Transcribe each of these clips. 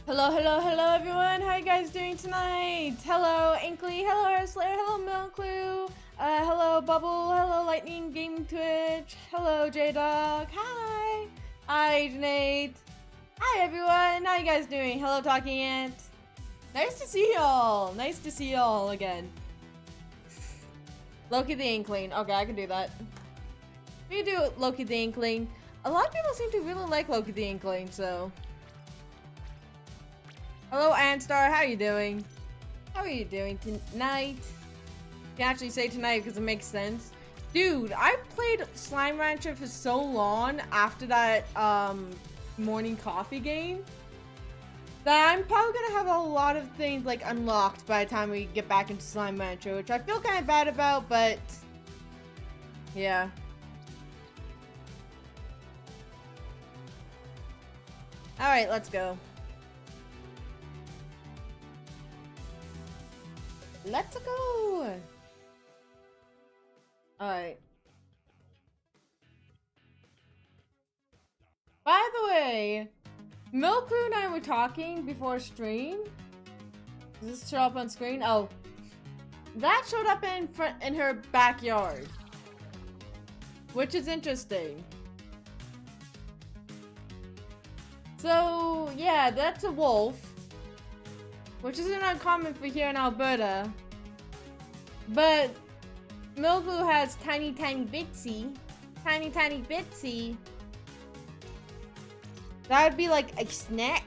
Hello, hello, hello, everyone. How you guys doing tonight? Hello, Inkley. Hello, Airslayer. Hello, Milklu. Hello, Bubble. Hello, Lightning Gaming Twitch. Hello, J-Dog. Hi. Hi, Nate. Hi, everyone. How you guys doing? Hello, Talking Ant. Nice to see y'all. Nice to see y'all again. Loki the Inkling. Okay, I can do that. We do Loki the Inkling. A lot of people seem to really like Loki the Inkling, so... Hello, Anstar. How are you doing? How are you doing tonight? You can actually say tonight because it makes sense. Dude, I played Slime Rancher for so long after that morning coffee game that I'm probably gonna have a lot of things like unlocked by the time we get back into Slime Rancher, which I feel kind of bad about, but yeah. All right, let's go. Let's go! Alright. By the way, Milkru and I were talking before stream. Does this show up on screen? Oh. That showed up in her backyard. Which is interesting. So, yeah, that's a wolf. Which isn't uncommon for here in Alberta. But Milklu has tiny bitsy. Tiny bitsy. That would be like a snack.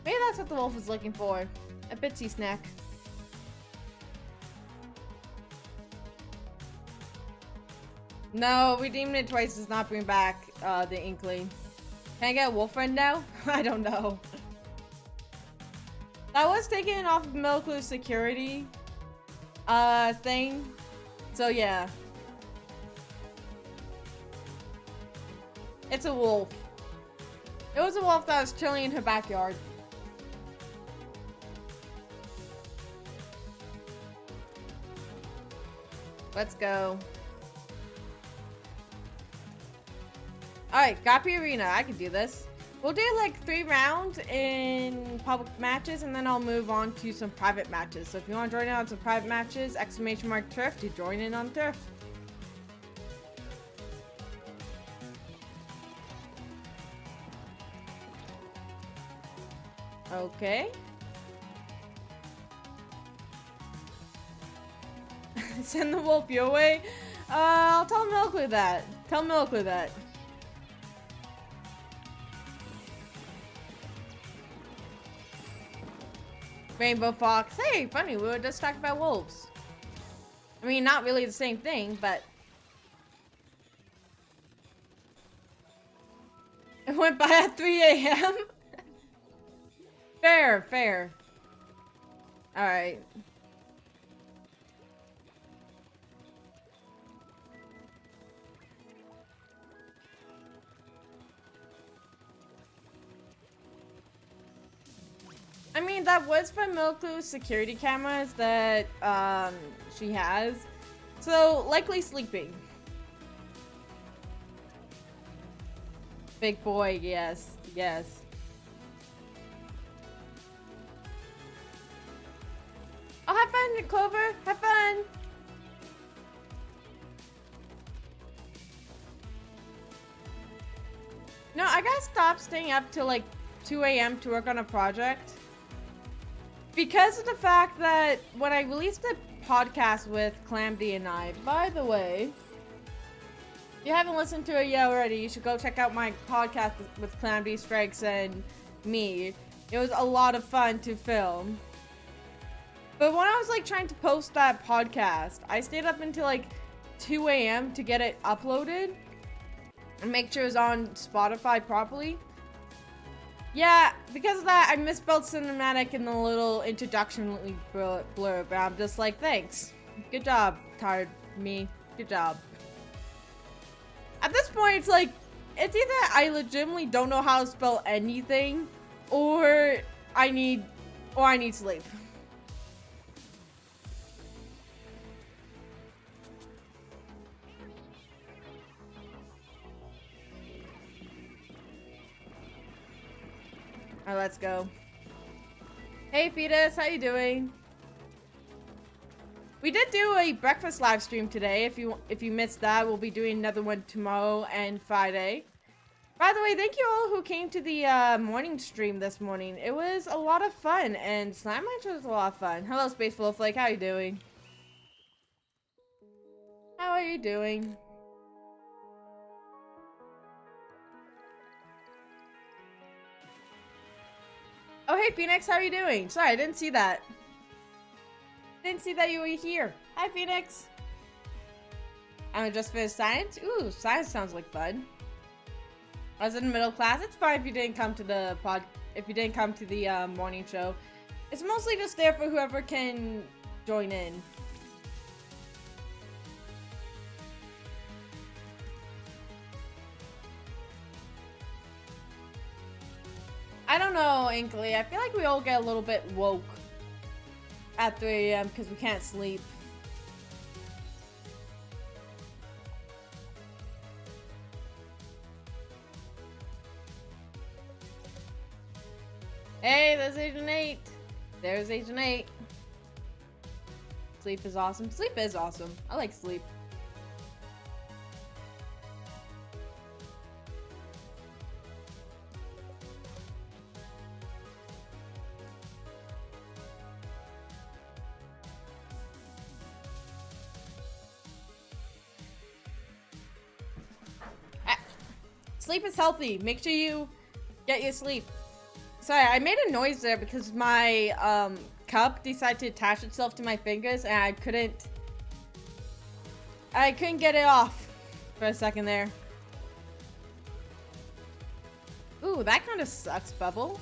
Maybe that's what the wolf is looking for. A bitsy snack. No, redeeming it twice does not bring back the Inkling. Can I get a wolf friend now? I don't know. That was taken off of Milklu's security thing. So yeah. It's a wolf. It was a wolf that was chilling in her backyard. Let's go. Alright, Gappy Arena. I can do this. We'll do like 3 rounds in public matches, and then I'll move on to some private matches. So if you want to join in on some private matches, !Turf to join in on Turf. Okay. Send the wolf your way. I'll tell Milklu that. Tell Milklu that. Rainbow Fox. Hey, funny, we were just talking about wolves. I mean, not really the same thing, but... It went by at 3 a.m.? Fair, fair. Alright. I mean, that was from Milklu's security cameras that she has. So, likely sleeping. Big boy, yes, yes. Oh, have fun, Clover. Have fun. No, I gotta stop staying up till like 2 a.m. to work on a project. Because of the fact that when I released a podcast with Calamity and I, by the way, if you haven't listened to it yet already, you should go check out my podcast with Calamity Strikes and me. It was a lot of fun to film. But when I was like trying to post that podcast, I stayed up until like 2 a.m. to get it uploaded and make sure it was on Spotify properly. Yeah, because of that, I misspelled cinematic in the little introduction blurb, but I'm just like, thanks. Good job, tired me. Good job. At this point, it's like, it's either I legitimately don't know how to spell anything, or I need sleep. Alright, let's go. Hey, Fetus, how you doing? We did do a breakfast live stream today. If you missed that, we'll be doing another one tomorrow and Friday. By the way, thank you all who came to the morning stream this morning. It was a lot of fun, and Slime Rancher was a lot of fun. Hello, Space Flake. How are you doing? How are you doing? Oh, hey, Phoenix. How are you doing? Sorry, I didn't see that. Didn't see that you were here. Hi, Phoenix. I'm just finished science. Ooh, science sounds like fun. I was in middle class. It's fine if you didn't come to the morning show. It's mostly just there for whoever can join in. I don't know, Inkley. I feel like we all get a little bit woke at 3 a.m. because we can't sleep. Hey, there's Agent 8. There's Agent 8. Sleep is awesome. Sleep is awesome. I like sleep. Sleep is healthy. Make sure you get your sleep. Sorry, I made a noise there because my cup decided to attach itself to my fingers and I couldn't get it off for a second there. Ooh, that kind of sucks, Bubble.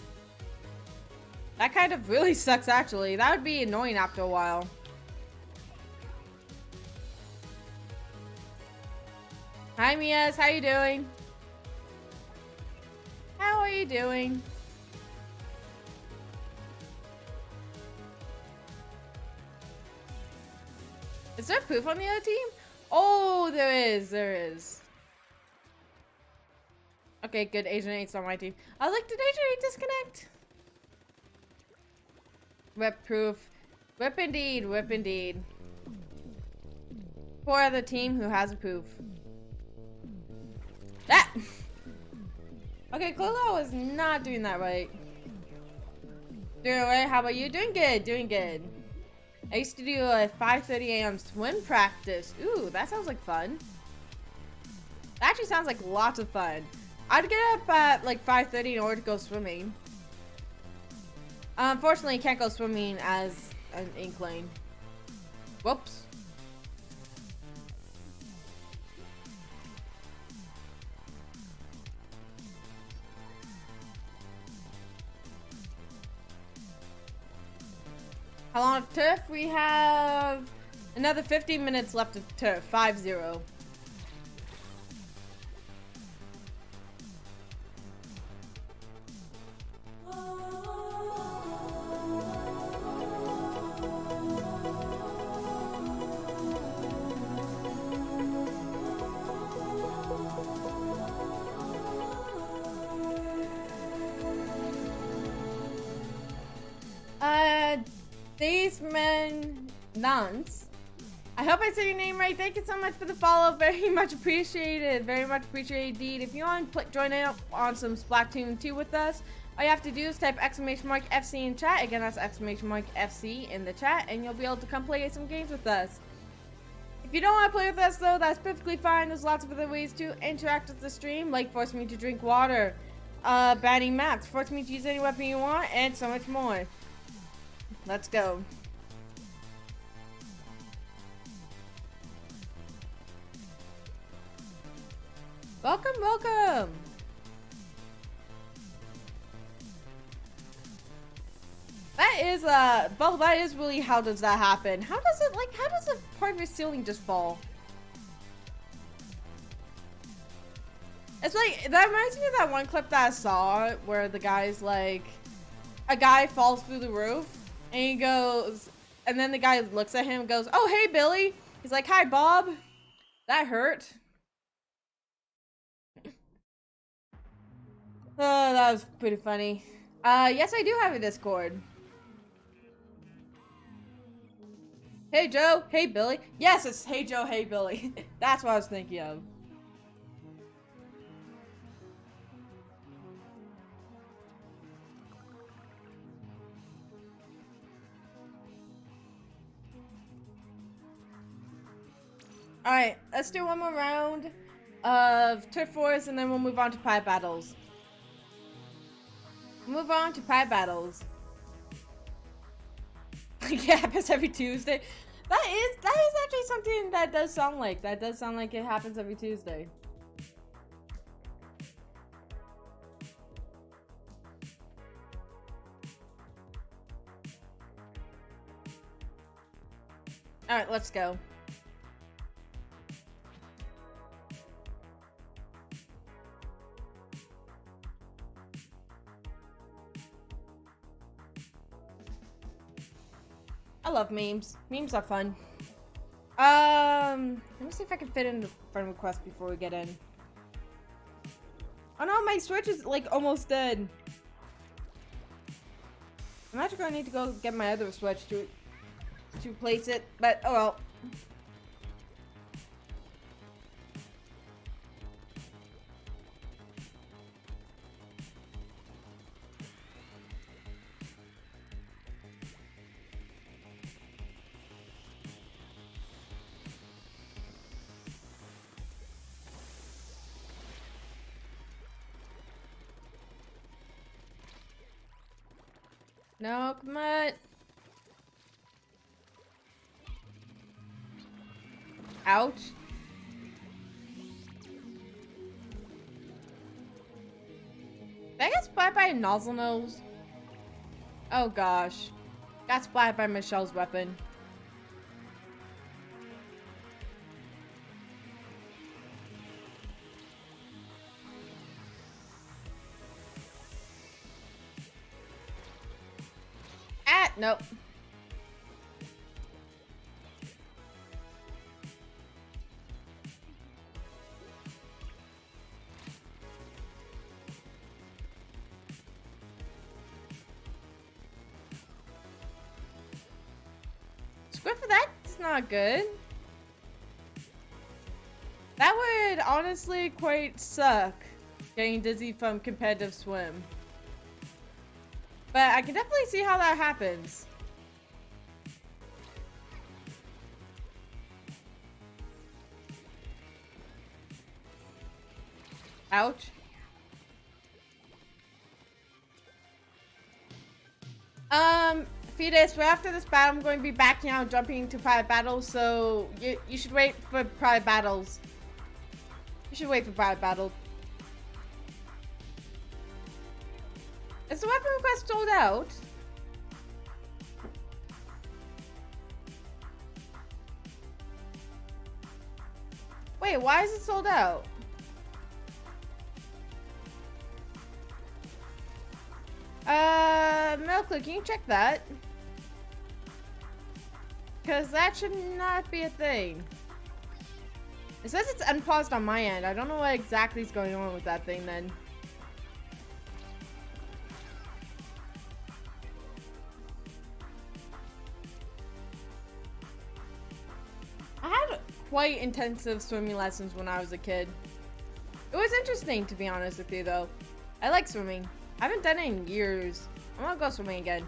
That kind of really sucks, actually. That would be annoying after a while. Hi, Mias. How you doing? How are you doing? Is there poof on the other team? Oh, there is. There is. Okay, good. Agent 8's on my team. I was like, did Agent 8 disconnect? Whip proof. Whip indeed. Whip indeed. Poor other team who has a poof. That. Okay, Clolo was not doing that right. Doing right. How about you? Doing good. Doing good. I used to do a 5:30 a.m. swim practice. Ooh, that sounds like fun. That actually sounds like lots of fun. I'd get up at like 5:30 in order to go swimming. Unfortunately, you can't go swimming as an Inkling. Whoops. How long of turf? We have another 15 minutes left of turf. 5-0. These men nuns. I hope I said your name right. Thank you so much for the follow. Very much appreciated. Very much appreciated indeed. If you want to join in on some Splatoon 2 with us, all you have to do is type !FC in chat. Again, that's !FC in the chat, and you'll be able to come play some games with us. If you don't want to play with us, though, that's perfectly fine. There's lots of other ways to interact with the stream, like force me to drink water, banning maps, force me to use any weapon you want, and so much more. Let's go. Welcome, welcome. That is Bubble, that is really, how does that happen? How does a part of your ceiling just fall? It's like, that reminds me of that one clip that I saw where the guy's like, a guy falls through the roof and he goes, and then the guy looks at him and goes, "Oh, hey, Billy." He's like, "Hi, Bob. That hurt." Oh, that was pretty funny. Yes, I do have a Discord. Hey Joe, hey Billy. Yes, it's Hey Joe, hey Billy. That's what I was thinking of. Alright, let's do one more round of Turf Wars and then we'll move on to Pie Battles. Move on to Pie Battles. Yeah, happens every Tuesday. That is actually something that does sound like. That does sound like it happens every Tuesday. Alright, let's go. I love memes. Memes are fun. Let me see if I can fit in the friend request before we get in. Oh no, my Switch is like almost dead. I'm actually gonna need to go get my other Switch to place it, but oh well. No, come on. Ouch. Did I get splattered by a nozzle nose? Oh gosh. Got splattered by Michelle's weapon. Ah, nope. Squid for that's not good. That would honestly quite suck, getting dizzy from competitive swim. But I can definitely see how that happens. Ouch. Fetus, right after this battle, I'm going to be backing out, jumping into private battles, so you should wait for private battles. You should wait for private battle. Is the weapon request sold out? Wait, why is it sold out? Milkwood, can you check that? Because that should not be a thing. It says it's unpaused on my end. I don't know what exactly is going on with that thing then. I had quite intensive swimming lessons when I was a kid. It was interesting, to be honest with you, though. I like swimming. I haven't done it in years. I'm gonna go swimming again.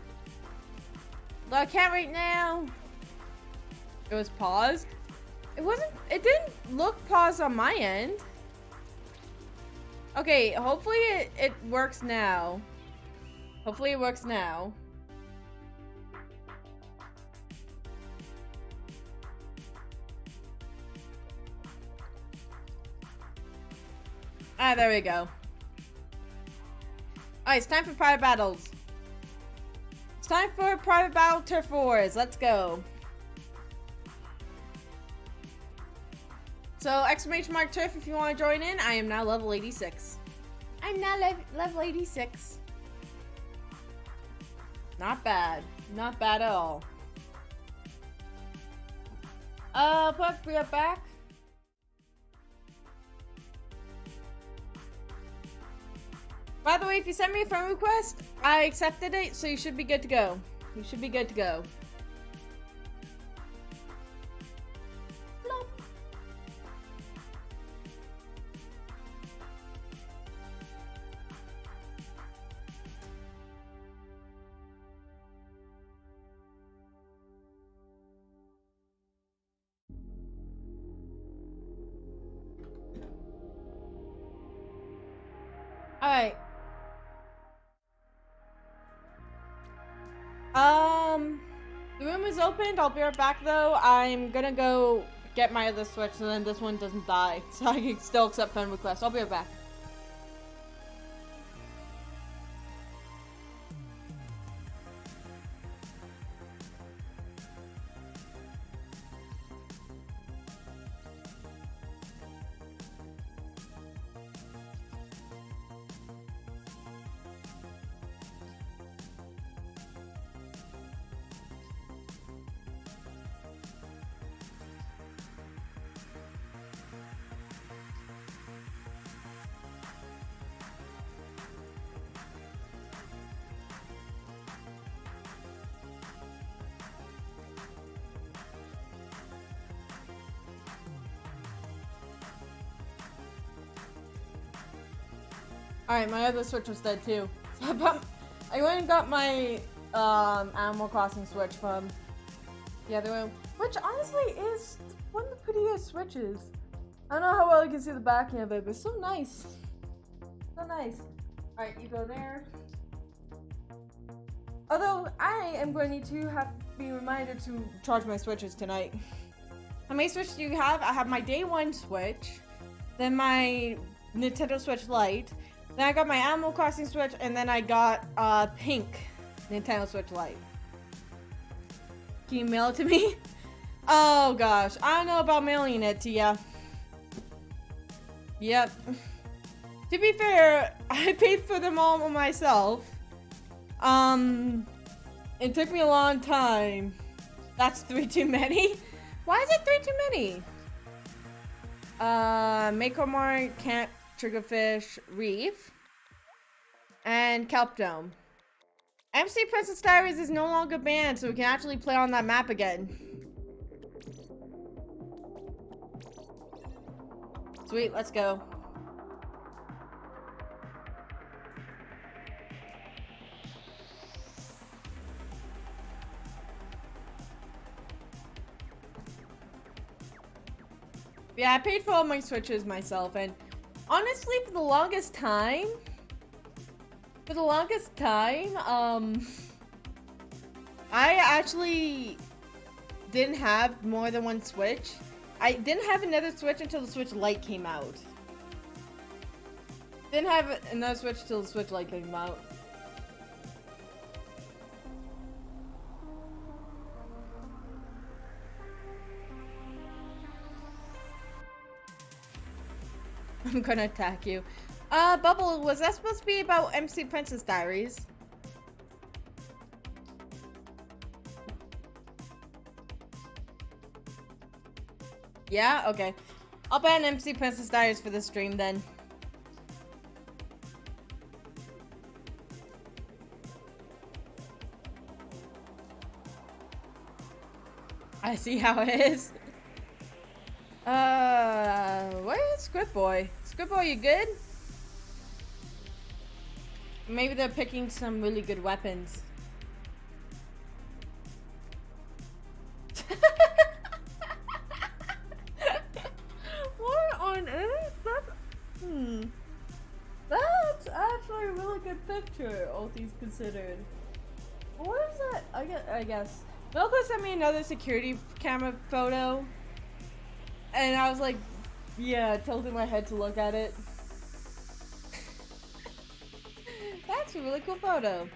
Though I can't right now. It was paused. It didn't look paused on my end. Okay, hopefully it works now. Hopefully it works now. Ah, there we go. Alright, it's time for private battles. It's time for private battle Turf Wars. Let's go. So, exclamation mark turf if you want to join in. I am now level 86. I'm now level 86. Not bad. Not bad at all. Put we are back. By the way, if you send me a friend request, I accepted it, so you should be good to go. You should be good to go. Alright. The room is opened. I'll be right back though. I'm gonna go get my other Switch so then this one doesn't die. So I can still accept friend requests. I'll be right back. Alright, my other Switch was dead too. So I went and got my Animal Crossing Switch from the other room, which honestly is one of the prettiest Switches. I don't know how well you can see the back of it, but it's so nice. So nice. Alright, you go there. Although, I am going to have to be reminded to charge my Switches tonight. How many Switches do you have? I have my day one Switch, then my Nintendo Switch Lite, then I got my Animal Crossing Switch, and then I got pink Nintendo Switch Lite. Can you mail it to me? Oh gosh, I don't know about mailing it to ya. Yep. To be fair, I paid for them all myself. It took me a long time. That's 3 too many? Why is it 3 too many? Mako Mart, Camp Triggerfish, Reef, and Kelp Dome. MC Princess Diaries is no longer banned, so we can actually play on that map again. Sweet, let's go. Yeah, I paid for all my Switches myself, and honestly, for the longest time, I actually didn't have more than one Switch. I didn't have another Switch until the Switch Lite came out. Didn't have another Switch till the Switch Lite came out. I'm gonna attack you. Bubble, was that supposed to be about MC Princess Diaries? Yeah? Okay. I'll ban MC Princess Diaries for this stream then. I see how it is. Where's Squid Boy? Squid Boy, you good? Maybe they're picking some really good weapons. What on earth? That's actually a really good picture, all things considered. What is that? I guess. Milko sent me another security camera photo. And I was like, yeah, tilting my head to look at it. That's a really cool photo.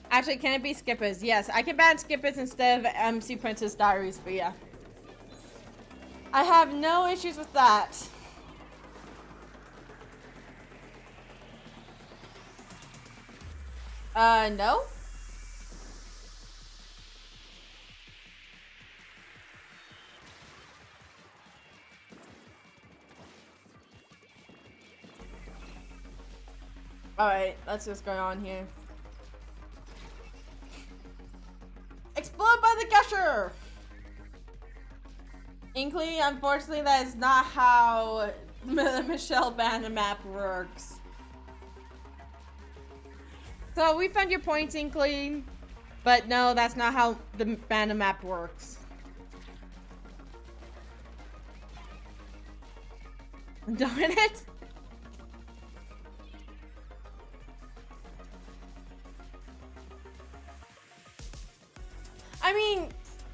Actually, can it be Skippers? Yes, I can ban Skippers instead of MC Princess Diaries for you. I have no issues with that. No? Alright, let's just go on here. Explode by the gusher! Inkly, unfortunately, that is not how Michelle Banner map works. So we found your points, Inkly, but no, that's not how the Banner map works. Darn it! I mean,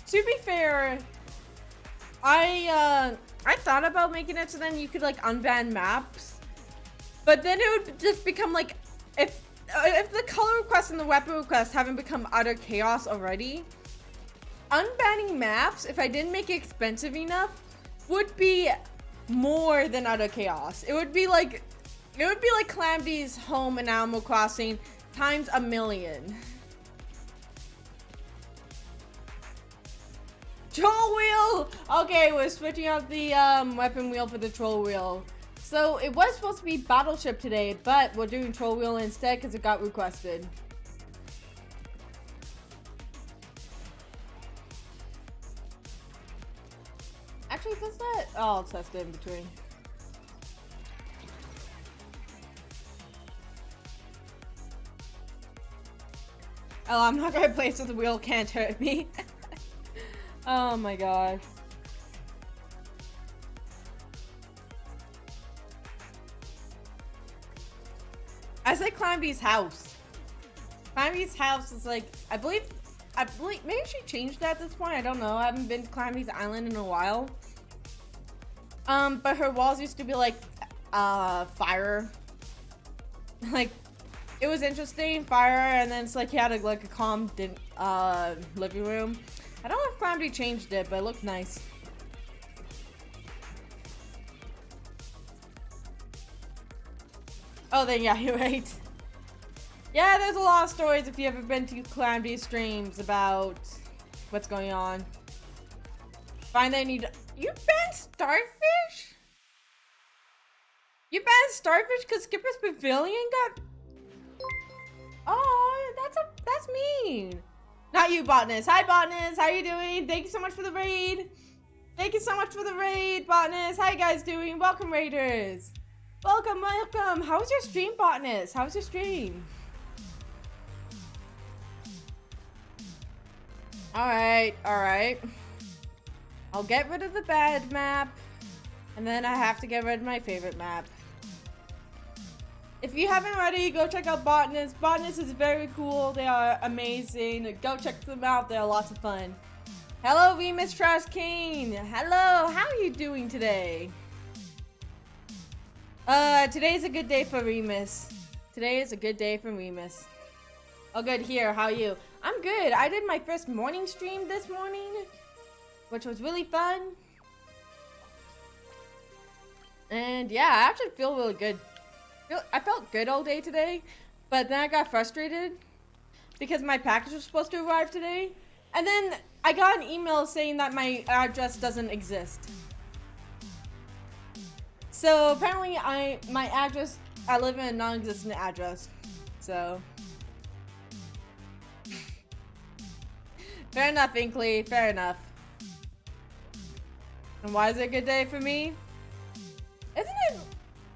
to be fair, I thought about making it so then you could like unban maps, but then it would just become like if the color request and the weapon request haven't become utter chaos already, unbanning maps, if I didn't make it expensive enough, would be more than utter chaos. It would be like Calamity's home in Animal Crossing times a million. Troll wheel! Okay, we're switching out the weapon wheel for the troll wheel. So it was supposed to be battleship today, but we're doing troll wheel instead because it got requested. Actually, does that? Oh, I'll test it in between. Oh, I'm not gonna place with the wheel, can't hurt me. Oh my gosh. I said Clamby's house. Clamby's house is like, I believe maybe she changed that at this point. I don't know. I haven't been to Clamby's Island in a while. But her walls used to be like fire. Like it was interesting, fire, and then it's like he had like a calm living room. I don't know if Clamby changed it, but it looked nice. Oh, then yeah, you're right. Yeah, there's a lot of stories if you ever been to Clamby's streams about what's going on. Find they need. You banned Starfish? You banned Starfish because Skipper's Pavilion got. Oh, that's mean. Not you, Botanist. Hi, Botanist. How you doing? Thank you so much for the raid. Thank you so much for the raid, Botanist. How you guys doing? Welcome, Raiders. Welcome, welcome. How was your stream, Botanist? How was your stream? Alright, alright. I'll get rid of the bad map. And then I have to get rid of my favorite map. If you haven't already, go check out Botanist. Botanist is very cool. They are amazing. Go check them out. They're lots of fun. Hello, Remus Trash King. Hello. How are you doing today? Today's a good day for Remus. Today is a good day for Remus. Oh, good. Here, how are you? I'm good. I did my first morning stream this morning, which was really fun. And yeah, I actually feel really good. I felt good all day today, but then I got frustrated because my package was supposed to arrive today. And then I got an email saying that my address doesn't exist. So apparently my address, I live in a non-existent address. So fair enough, Inkley, fair enough. And why is it a good day for me? Isn't it,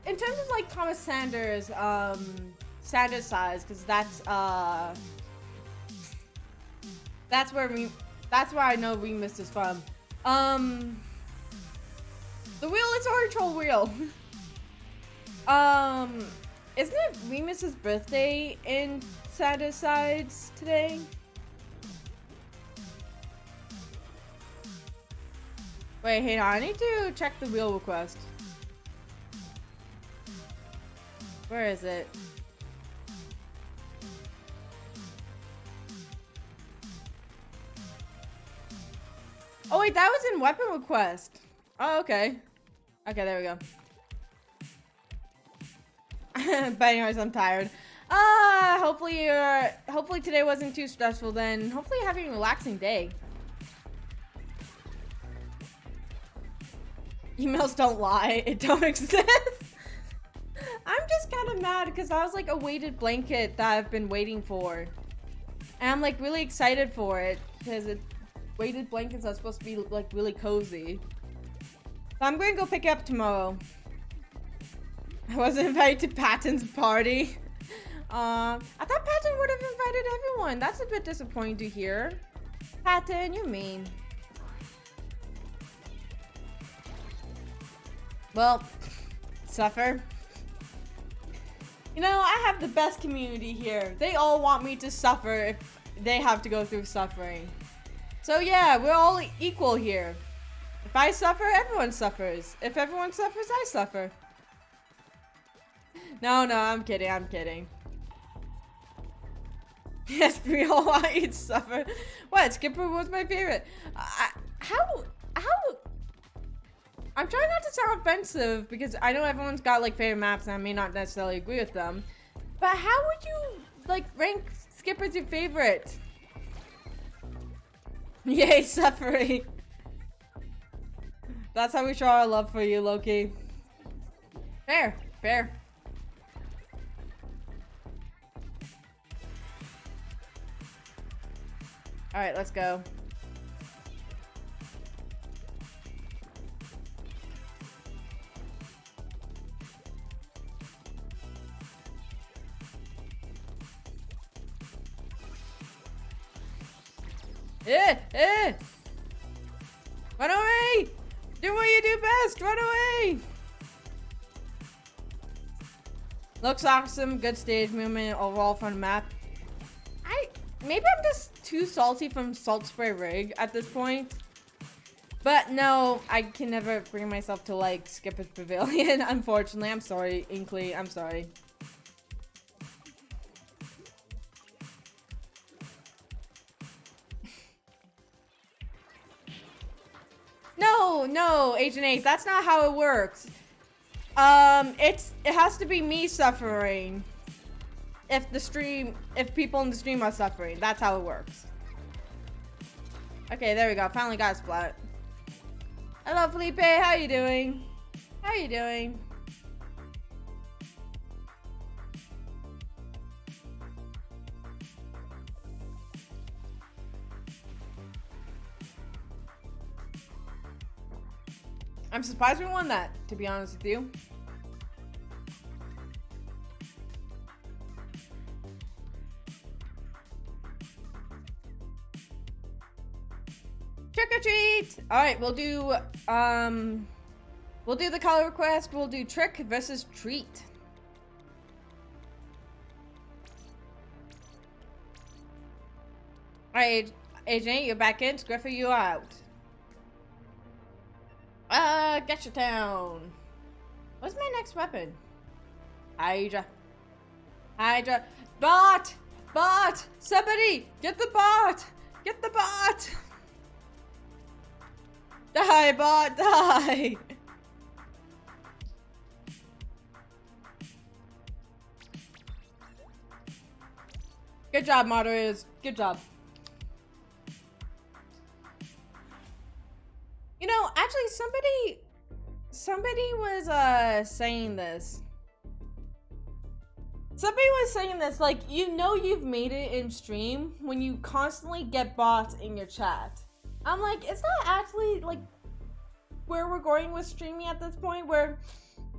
in terms of like Thomas Sanders, Sanders size, because that's where I know Remus is from. The wheel is our troll wheel. Isn't it Remus's birthday in Sanders sides today? Wait, hang on, I need to check the wheel request. Where is it? Oh wait, that was in weapon request. Oh, okay. Okay, there we go. But anyways, I'm tired. Hopefully today wasn't too stressful then. Hopefully you're having a relaxing day. . Emails don't lie. It don't exist. I'm just kind of mad because that was like a weighted blanket that I've been waiting for. And I'm like really excited for it because weighted blankets are supposed to be like really cozy. So I'm going to go pick it up tomorrow. I wasn't invited to Patton's party. I thought Patton would have invited everyone. That's a bit disappointing to hear. Patton, you're mean. Well, suffer. You know, I have the best community here. They all want me to suffer if they have to go through suffering. So yeah, we're all equal here. If I suffer, everyone suffers. If everyone suffers, I suffer. No, I'm kidding, I'm kidding. Yes, we all want you to suffer. What? Skipper was my favorite. How? I'm trying not to sound offensive because I know everyone's got like favorite maps and I may not necessarily agree with them. But how would you like rank Skipper as your favorite? Yay, suffering. That's how we show our love for you, Loki. Fair. Alright, let's go. Run away! Do what you do best! Run away! Looks awesome. Good stage movement overall from the map. Maybe I'm just too salty from Salt Spray Rig at this point. But no, I can never bring myself to like Skipper's Pavilion, unfortunately. I'm sorry, Inkley. I'm sorry. No, Agent Ace, that's not how it works. It has to be me suffering. If people in the stream are suffering, that's how it works. Okay, there we go. Finally got a splat. Hello, Felipe. How you doing? How you doing? I'm surprised we won that, to be honest with you. Trick or treat! Alright, we'll do the color request. We'll do trick versus treat. Alright, Agent 8, you're back in. Scriffer, you are out. Get your town. What's my next weapon? Hydra. Bot! Somebody! Get the bot! Die, bot, die! Good job, moderators. Good job. You know, actually, somebody was saying this. Somebody was saying this, like, you know you've made it in stream when you constantly get bots in your chat. I'm like, is that actually, like, where we're going with streaming at this point? Where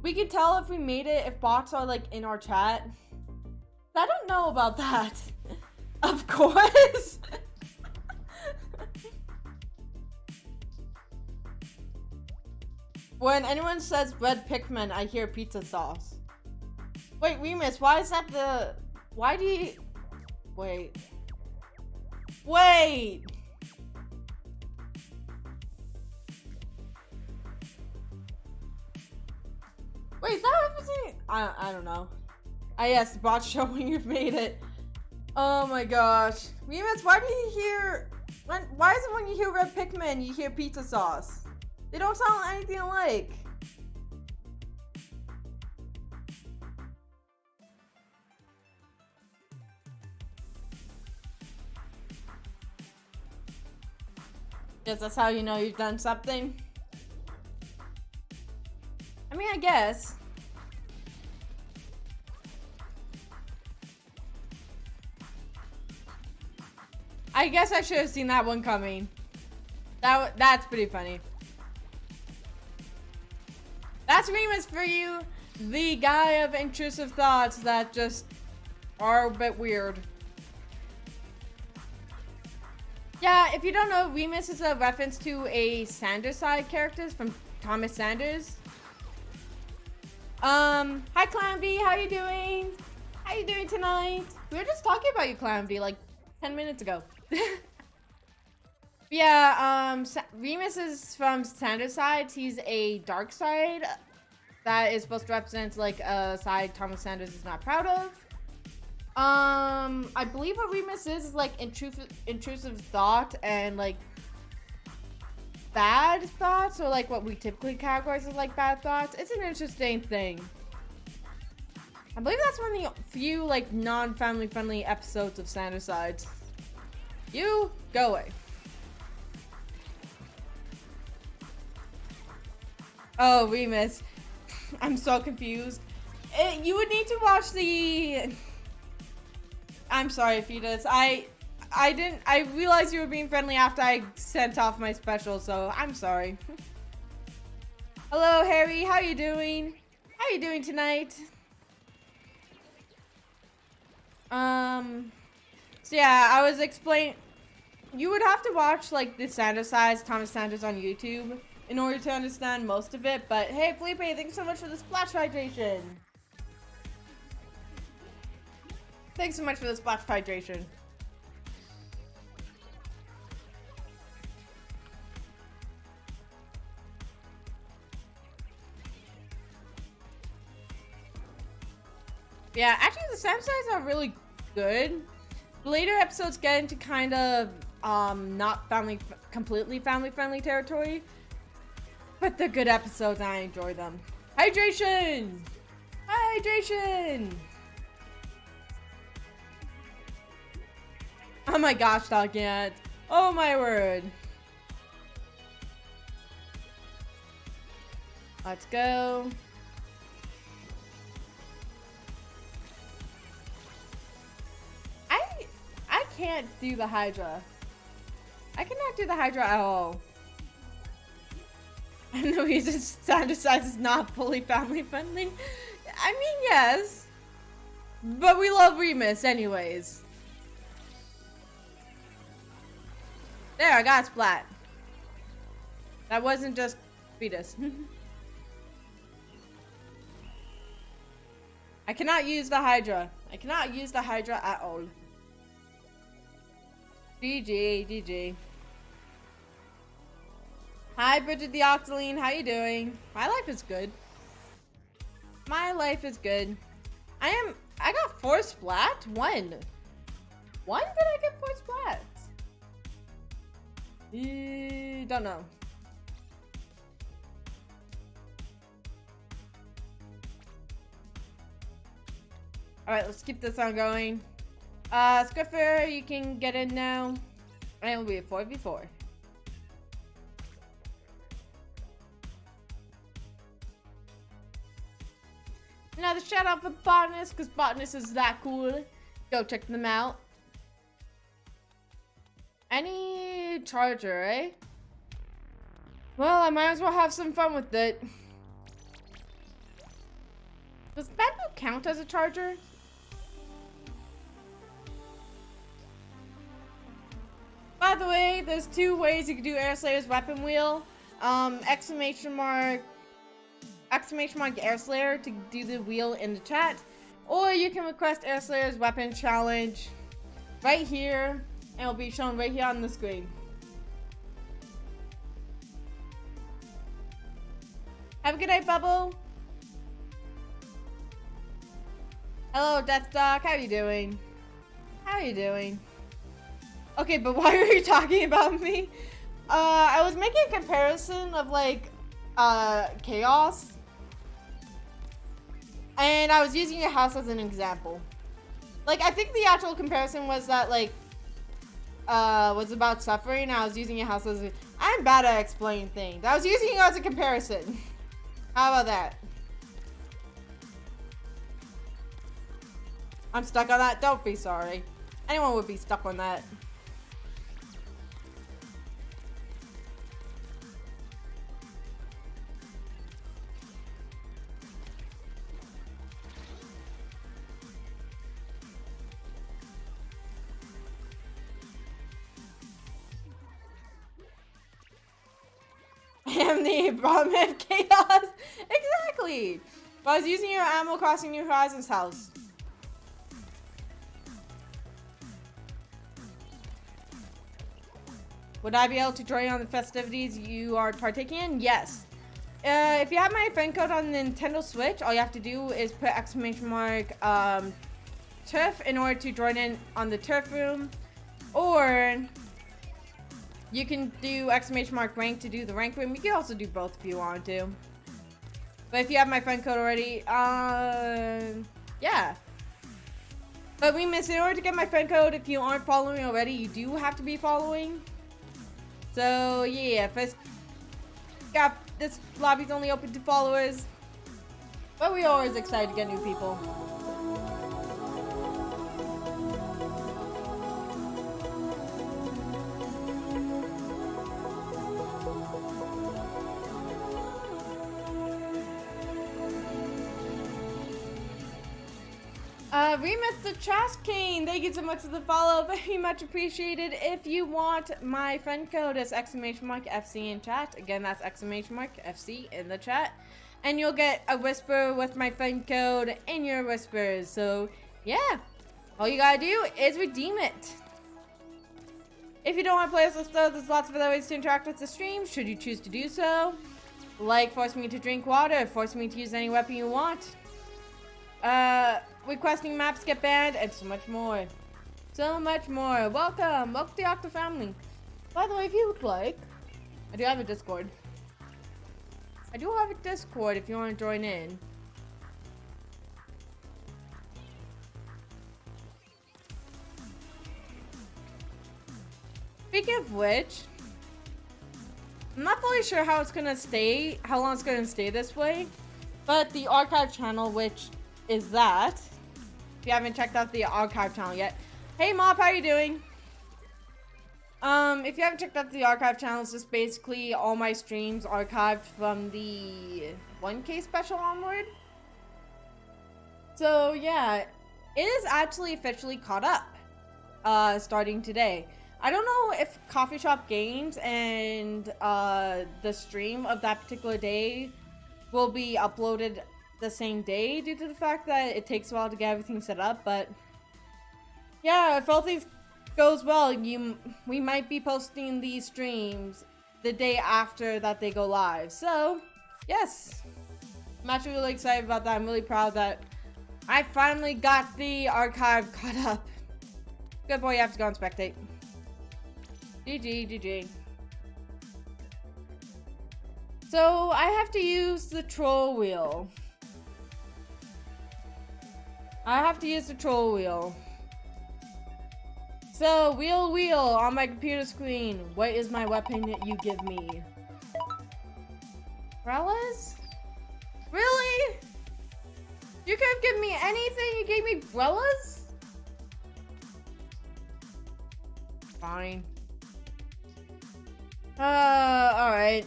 we can tell if we made it if bots are, like, in our chat? I don't know about that. Of course. When anyone says red Pikmin, I hear pizza sauce. Wait, Remus, why is that the... Why do you... Wait. Wait! Wait, is that everything? I don't know. Yes, the bot show when you've made it. Oh my gosh. Remus, why do you hear... Why is it when you hear red Pikmin, you hear pizza sauce? They don't sound anything alike. Yes, that's how you know you've done something. I mean, I guess. I guess I should have seen that one coming. That's pretty funny. That's Remus for you, the guy of intrusive thoughts that just are a bit weird. Yeah, if you don't know, Remus is a reference to a Sanders side characters from Thomas Sanders. Hi Clamby, how you doing? How you doing tonight? We were just talking about you, Clamby, like 10 minutes ago. Yeah, Remus is from Sanders' side. He's a dark side that is supposed to represent like a side Thomas Sanders is not proud of. I believe what Remus is like intrusive thought and like bad thoughts, or like what we typically categorize as like bad thoughts. It's an interesting thing. I believe that's one of the few like non-family friendly episodes of Sanders' sides. You go away. Oh, Remus. I'm so confused. You would need to watch the... I'm sorry, Fetus. I realized you were being friendly after I sent off my special, so I'm sorry. Hello, Harry. How you doing? How you doing tonight? So yeah, I was explaining... You would have to watch, like, the Sanders sides, Thomas Sanders on YouTube, in order to understand most of it. But hey, Felipe, thanks so much for the splash hydration. Thanks so much for the splash hydration. Yeah, actually the Sam sides are really good. The later episodes get into kind of not completely family friendly territory. But they're good episodes and I enjoy them. Hydration! Hydration! Oh my gosh, Dogcat. Oh my word. Let's go. I can't do the Hydra. I cannot do the Hydra at all. And the reason Sanders size is not fully family friendly. I mean, yes. But we love Remus anyways. There, I got a splat. That wasn't just Fetus. I cannot use the Hydra. I cannot use the Hydra at all. GG, GG. Hi, Bridget the Octoline. How you doing? My life is good. My life is good. I got 4 splats? When? When did I get 4 splats? Don't know. Alright, let's keep this on going. Squiffer, you can get in now. And it'll be a 4v4. Another shout out for Botanist, because Botanist is that cool. Go check them out. Any charger, eh? Well, I might as well have some fun with it. Does bamboo count as a charger? By the way, there's 2 ways you can do Airslayer's weapon wheel. Exclamation mark Airslayer to do the wheel in the chat. Or you can request Airslayer's weapon challenge right here. And it'll be shown right here on the screen. Have a good night, Bubble. Hello, Deathstock. How are you doing? How are you doing? Okay, but why are you talking about me? I was making a comparison of like Chaos. And I was using your house as an example. Like, I think the actual comparison was that like was about suffering. I was using your house as I'm bad at explaining things. I was using you as a comparison. How about that? I'm stuck on that. Don't be sorry. Anyone would be stuck on that. am the Brahmin of Chaos. Exactly. But I was using your Animal Crossing New Horizons house. Would I be able to join on the festivities you are partaking in? Yes. If you have my friend code on the Nintendo Switch, all you have to do is put !turf in order to join in on the turf room. Or you can do !rank to do the rank room. You can also do both if you want to. But if you have my friend code already, yeah. But we missed, in order to get my friend code, if you aren't following already, you do have to be following. So yeah, this lobby's only open to followers, but we're always excited to get new people. Remus the Trash King, thank you so much for the follow, very much appreciated. If you want my friend code, it's !FC in chat. Again, that's !FC in the chat. And you'll get a whisper with my friend code in your whispers. So, yeah, all you gotta do is redeem it. If you don't want to play with us though, there's lots of other ways to interact with the stream, should you choose to do so. Like forcing me to drink water, forcing me to use any weapon you want. Requesting maps get banned, and so much more. So much more. Welcome to the Octa family. By the way, if you would like, I do have a Discord. If you want to join in. Speaking of which, I'm not fully sure how long it's gonna stay this way, but the archive channel, which is that, if you haven't checked out the archive channel yet. Hey Mop, how you doing? If you haven't checked out the archive channel, it's just basically all my streams archived from the 1K special onward. So yeah, it is actually officially caught up, starting today. I don't know if Coffee Shop Games and the stream of that particular day will be uploaded the same day due to the fact that it takes a while to get everything set up, but yeah, if all things goes well, we might be posting these streams the day after that they go live. So yes, I'm actually really excited about that. I'm really proud that I finally got the archive caught up. Good boy, you have to go and spectate. GG. So I have to use the troll wheel. So, wheel on my computer screen. What is my weapon that you give me? Umbrellas? Really? You could have given me anything, you gave me umbrellas? Fine. Alright.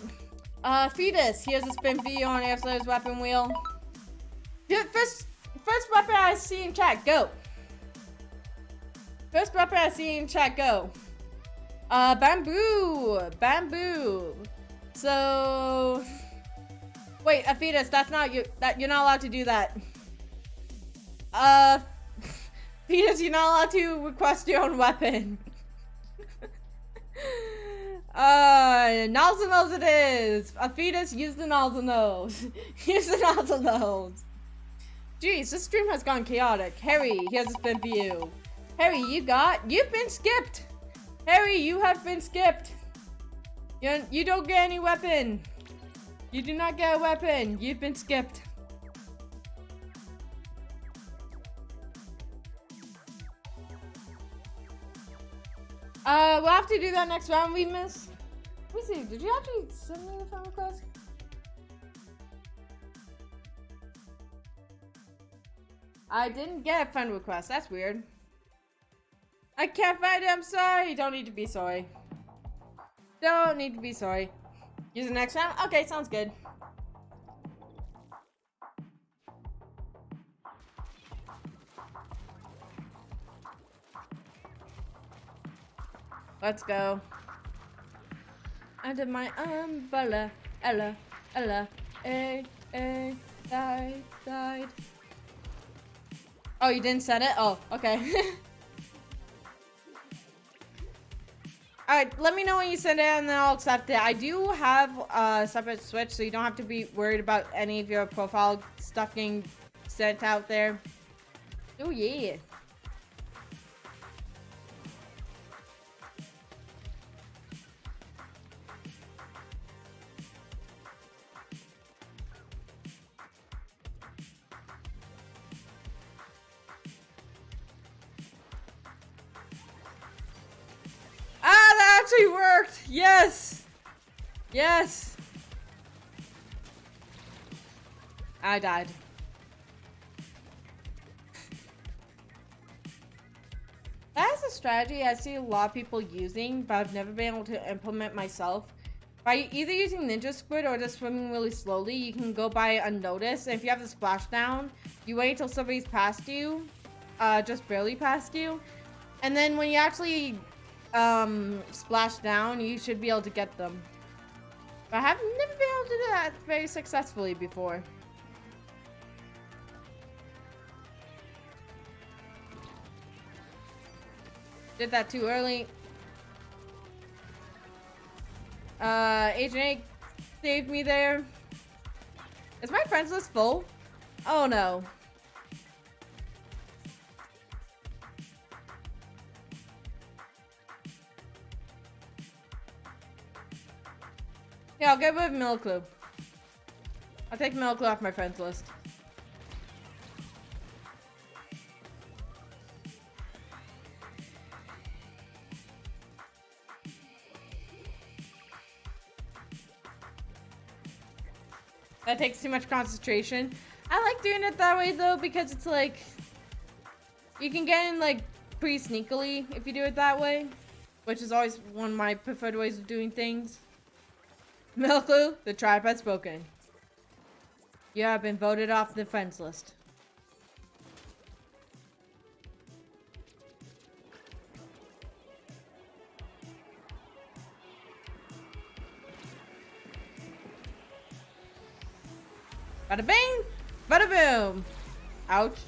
Fetus, here's a spin video on Airflare's weapon wheel. First weapon I see in chat, go. Bamboo. So, wait, Fetus, that's not you. You're not allowed to do that. Fetus, you're not allowed to request your own weapon. Nozzle nose it is. Fetus, use the nozzle nose. Jeez, this stream has gone chaotic. Harry, here's a spin for you. Harry, you've been skipped. Harry, you have been skipped. You don't get any weapon. You do not get a weapon. You've been skipped. We'll have to do that next round, we miss. Let me see, did you actually send me the friend request? I didn't get a friend request, that's weird. I can't find it, I'm sorry. Don't need to be sorry. Use the next round? Okay, sounds good. Let's go. Under my umbrella, Ella, Ella, died. Oh, you didn't set it? Oh, okay. Alright, let me know when you send it and then I'll accept it. I do have a separate Switch, so you don't have to be worried about any of your profile stuff getting sent out there. Oh, yeah. Ah, that actually worked! Yes! Yes! I died. That's a strategy I see a lot of people using, but I've never been able to implement myself. By either using Ninja Squid or just swimming really slowly, you can go by unnoticed. And if you have the splashdown, you wait until somebody's past you, just barely past you. And then when you actually splash down, you should be able to get them. But I have never been able to do that very successfully before. Did that too early. Agent A saved me there. Is my friends list full? Oh no. Yeah, I'll get rid of Milclub. I'll take Milclub off my friends list. That takes too much concentration. I like doing it that way though, because it's like you can get in like pretty sneakily if you do it that way, which is always one of my preferred ways of doing things. Milclub, the tribe has spoken. You have been voted off the friends list. Bada bing! Bada boom! Ouch.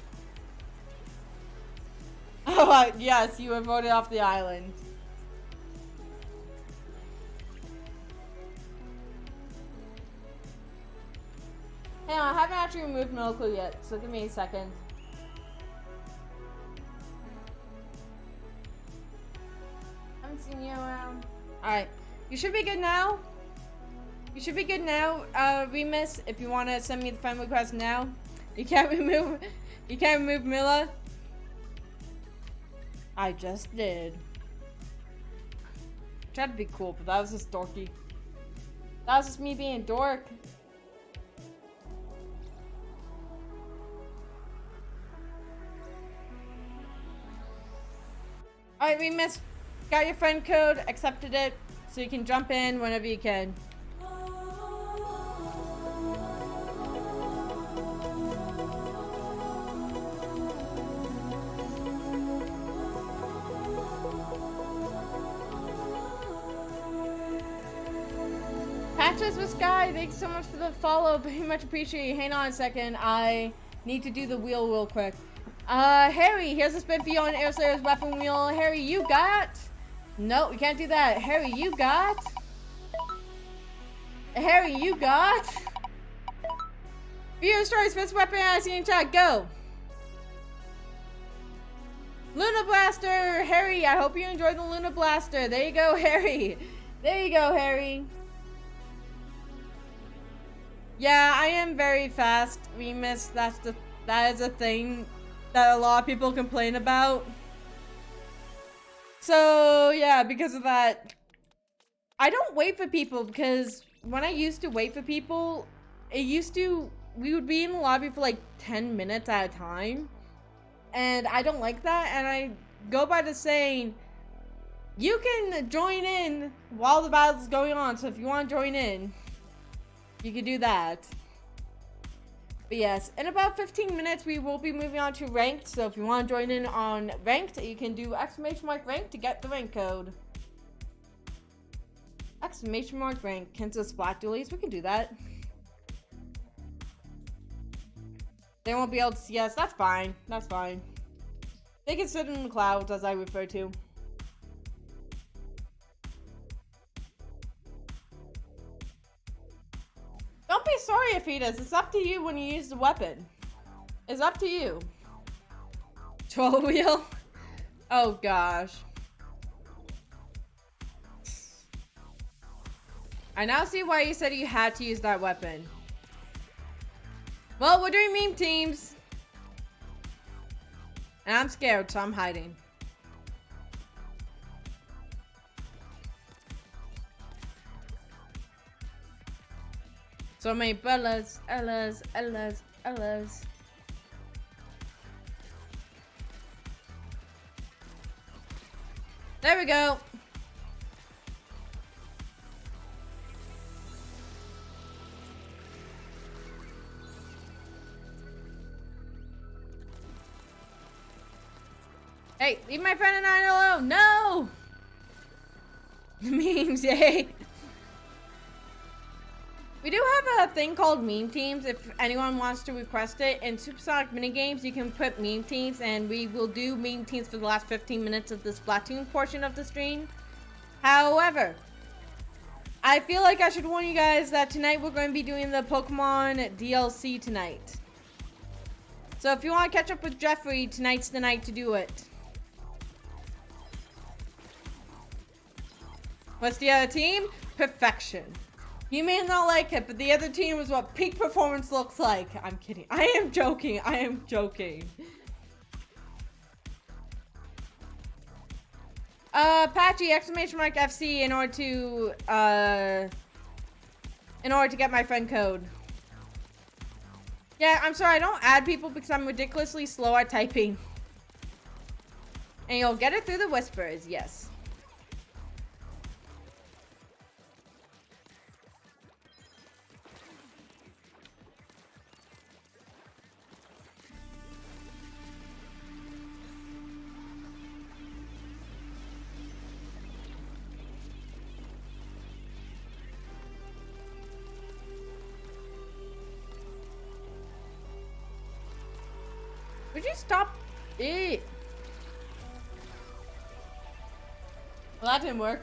Oh, yes, you were voted off the island. Hang on, I haven't actually removed Milclub yet, so give me a second. Haven't seen you around. Alright, you should be good now. You should be good now, Remus, if you want to send me the friend request now. You can't remove Mila. I just did. Tried to be cool, but that was just dorky. That was just me being a dork. Alright, Remus, got your friend code, accepted it, so you can jump in whenever you can. Patches with Sky, thanks so much for the follow. Very much appreciate you. Hang on a second. I need to do the wheel real quick. Harry, here's a spin for you on Airstairs weapon wheel. Harry, you got? No, we can't do that. Harry, you got? Harry, you got? Viewer stories, first weapon I see in chat. Go. Luna Blaster, Harry. I hope you enjoyed the Luna Blaster. There you go, Harry. There you go, Harry. Yeah, I am very fast, Remus. That is a thing that a lot of people complain about. So yeah, because of that, I don't wait for people, because when I used to wait for people, we would be in the lobby for like 10 minutes at a time, and I don't like that, and I go by the saying, you can join in while the battle's going on, so if you want to join in, you can do that. But yes, in about 15 minutes, we will be moving on to ranked. So if you want to join in on ranked, you can do !rank to get the rank code. Exclamation mark rank. Cancel splat dualies. We can do that. They won't be able to see us. That's fine. That's fine. They can sit in the clouds, as I refer to. Don't be sorry, Afitas. It's up to you when you use the weapon. It's up to you. Troll wheel? Oh, gosh. I now see why you said you had to use that weapon. Well, we're doing meme teams. And I'm scared, so I'm hiding. So many Bellas, Ellas, Ellas, Ellas. There we go. Hey, leave my friend and I alone. No! Memes, yay. We do have a thing called meme teams if anyone wants to request it. In Supersonic Minigames, you can put meme teams, and we will do meme teams for the last 15 minutes of the Splatoon portion of the stream. However, I feel like I should warn you guys that tonight we're going to be doing the Pokemon DLC tonight. So if you want to catch up with Jeffrey, tonight's the night to do it. What's the other team? Perfection. You may not like it, but the other team is what peak performance looks like. I'm kidding. I am joking. I am joking. Patchy, exclamation mark FC in order to get my friend code. Yeah, I'm sorry, I don't add people because I'm ridiculously slow at typing. And you'll get it through the whispers, yes. Would you stop it? Well, that didn't work.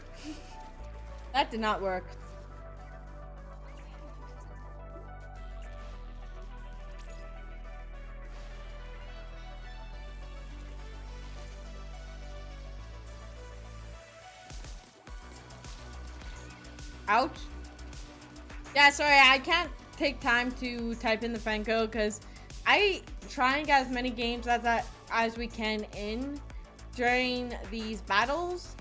That did not work. Ouch. Yeah, sorry, I can't take time to type in the fan code because I try and get as many games as we can in during these battles.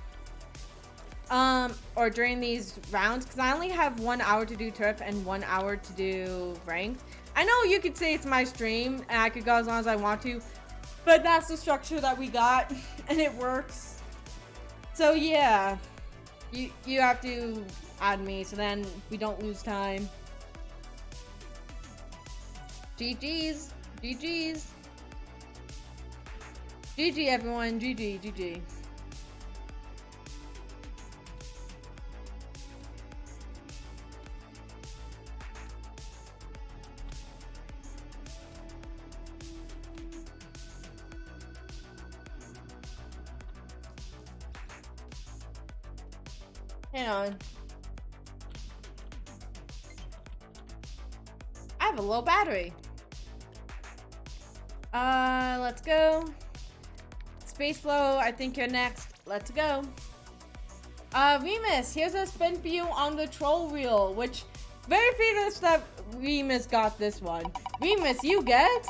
Or during these rounds, because I only have 1 hour to do turf and 1 hour to do ranked. I know you could say it's my stream and I could go as long as I want to, but that's the structure that we got and it works. So yeah, you have to add me so then we don't lose time. GG's. GG's. GG everyone. GG. GG. Hang on. I have a low battery. Let's go. Space Flow, I think you're next. Let's go. Remus, here's a spin for you on the troll wheel, which very famous that Remus got this one. Remus, you get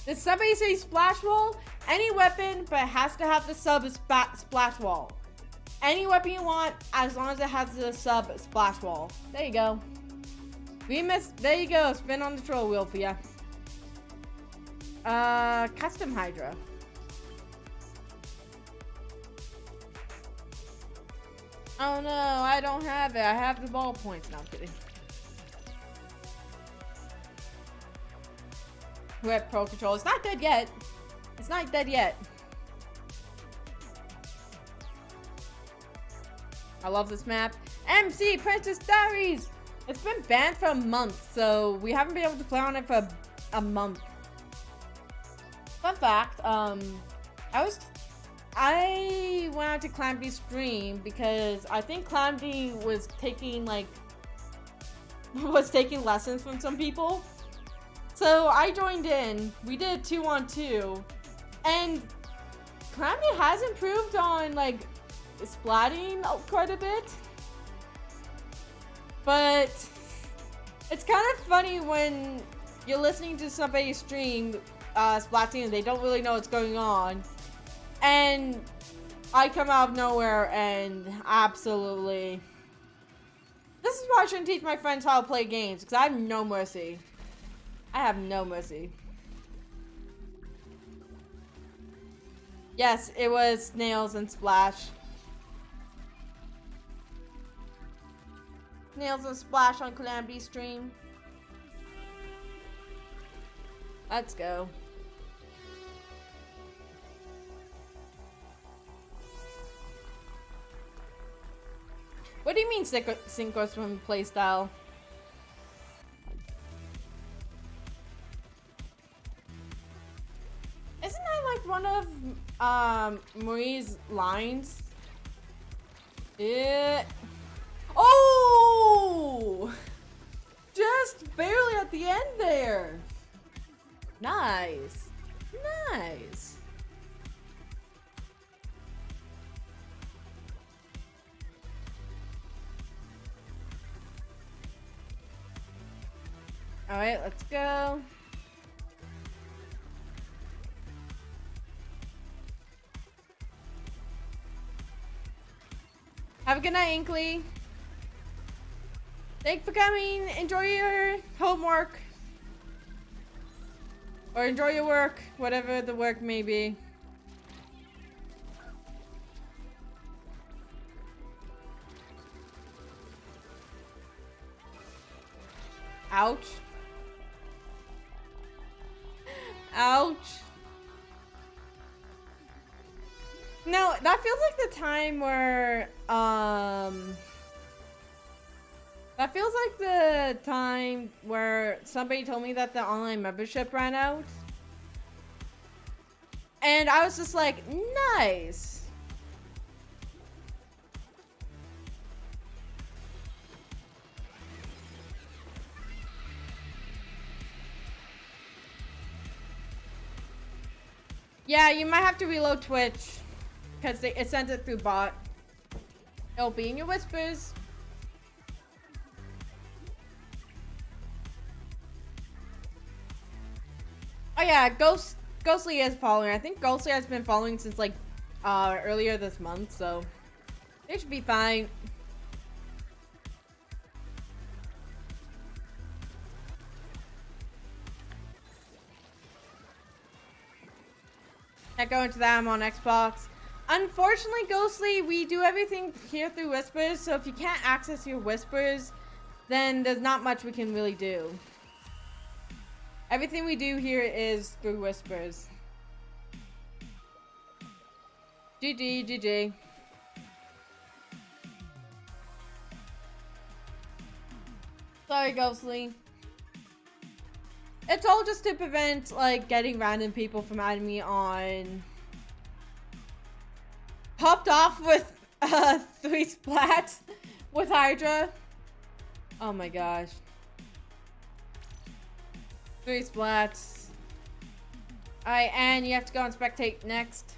the sub AC splash wall, any weapon, but it has to have the sub splash wall. Any weapon you want, as long as it has the sub splash wall. There you go. Remus, there you go. Spin on the troll wheel for ya. Custom Hydra. Oh no, I don't have it. I have the ball points. No, I'm kidding. We're at Pro Control. It's not dead yet. It's not dead yet. I love this map. MC Princess Diaries! It's been banned for a month, so we haven't been able to play on it for a month. Fun fact, I went out to Clamdy's stream because I think Clamdy was taking lessons from some people. So I joined in. We did 2-on-2, and Clamdy has improved on splatting quite a bit. But it's kind of funny when you're listening to somebody stream splatting and they don't really know what's going on, and I come out of nowhere and absolutely. This is why I shouldn't teach my friends how to play games, because I have no mercy. I have no mercy. Yes, it was Snails and Splash. Snails and Splash on Calamity stream. Let's go. What do you mean sink or swim playstyle? Isn't that one of Marie's lines? Oh! Just barely at the end there. Nice. Nice. Alright, let's go. Have a good night, Inkley. Thanks for coming. Enjoy your homework. Or enjoy your work, whatever the work may be. Ouch. Ouch. No, that feels like the time where, that feels like the time where somebody told me that the online membership ran out. And I was just like, nice. Yeah, you might have to reload Twitch because it sends it through bot. It'll be in your whispers. Oh yeah, Ghostly is following. I think Ghostly has been following since earlier this month, so they should be fine. Can't go into that. I'm on Xbox. Unfortunately, Ghostly, we do everything here through whispers, so if you can't access your whispers, then there's not much we can really do. Everything we do here is through whispers. GG, GG. Sorry, Ghostly. It's all just to prevent, getting random people from adding me on. Popped off with 3 splats with Hydra. Oh my gosh. 3 splats. Alright, and you have to go and spectate next.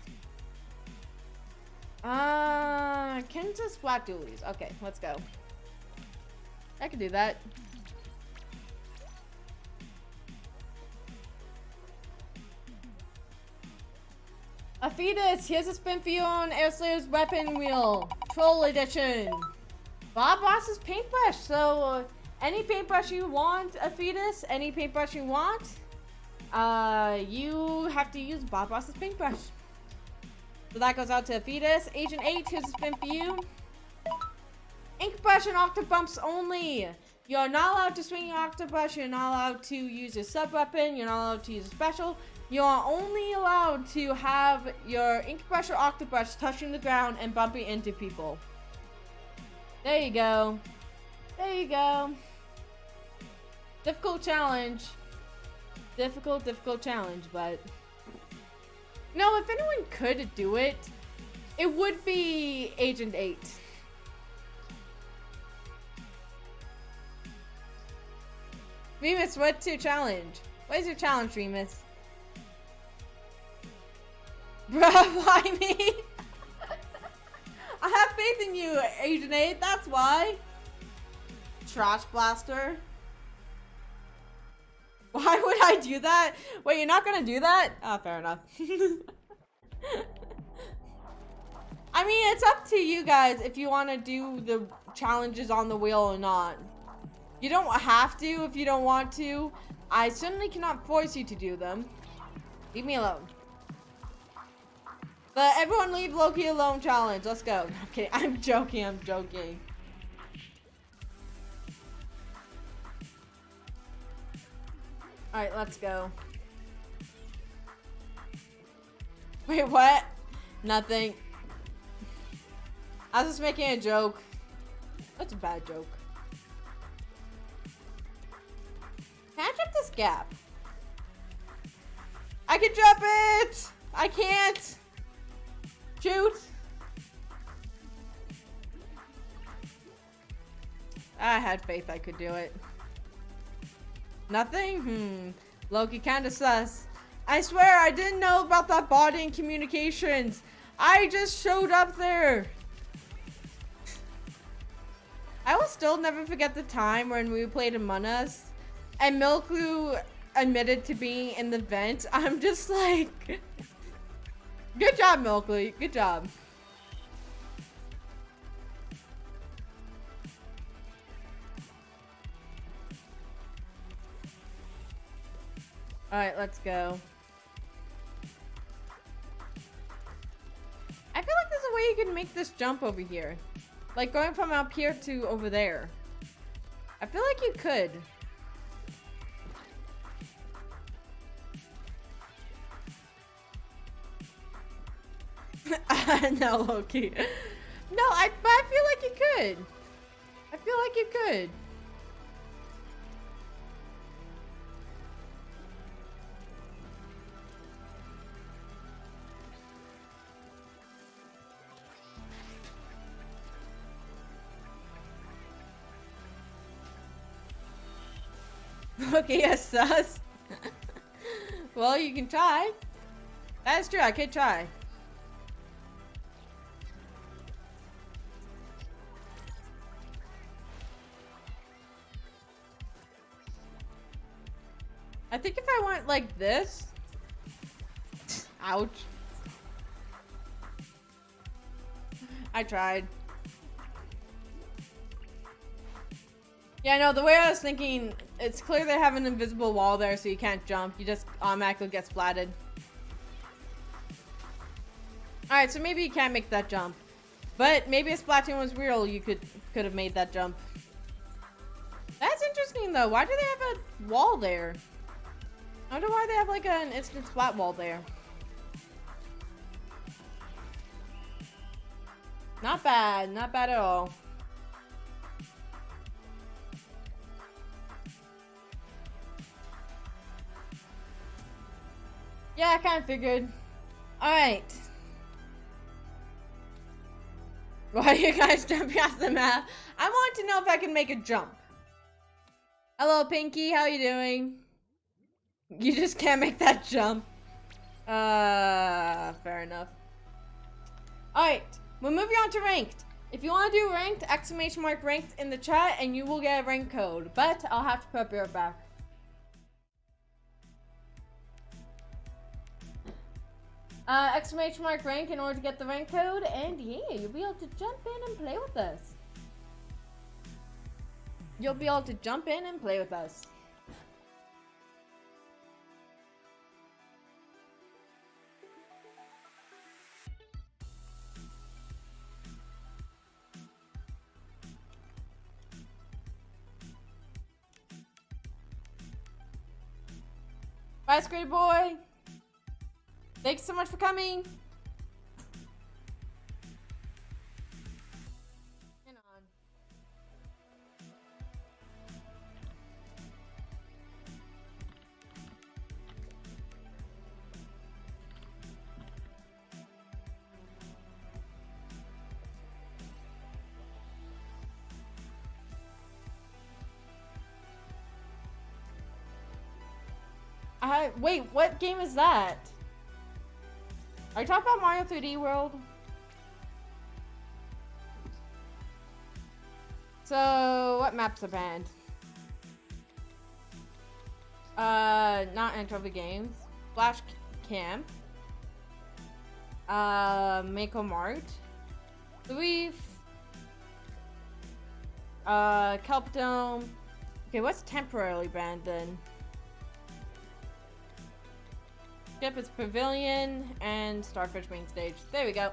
Kenza splat dualies. Okay, let's go. I can do that. Afidas, here's a spin for you on Airslayer's weapon wheel. Troll edition. Bob Ross's paintbrush. So, any paintbrush you want, Afidas, any paintbrush you want, you have to use Bob Ross's paintbrush. So that goes out to Afidas. Agent 8, here's a spin for you. Ink brush and octobumps only. You're not allowed to swing your octobrush. You're not allowed to use your sub weapon. You're not allowed to use a special. You are only allowed to have your ink brush or octobrush touching the ground and bumping into people. There you go. There you go. Difficult challenge. Difficult challenge, but... No, if anyone could do it, it would be Agent 8. Remus, what's your challenge? What is your challenge, Remus? Bruh, why me? I have faith in you, Agent 8, that's why. Trash blaster. Why would I do that? Wait, you're not gonna do that? Oh, fair enough. I mean, it's up to you guys if you want to do the challenges on the wheel or not. You don't have to if you don't want to. I certainly cannot force you to do them. Leave me alone. But everyone leave Loki alone challenge. Let's go. No, I'm kidding. I'm joking. I'm joking. Alright, let's go. Wait, what? Nothing. I was just making a joke. That's a bad joke. Can I jump this gap? I can jump it! I can't! Shoot! I had faith I could do it. Nothing? Loki kinda sus. I swear I didn't know about that body and communications. I just showed up there. I will still never forget the time when we played Among Us and Milku admitted to being in the vent. I'm just like... Good job, Milky. Good job. Alright, let's go. I feel like there's a way you can make this jump over here. Like going from up here to over there. I feel like you could. No, Loki. No, but I feel like you could. I feel like you could. Okay, yes, sus. Well, you can try. That's true, I could try. I think if I went like this... Ouch. I tried. Yeah, no, the way I was thinking, it's clear they have an invisible wall there, so you can't jump. You just automatically get splatted. Alright, so maybe you can't make that jump. But maybe if Splatoon was real, you could have made that jump. That's interesting, though. Why do they have a wall there? I wonder why they have, like, an instant splat wall there. Not bad. Not bad at all. Yeah, I kind of figured. Alright. Why are you guys jumping off the map? I want to know if I can make a jump. Hello, Pinky. How you doing? You just can't make that jump. Fair enough. Alright. We'll move you on to ranked. If you want to do ranked, !ranked in the chat and you will get a rank code. But I'll have to put your back. !rank in order to get the rank code, and yeah, you'll be able to jump in and play with us. You'll be able to jump in and play with us. Bye, Screen Boy. Thanks so much for coming. Hang on. Wait, what game is that? Are you talking about Mario 3D World? So, what maps are banned? Not Anchovy Games. Flash Camp. Mako Mart. The Reef. Kelp Dome. Okay, what's temporarily banned then? Yep, it's Pavilion and Starfish Main Stage. There we go.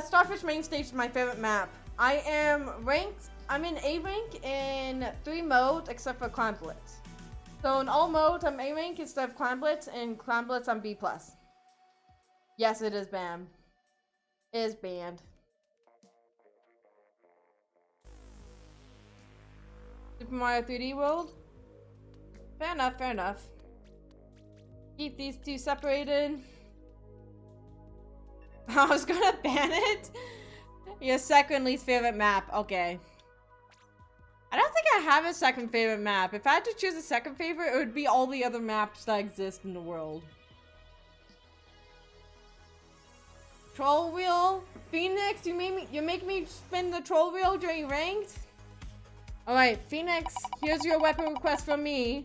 Starfish Main Stage is my favorite map. I'm in A rank in 3 modes except for Clan Blitz. So in all modes, I'm A rank instead of Clan Blitz, and Clan Blitz I'm B+. Yes, it is banned. It is banned. Super Mario 3D World? Fair enough, fair enough. Keep these two separated. I was gonna ban it? Your second least favorite map. Okay. I don't think I have a second favorite map. If I had to choose a second favorite, it would be all the other maps that exist in the world. Troll wheel? Phoenix, you make me spin the troll wheel during ranked? Alright, Phoenix, here's your weapon request from me.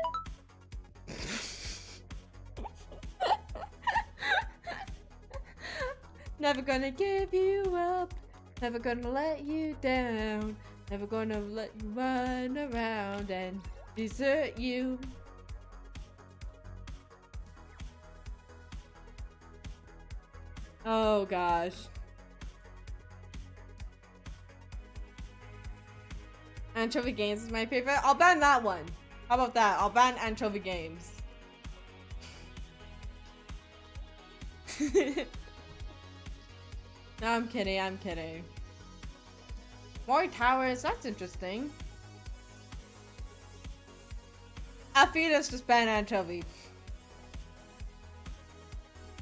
Never gonna give you up. Never gonna let you down. Never gonna let you run around and desert you. Oh gosh. Anchovy Games is my favorite. I'll ban that one. How about that? I'll ban Anchovy Games. No, I'm kidding, I'm kidding. Mori Towers, that's interesting. Alpheus just banned Anchovy.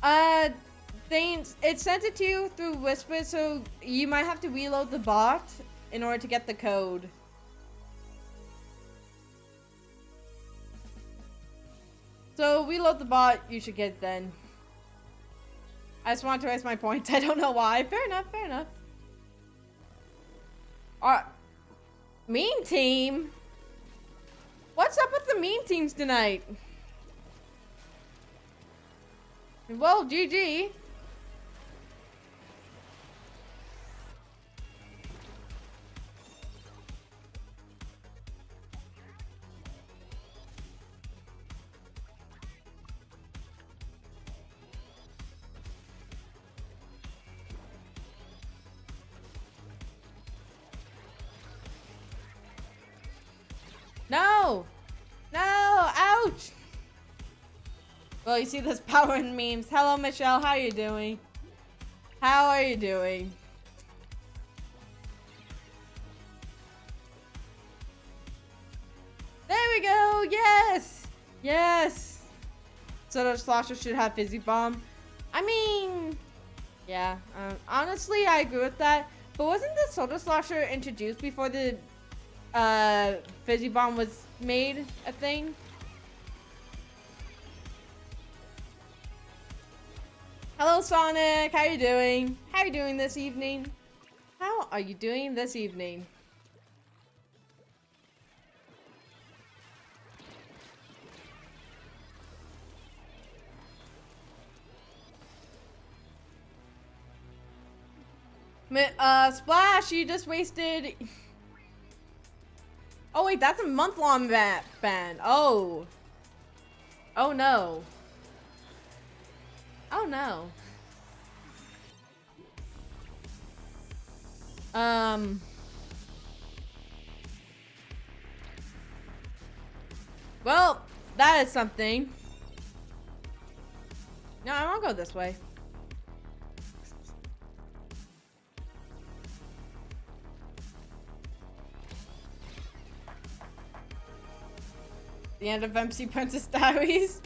It sent it to you through Whisper, so you might have to reload the bot in order to get the code. So reload the bot, you should get it then. I just want to raise my points. I don't know why. Fair enough, fair enough. Meme team? What's up with the meme teams tonight? Well, GG. No! No! Ouch! Well, you see this power in memes. Hello, Michelle. How are you doing? How are you doing? There we go! Yes! Yes! Soda Slosher should have Fizzy Bomb. I mean... Yeah. Honestly, I agree with that. But wasn't the Soda Slosher introduced before the... Fizzy Bomb was made a thing? Hello, Sonic. How you doing? How are you doing this evening? How are you doing this evening? Splash, you just wasted... Oh wait, that's a month-long ban. Oh. Oh no. Oh no. Well, that is something. No, I won't go this way. The end of MC Princess Diaries.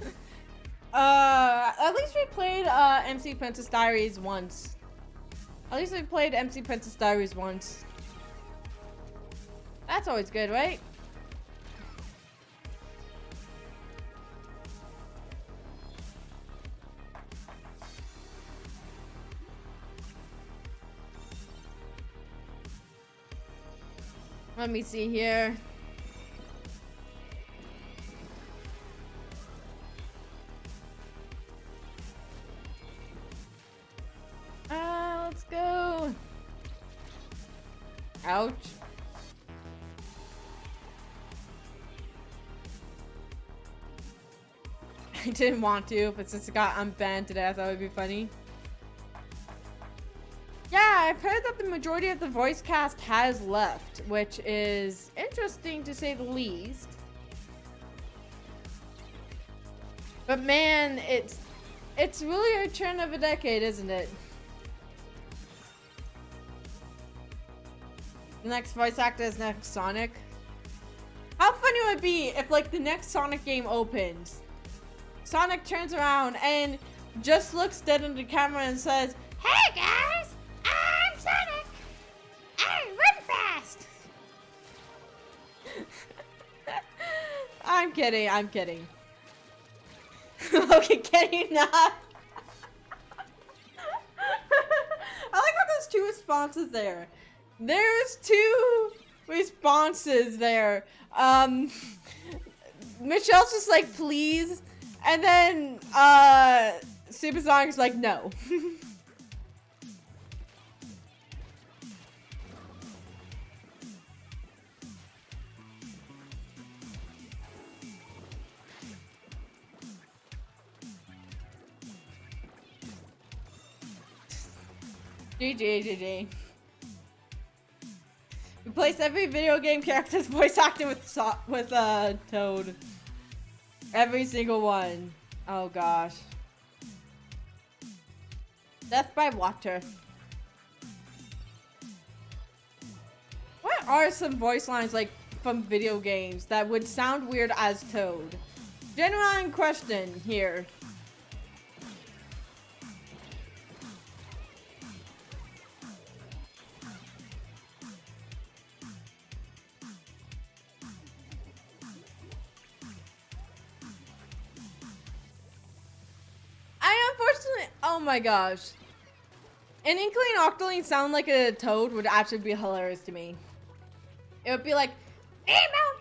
At least we played MC Princess Diaries once. At least we played MC Princess Diaries once. That's always good, right? Let me see here. Let's go. Ouch. I didn't want to, but since it got unbanned today, I thought it would be funny. Yeah, I've heard that the majority of the voice cast has left, which is interesting to say the least. But man, it's really a trend of a decade, isn't it? The next voice actor is next Sonic. How funny would it be if like the next Sonic game opens, Sonic turns around and just looks dead into the camera and says, "Hey guys, I'm Sonic. I run fast." I'm kidding. I'm kidding. Okay, can you not? I like how there's two responses there. There's two responses there. Michelle's just like, please. And then, Supersonic's like, no. GG. Replace every video game character's voice acting with Toad. Every single one. Oh gosh. Death by water. What are some voice lines like from video games that would sound weird as Toad? Genuine question here. Oh my gosh. An Inkling Octoling sound like a Toad would actually be hilarious to me. It would be like, Beemo!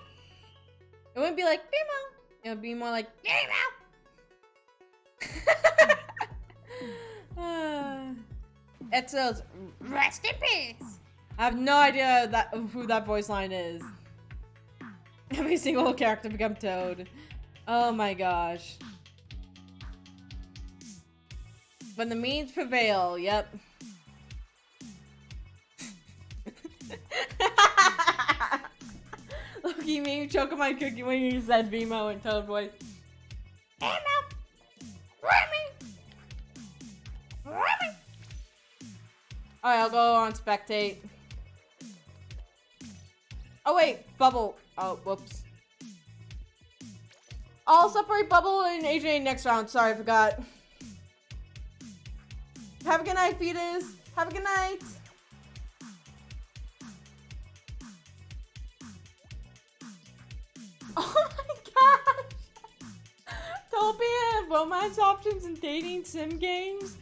It wouldn't be like, Beemo! It would be more like, Beemo! It says, rest in peace! I have no idea who that voice line is. Every single character become Toad. Oh my gosh. When the means prevail, yep. Look, you made me choke on my cookie when you said Beemo in Toad voice. Beemo! Remy! Alright, I'll go on spectate. Oh wait, Bubble. Oh, whoops. I'll separate Bubble and AJ next round. Sorry, I forgot. Have a good night, Fetus. Have a good night. Oh my gosh. Topia, romance options and dating sim games.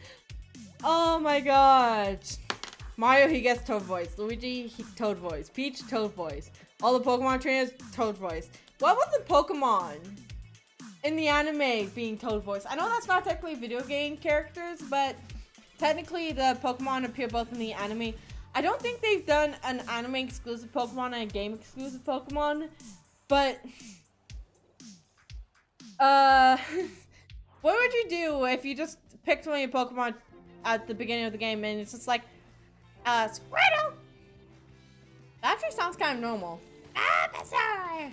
Oh my gosh. Mario, he gets Toad voice. Luigi, Toad voice. Peach, Toad voice. All the Pokemon trainers, Toad voice. What was the Pokemon in the anime being Toad voice? I know that's not technically video game characters, but technically, the Pokemon appear both in the anime. I don't think they've done an anime exclusive Pokemon and a game exclusive Pokemon, but what would you do if you just picked one of your Pokemon at the beginning of the game and it's just like, Squirtle? That actually sounds kind of normal. Bulbasaur!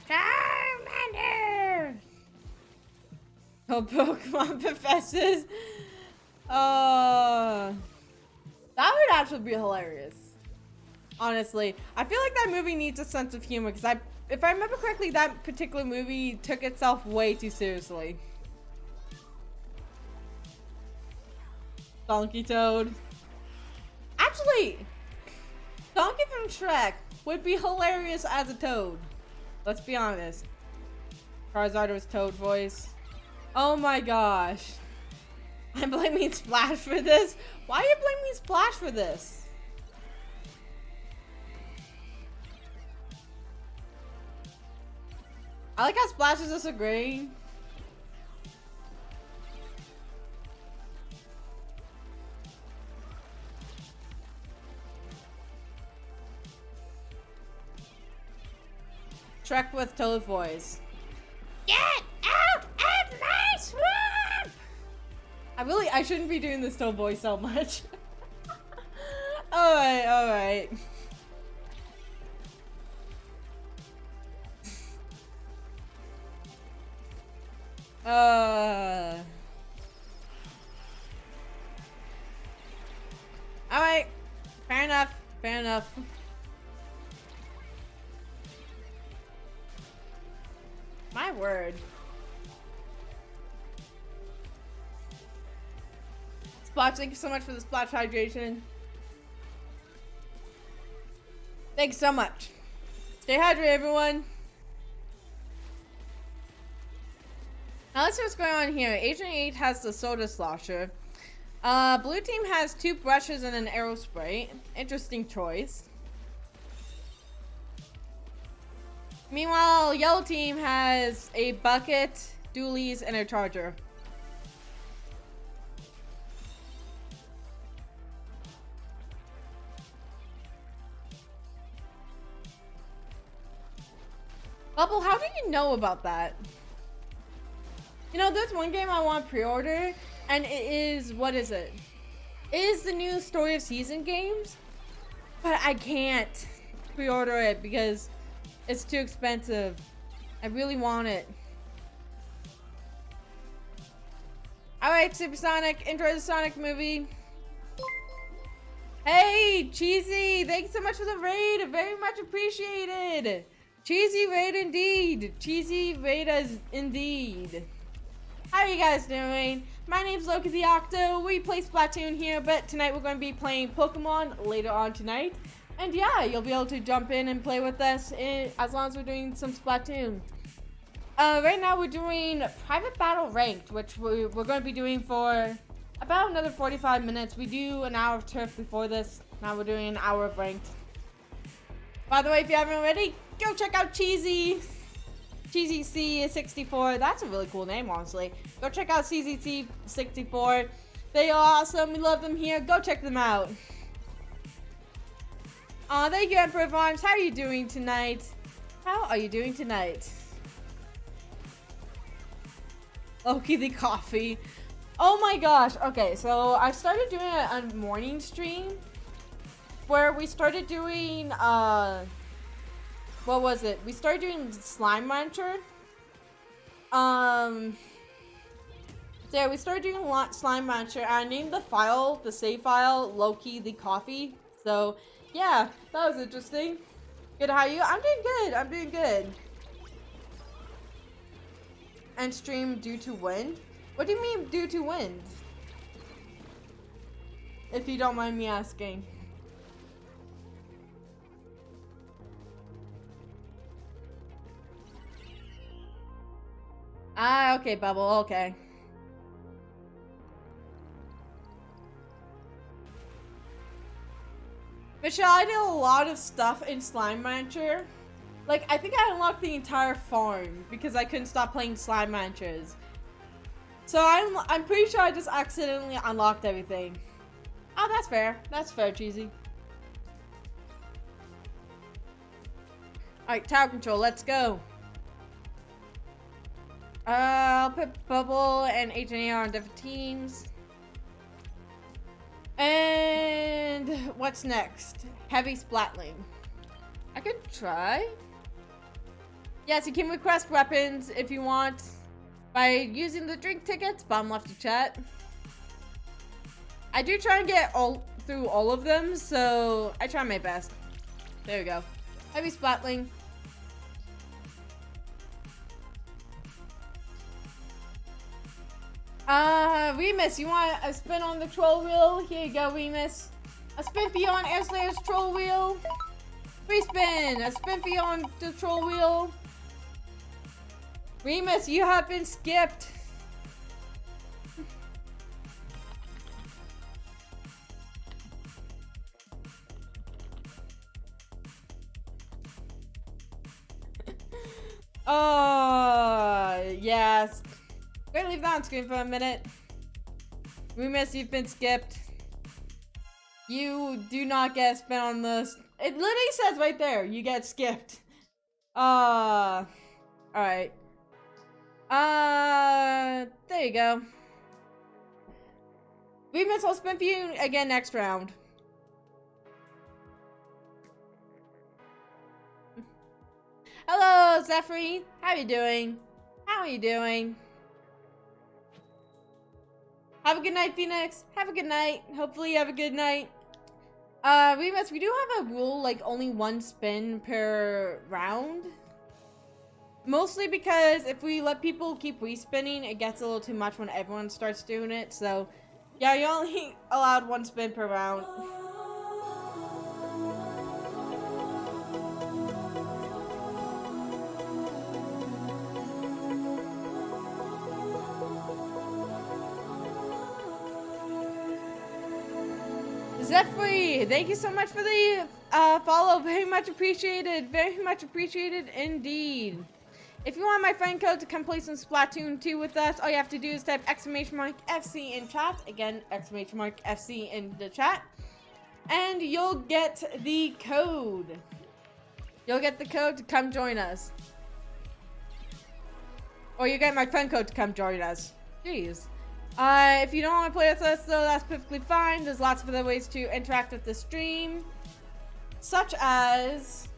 Charmander! Oh, Pokemon professors. That would actually be hilarious. Honestly, I feel like that movie needs a sense of humor because if I remember correctly, that particular movie took itself way too seriously. Donkey Toad. Actually, Donkey from Shrek would be hilarious as a Toad. Let's be honest. Charizard was Toad voice. Oh my gosh. I'm blaming Splash for this? Why are you blaming Splash for this? I like how Splash is just agreeing. Trek with Toad voice. Get out of my swamp! I shouldn't be doing this Toad voice so much. Alright, alright. Alright. Fair enough. Fair enough. My word. Splotch, thank you so much for the Splotch hydration. Thanks so much. Stay hydrated, everyone. Now let's see what's going on here. Agent 8 has the soda slosher. Blue team has 2 brushes and an arrow spray. Interesting choice. Meanwhile, yellow team has a bucket, dualies, and a charger. Bubble, how do you know about that? You know, there's one game I want pre-order, and it is, what is it? It is the new Story of Season games, but I can't pre-order it because it's too expensive. I really want it. Alright, Supersonic, enjoy the Sonic movie. Hey, Cheesy, thanks so much for the raid, very much appreciated. Cheesy raid indeed. Cheesy raid as indeed. How are you guys doing? My name's Loki the Octo. We play Splatoon here, but tonight we're going to be playing Pokemon later on tonight. And yeah, you'll be able to jump in and play with us as long as we're doing some Splatoon. Right now we're doing Private Battle Ranked, which we're going to be doing for about another 45 minutes. We do an hour of Turf before this. Now we're doing an hour of Ranked. By the way, if you haven't already, go check out Cheesy. Cheesy C64. That's a really cool name, honestly. Go check out CZC64. They are awesome. We love them here. Go check them out. Thank you, Emperor of Arms. How are you doing tonight? How are you doing tonight? Loki the coffee. Oh my gosh. Okay, so I started doing a morning stream where we started doing, what was it? We started doing Slime Rancher. So yeah, we started doing Slime Rancher. I named the file, the save file, Loki the Coffee. So yeah, that was interesting. Good, how are you? I'm doing good. I'm doing good. And stream due to wind? What do you mean due to wind? If you don't mind me asking. Ah, okay, Bubble, okay. Michelle, I did a lot of stuff in Slime Rancher. Like, I think I unlocked the entire farm because I couldn't stop playing Slime Ranchers. So I'm pretty sure I just accidentally unlocked everything. Oh, that's fair. That's fair, Cheesy. Alright, tower control, let's go. I'll put Bubble and H&A on different teams. And what's next? Heavy Splatling. I could try. Yes, you can request weapons if you want by using the drink tickets. Bottom left of chat. I do try and get through all of them, so I try my best. There we go. Heavy Splatling. Remus, you want a spin on the troll wheel? Here you go, Remus. A spin for you on Air Slayer's troll wheel. Free spin. A spin for you on the troll wheel. Remus, you have been skipped. Yes. Wait, leave that on screen for a minute. We miss you've been skipped. You do not get spin on this. It literally says right there, you get skipped. Alright. There you go. We miss, I'll spin for you again next round. Hello, Zephyr. How you doing? How are you doing? Have a good night, Phoenix. Have a good night. Hopefully you have a good night. Remus, we do have a rule, like, only one spin per round. Mostly because if we let people keep respinning, it gets a little too much when everyone starts doing it. So, yeah, you're only allowed one spin per round. Zephyr, thank you so much for the follow. Very much appreciated. Very much appreciated indeed. If you want my friend code to come play some Splatoon 2 with us, all you have to do is type !FC in chat. Again, !FC in the chat. And you'll get the code. You'll get the code to come join us. Or you get my friend code to come join us. Jeez. If you don't want to play with us, though, that's perfectly fine. There's lots of other ways to interact with the stream, such as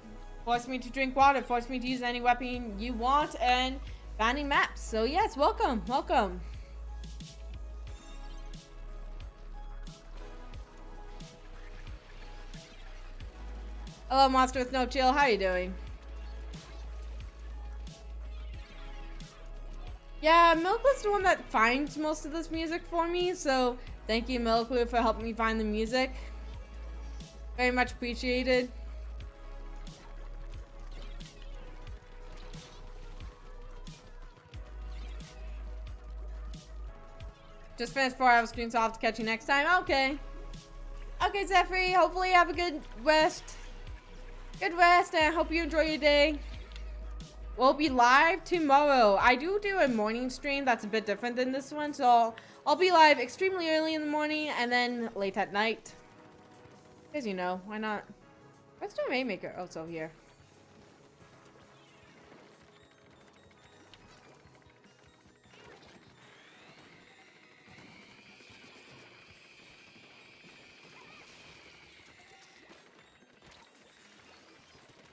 force me to drink water, force me to use any weapon you want, and banning maps. So yes, welcome, welcome. Hello, Monster with No Chill. How are you doing? Yeah, Milkwood's the one that finds most of this music for me, so thank you, Milkwood, for helping me find the music. Very much appreciated. Just finished 4 hours screen, so I'll have to catch you next time. Okay. Okay, Zephyr, hopefully you have a good rest. Good rest, and I hope you enjoy your day. We'll be live tomorrow. I do a morning stream that's a bit different than this one, so I'll be live extremely early in the morning and then late at night. As you know, why not? Where's the Rainmaker? Oh, it's over here.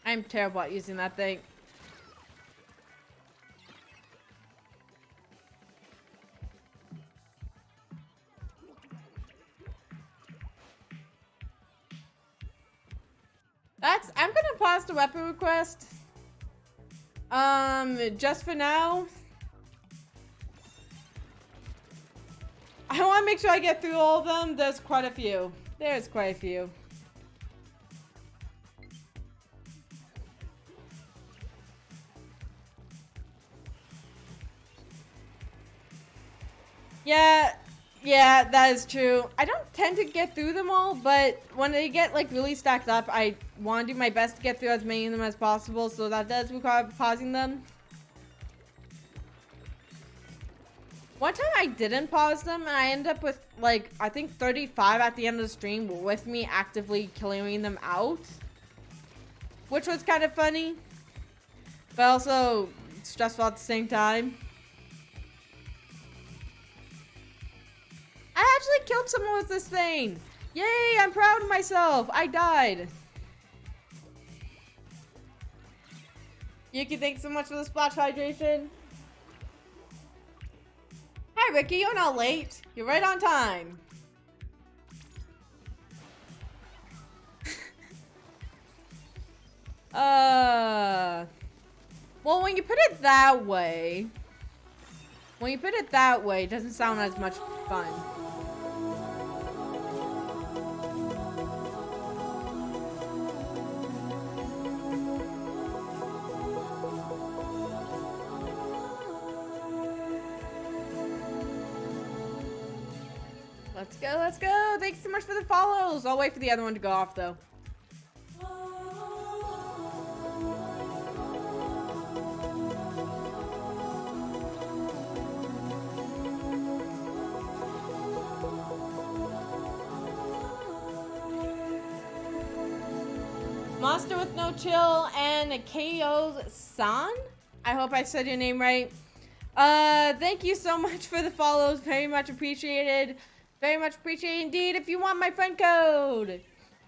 I'm terrible at using that thing. I'm gonna pause the weapon request. Just for now. I want to make sure I get through all of them. There's quite a few. There's quite a few. Yeah, that is true. I don't tend to get through them all, but when they get like really stacked up, I want to do my best to get through as many of them as possible, so that does require pausing them. One time I didn't pause them, and I ended up with like, I think 35 at the end of the stream with me actively clearing them out, which was kind of funny, but also stressful at the same time. I actually killed someone with this thing. Yay, I'm proud of myself. I died. Yuki, thanks so much for the splash hydration. Hi, Ricky, you're not late. You're right on time. Well, when you put it that way, it doesn't sound as much fun. Let's go, let's go. Thanks so much for the follows. I'll wait for the other one to go off, though. Monster with No Chill, and KO-san. I hope I said your name right. Thank you so much for the follows. Very much appreciated. Very much appreciated indeed. If you want my friend code,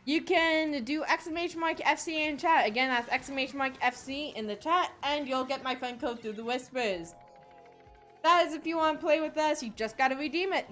you can do !FC in chat. Again, that's !FC in the chat, and you'll get my friend code through the whispers. That is if you want to play with us, you just gotta redeem it.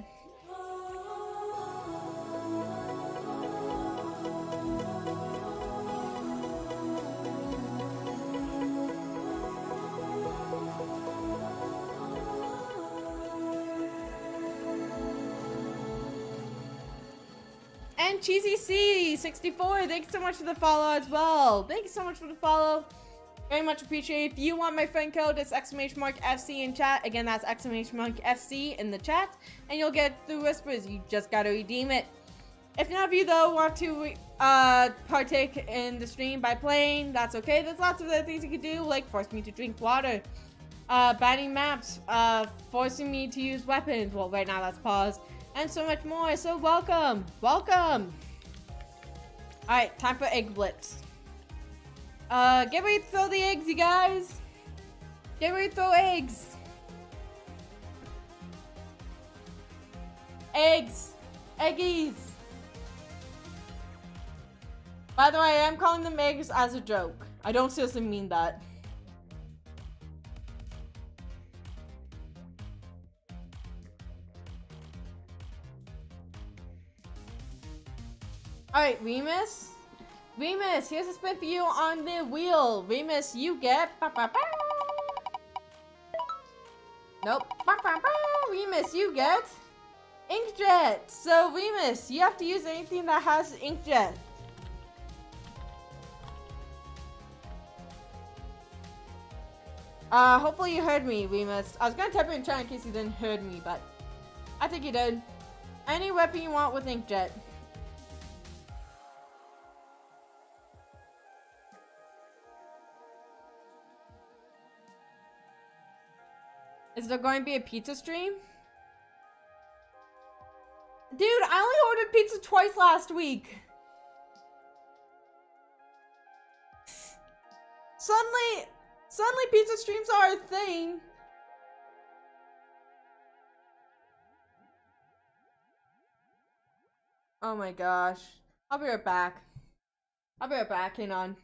And Cheesy C64, thanks so much for the follow as well. Thank you so much for the follow. Very much appreciate. If you want my friend code, it's !FC in chat. Again, that's !FC in the chat. And you'll get through whispers. You just gotta redeem it. If none of you, though, want to partake in the stream by playing, that's okay. There's lots of other things you can do, like force me to drink water, banning maps, forcing me to use weapons. Well, right now that's paused. And so much more. So welcome. Welcome. Alright, time for Egg Blitz. Get ready to throw the eggs, you guys. Get ready to throw eggs. Eggs. Eggies. By the way, I am calling them eggs as a joke. I don't seriously mean that. Alright, Remus. Remus, here's a spin for you on the wheel. Remus, you get... Nope. Remus, you get... Inkjet. So, Remus, you have to use anything that has Inkjet. Hopefully you heard me, Remus. I was gonna type it in chat in case you didn't heard me, but... I think you did. Any weapon you want with Inkjet. Is there going to be a pizza stream? Dude, I only ordered pizza twice last week. Suddenly pizza streams are a thing. Oh my gosh. I'll be right back. Hang on.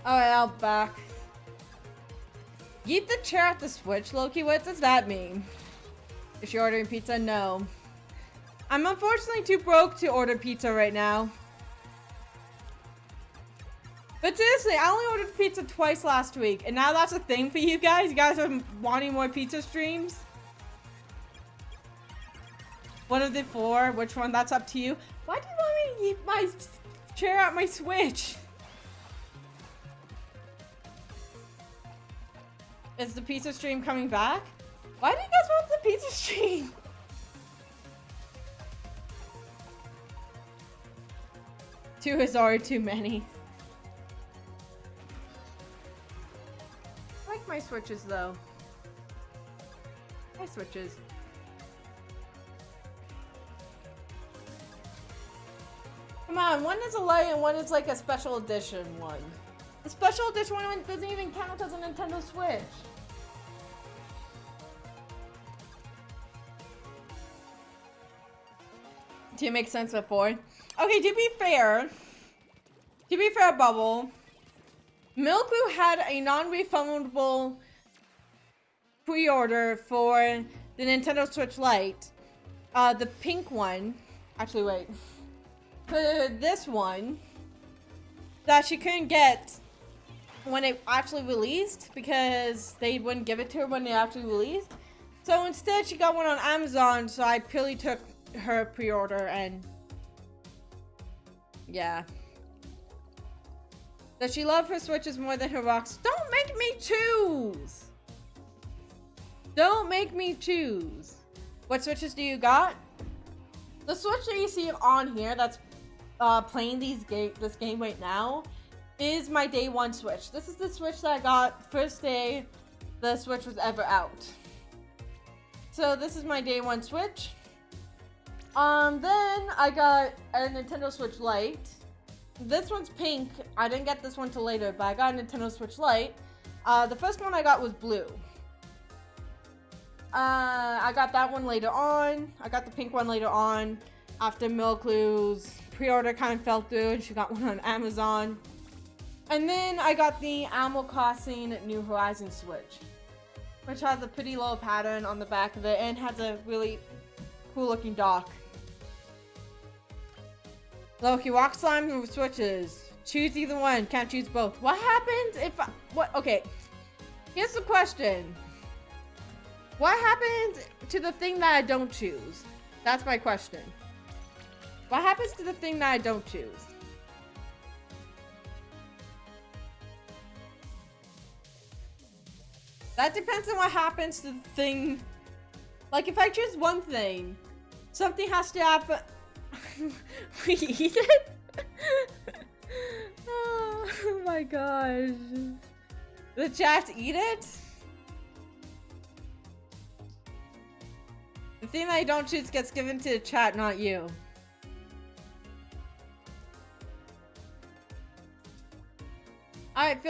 Alright, I'll back. Yeet the chair at the Switch, Loki. What does that mean? Is she ordering pizza? No. I'm unfortunately too broke to order pizza right now. But seriously, I only ordered pizza twice last week, and now that's a thing for you guys? You guys are wanting more pizza streams? One of the four? Which one? That's up to you. Why do you want me to yeet my chair at my Switch? Is the pizza stream coming back? Why do you guys want the pizza stream? Two is already too many. I like my Switches though. My Switches. Come on, one is a light and one is like a special edition one. The special edition one doesn't even count as a Nintendo Switch. to make sense before. Okay, to be fair, Bubble, Milku had a non-refundable pre-order for the Nintendo Switch Lite. The pink one. Actually, wait. For this one, that she couldn't get when it actually released because they wouldn't give it to her when it actually released. So instead, she got one on Amazon, so I purely took her pre-order and yeah. Does she love her Switches more than her rocks? Don't make me choose! Don't make me choose. What Switches do you got? The Switch that you see on here that's playing this game right now is my day one Switch. This is the Switch that I got first day the Switch was ever out. So this is my day one Switch. Then I got a Nintendo Switch Lite. This one's pink. I didn't get this one till later, but I got a Nintendo Switch Lite. The first one I got was blue. I got that one later on. I got the pink one later on after Milklu's pre-order kind of fell through and she got one on Amazon. And then I got the Animal Crossing New Horizons Switch, which has a pretty little pattern on the back of it and has a really cool looking dock. Loki, rock slime or Switches. Choose either one, can't choose both. What happens if okay, here's the question. What happens to the thing that I don't choose? That's my question. What happens to the thing that I don't choose? That depends on what happens to the thing. Like, if I choose one thing, something has to happen. We eat it? Oh my gosh. The chat eat it? The thing that I don't choose gets given to the chat, not you. Alright,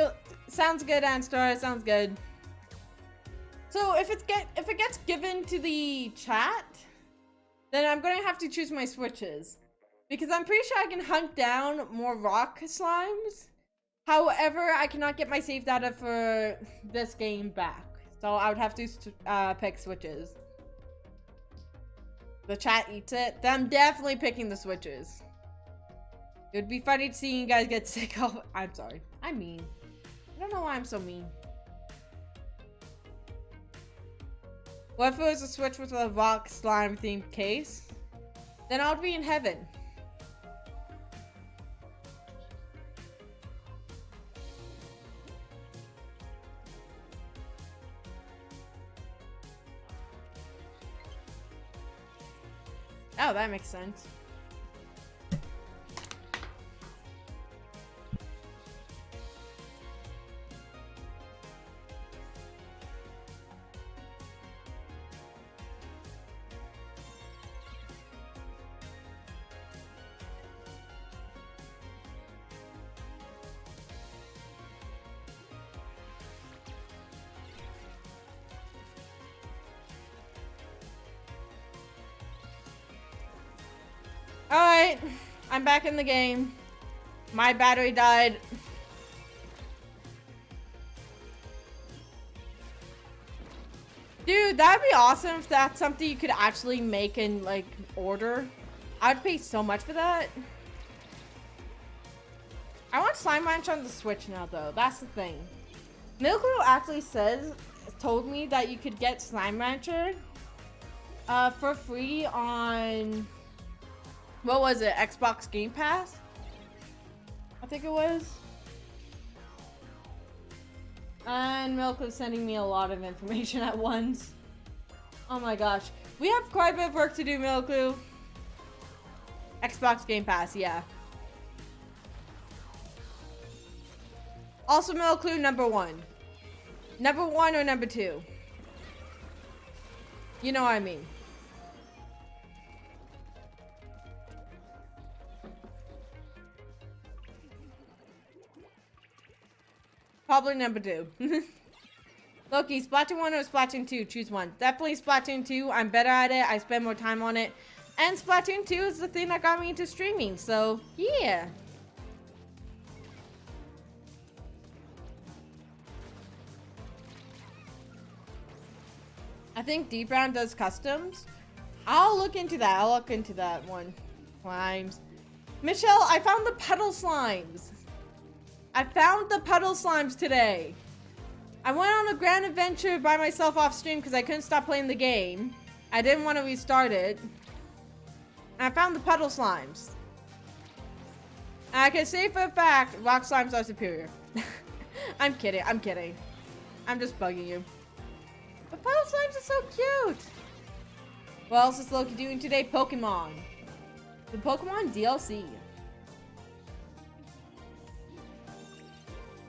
sounds good, Anstar. Sounds good. So if it gets given to the chat, then I'm gonna have to choose my Switches. Because I'm pretty sure I can hunt down more rock slimes. However, I cannot get my save data for this game back. So I would have to pick Switches. The chat eats it. Then I'm definitely picking the Switches. It would be funny to see you guys get sick of. I'm sorry. I'm mean. I don't know why I'm so mean. What if it was a Switch with a rock slime themed case? Then I would be in heaven. Oh, that makes sense. Alright, I'm back in the game. My battery died. Dude, that'd be awesome if that's something you could actually make and, like, order. I'd pay so much for that. I want Slime Ranch on the Switch now, though. That's the thing. Milkro actually told me that you could get Slime Rancher for free on... What was it? Xbox Game Pass? I think it was. And Milk was sending me a lot of information at once. Oh my gosh. We have quite a bit of work to do, Milku. Xbox Game Pass, yeah. Also, Milku, number 1. Number 1 or number 2? You know what I mean. Probably number 2. Loki, Splatoon 1 or Splatoon 2? Choose one. Definitely Splatoon 2. I'm better at it. I spend more time on it. And Splatoon 2 is the thing that got me into streaming, so yeah. I think D Brown does customs. I'll look into that. I'll look into that one. Slimes. Michelle, I found the puddle slimes. I found the puddle slimes today. I went on a grand adventure by myself off stream because I couldn't stop playing the game. I didn't want to restart it. And I found the puddle slimes. And I can say for a fact, rock slimes are superior. I'm kidding. I'm kidding. I'm just bugging you. But puddle slimes are so cute. What else is Loki doing today? Pokemon. The Pokemon DLC.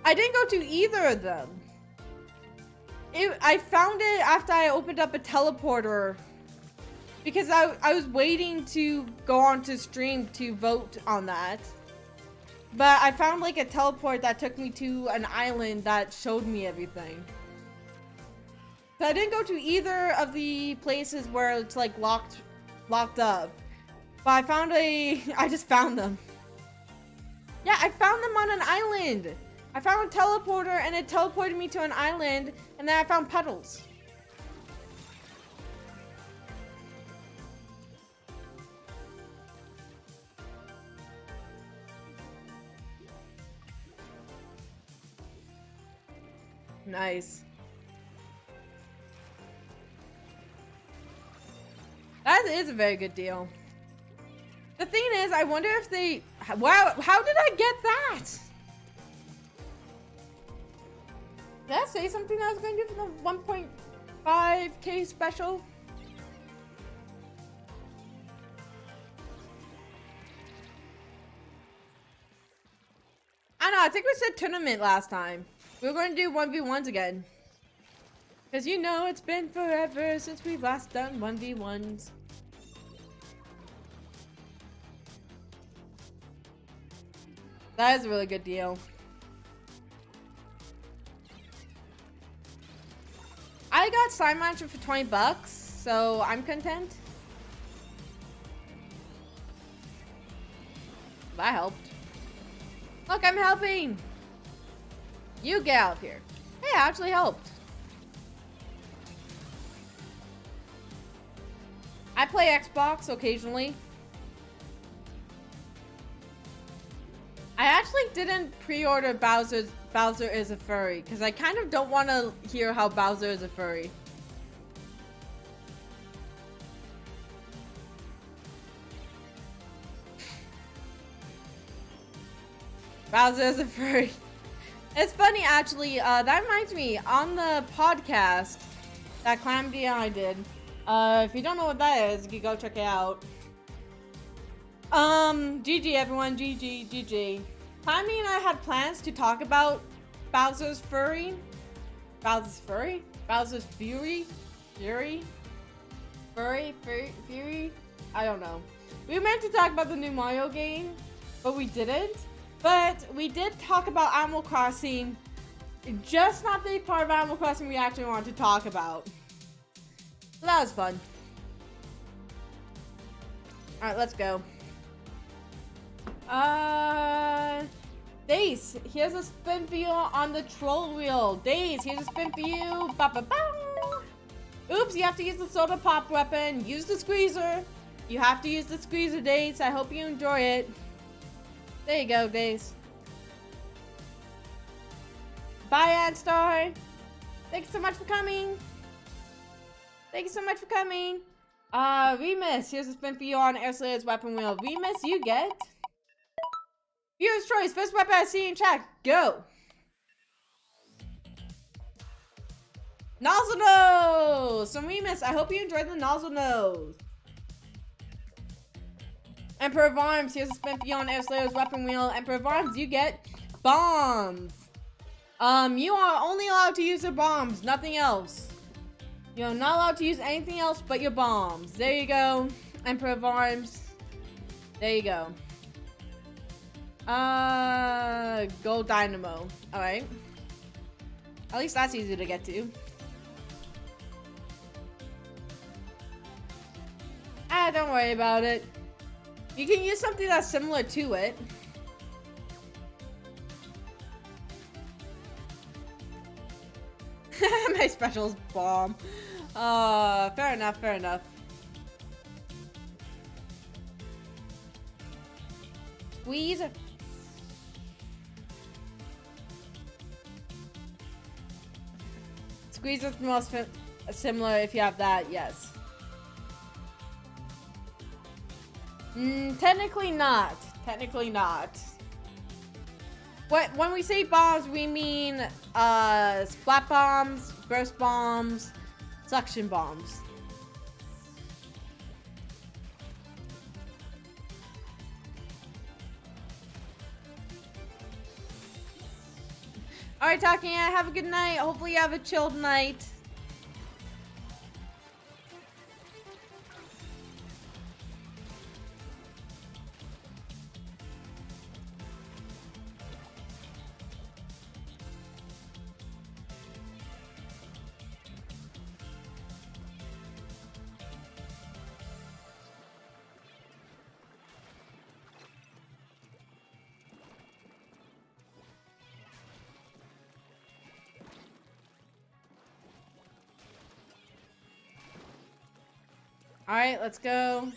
I didn't go to either of them. I found it after I opened up a teleporter. Because I was waiting to go on to stream to vote on that. But I found like a teleport that took me to an island that showed me everything. So I didn't go to either of the places where it's like locked up. But I found I just found them. Yeah, I found them on an island. I found a teleporter and it teleported me to an island and then I found puddles. Nice. That is a very good deal. The thing is, I wonder if they... Wow, how did I get that? Did I say something I was going to do for the 1.5k special? I know, I think we said tournament last time. We were going to do 1v1s again. Because you know it's been forever since we've last done 1v1s. That is a really good deal. I got Slime Rancher for 20 bucks, so I'm content. That helped. Look, I'm helping! You get out of here. Hey, I actually helped. I play Xbox occasionally. I actually didn't pre-order Bowser is a Furry because I kind of don't want to hear how Bowser is a furry. Bowser is a furry. It's funny actually, that reminds me, on the podcast that Calamity and I did, if you don't know what that is, you can go check it out. GG everyone, GG. Calamity and I had plans to talk about Bowser's Fury? Bowser's Fury? Bowser's Fury? Fury? Fury? I don't know. We meant to talk about the new Mario game, but we didn't. But we did talk about Animal Crossing, just not the part of Animal Crossing we actually wanted to talk about. So that was fun. Alright, let's go. Dace, here's a spin for you on the troll wheel. Dace, here's a spin for you. Ba ba ba. Oops, you have to use the soda pop weapon. Use the squeezer. You have to use the squeezer, Dace. I hope you enjoy it. There you go, Dace. Bye, Adstar. Thank you so much for coming. Thank you so much for coming. Remus, here's a spin for you on Airslayer's weapon wheel. Remus, you get... Viewer's choice, first weapon I see in chat. Go. Nozzle Nose! So Remus, I hope you enjoyed the Nozzle Nose. Emperor of Arms, here's a spin for you on Airslayer's weapon wheel. Emperor of Arms, you get bombs. You are only allowed to use your bombs, nothing else. You're not allowed to use anything else but your bombs. There you go, Emperor of Arms. There you go. Gold Dynamo. Alright. At least that's easy to get to. don't worry about it. You can use something that's similar to it. My special's bomb. Fair enough, fair enough. Squeeze. Squeeze is the most similar if you have that, yes. Technically not. Technically not. When we say bombs, we mean splat bombs, burst bombs, suction bombs. Alright, Takia, have a good night. Hopefully you have a chilled night. Alright, let's go.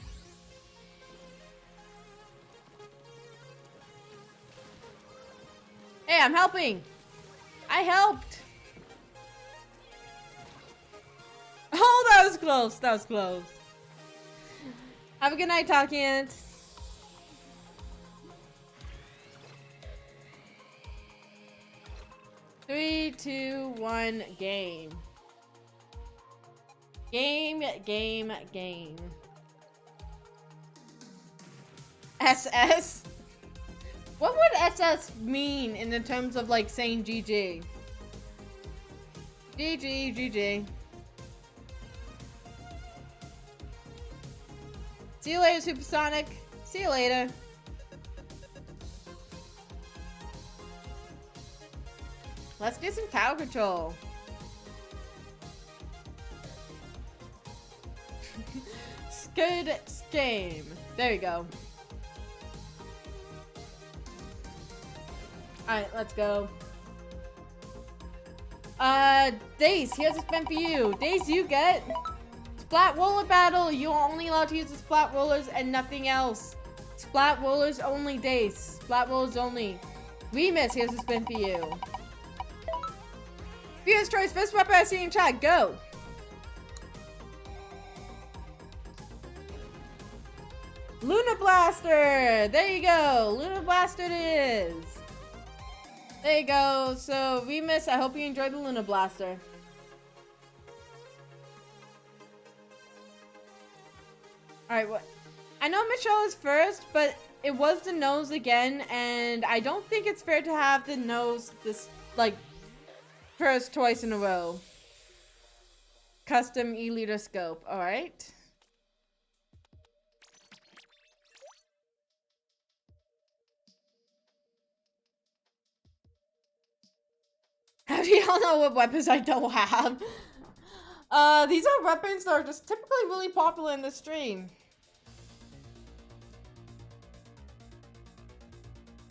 Hey, I'm helping! I helped! Oh, that was close. That was close. Have a good night, Talkians. Three, two, one, game. Game. SS? What would SS mean in the terms of like saying GG? GG. See you later, Supersonic. See you later. Let's do some tower control. Good game. There you go. Alright, let's go. Dace, here's a spin for you. Dace, you get Splat Roller Battle. You're only allowed to use the Splat Rollers and nothing else. Splat Rollers only, Dace. Splat Rollers only. Remus, here's a spin for you. Viewers choice, first weapon I see in chat, go. Luna Blaster! There you go! Luna Blaster it is! There you go. So, Remus, I hope you enjoyed the Luna Blaster. Alright, what? I know Michelle is first, but it was the nose again, and I don't think it's fair to have the nose this, like, first twice in a row. Custom E-liter scope, alright. How do y'all know what weapons I don't have? These are weapons that are just typically really popular in the stream.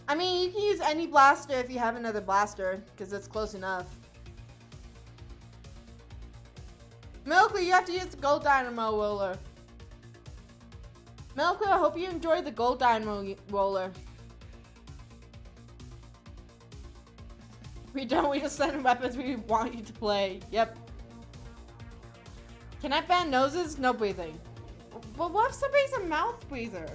I mean, you can use any blaster if you have another blaster, because it's close enough. Milky, you have to use the Gold Dynamo Roller. Milky, I hope you enjoyed the Gold Dynamo Roller. We don't, we just send weapons we want you to play. Yep. Can I ban noses? No breathing. But what if somebody's a mouth breather?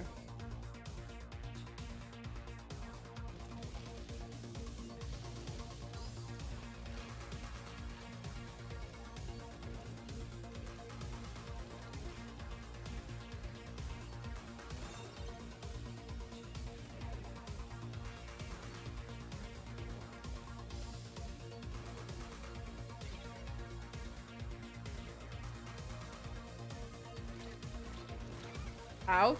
Ouch.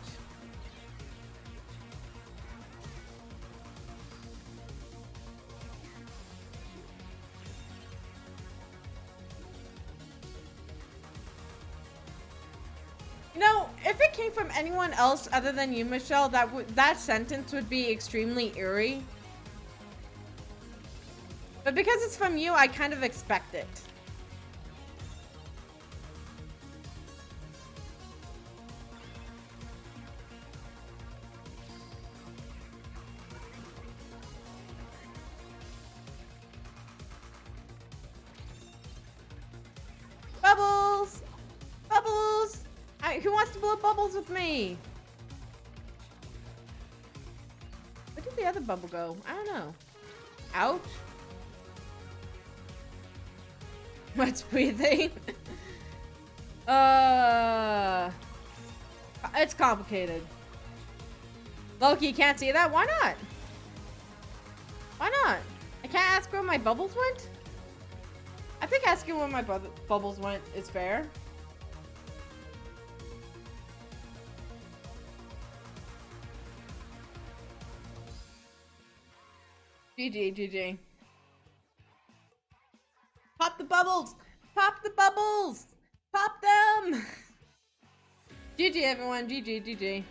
You know, if it came from anyone else other than you, Michelle, that sentence would be extremely eerie. But because it's from you, I kind of expect it. Bubbles! Bubbles! Who wants to blow bubbles with me? Where did the other bubble go? I don't know. Ouch. What's breathing? It's complicated. Loki, you can't see that? Why not? Why not? I can't ask where my bubbles went? I think asking where my bubbles went is fair. GG, GG. Pop the bubbles! Pop the bubbles! Pop them! GG, everyone. GG, GG.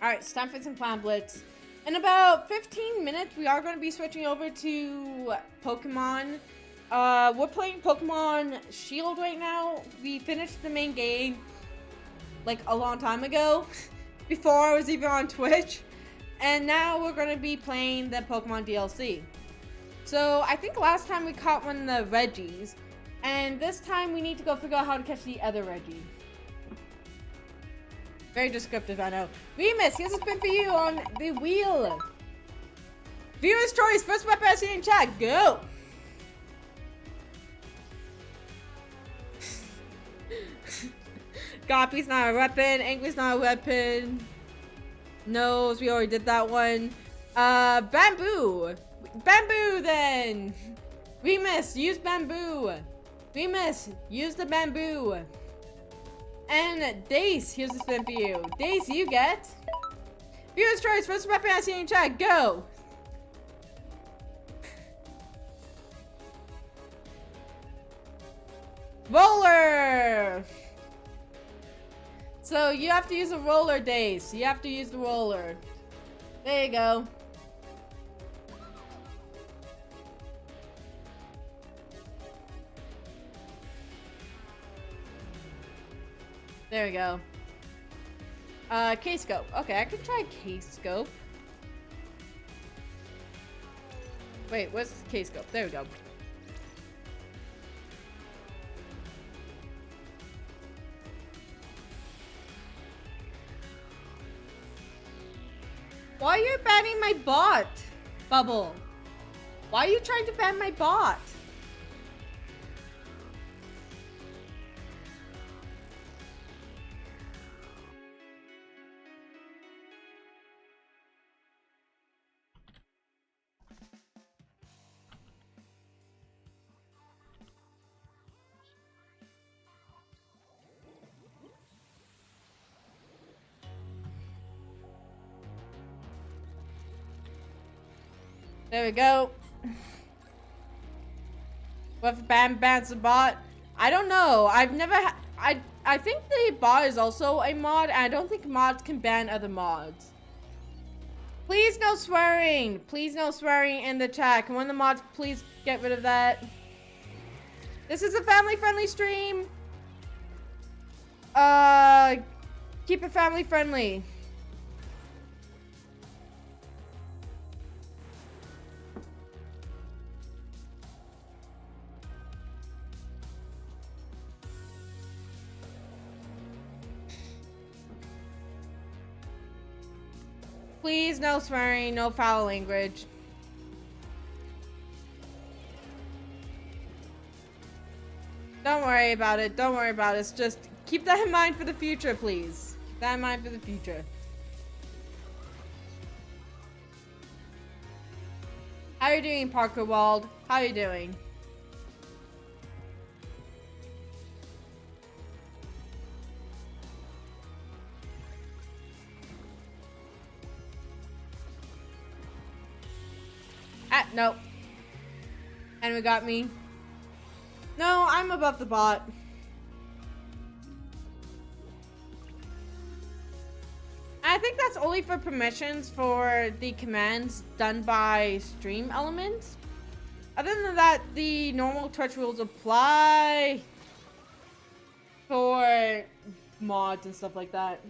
Alright, it's time for some Clan Blitz. In about 15 minutes, we are going to be switching over to Pokemon. We're playing Pokemon Shield right now. We finished the main game like a long time ago, before I was even on Twitch. And now we're going to be playing the Pokemon DLC. So I think last time we caught one of the Reggies, and this time we need to go figure out how to catch the other Reggie. Very descriptive, I know. Remus, here's a spin for you on the wheel. Viewer's choice, first weapon I see in chat, go! Goppy's not a weapon, Angry's not a weapon. Nose, we already did that one. Bamboo! Bamboo then! Remus, use bamboo! Remus, use the bamboo! And Dace, here's a spin for you. Dace, you get viewer's choice, first weapon I see in chat, go! Roller! So you have to use a roller, Dace. You have to use the roller. There you go. There we go. K-scope. Okay, I can try K-scope. Wait, what's K-scope? There we go. Why are you banning my bot, Bubble? Why are you trying to ban my bot? There we go. What if Bam bans the bot? I don't know. I've never I think the bot is also a mod, and I don't think mods can ban other mods. Please no swearing. Please no swearing in the chat. Can one of the mods please get rid of that? This is a family-friendly stream. Keep it family-friendly. Please, no swearing, no foul language. Don't worry about it. Don't worry about it. It's just keep that in mind for the future, please. Keep that in mind for the future. How are you doing, Parker Wald? How are you doing? Ah, nope. Enemy got me. No, I'm above the bot. I think that's only for permissions for the commands done by stream elements. Other than that, the normal Twitch rules apply for mods and stuff like that.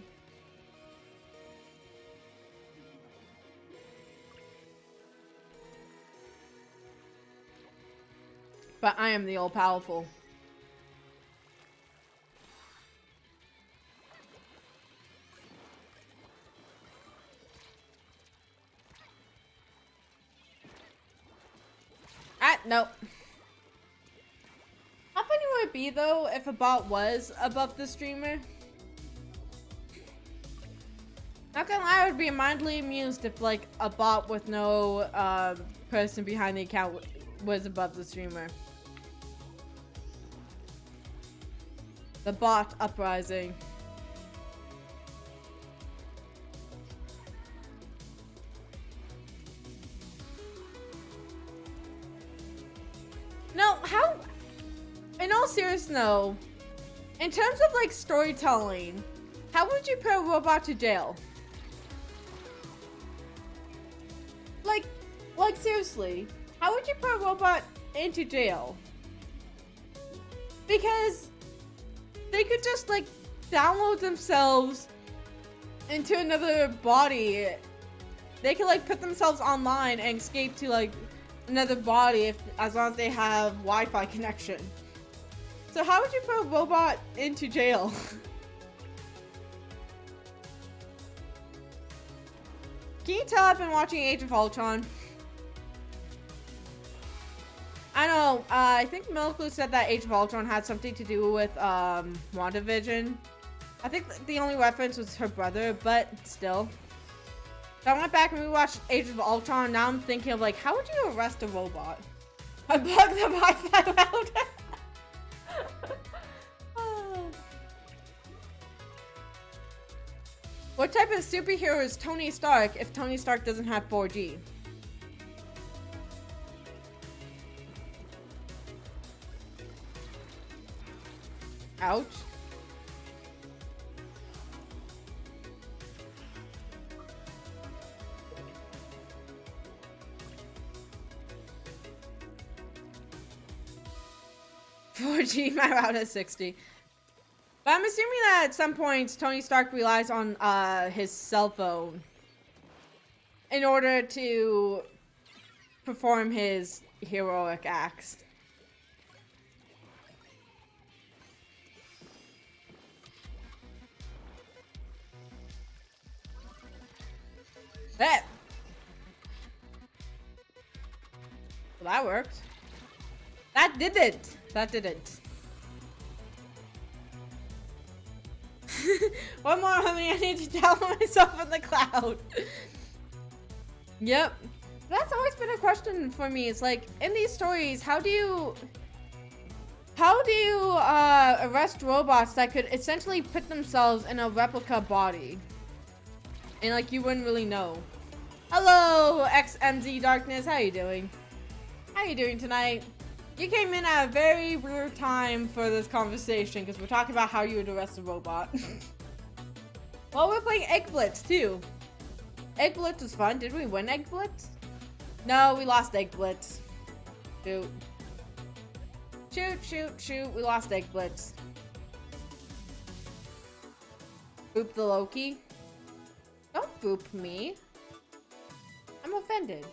But I am the all-powerful. Nope. How funny would it be, though, if a bot was above the streamer? Not gonna lie, I would be mildly amused if, like, a bot with no person behind the account was above the streamer. The bot uprising. No, how... In all seriousness, no. In terms of, like, storytelling, how would you put a robot to jail? Like, seriously, how would you put a robot into jail? Because they could just, like, download themselves into another body. They could, like, put themselves online and escape to, like, another body as long as they have Wi-Fi connection. So how would you put a robot into jail? Can you tell I've been watching Age of Ultron? I know, I think Milku said that Age of Ultron had something to do with WandaVision. I think the only reference was her brother, but still. So I went back and rewatched Age of Ultron. Now I'm thinking of, like, how would you arrest a robot? Unplug the Wi-Fi router. What type of superhero is Tony Stark if Tony Stark doesn't have 4G? Ouch. My route is 60. But I'm assuming that at some points Tony Stark relies on his cell phone in order to perform his heroic acts. Well, that worked. That didn't. That didn't. One more, honey. I need to download myself in the cloud. Yep. That's always been a question for me. It's like, in these stories, how do you arrest robots that could essentially put themselves in a replica body? And, like, you wouldn't really know. Hello, XMZ Darkness. How you doing? How you doing tonight? You came in at a very weird time for this conversation because we're talking about how you would arrest a robot. Well, we're playing Egg Blitz too. Egg Blitz was fun. Did we win Egg Blitz? No, we lost Egg Blitz. Shoot. Shoot, shoot, shoot. We lost Egg Blitz. Boop the Loki. Don't boop me. I'm offended.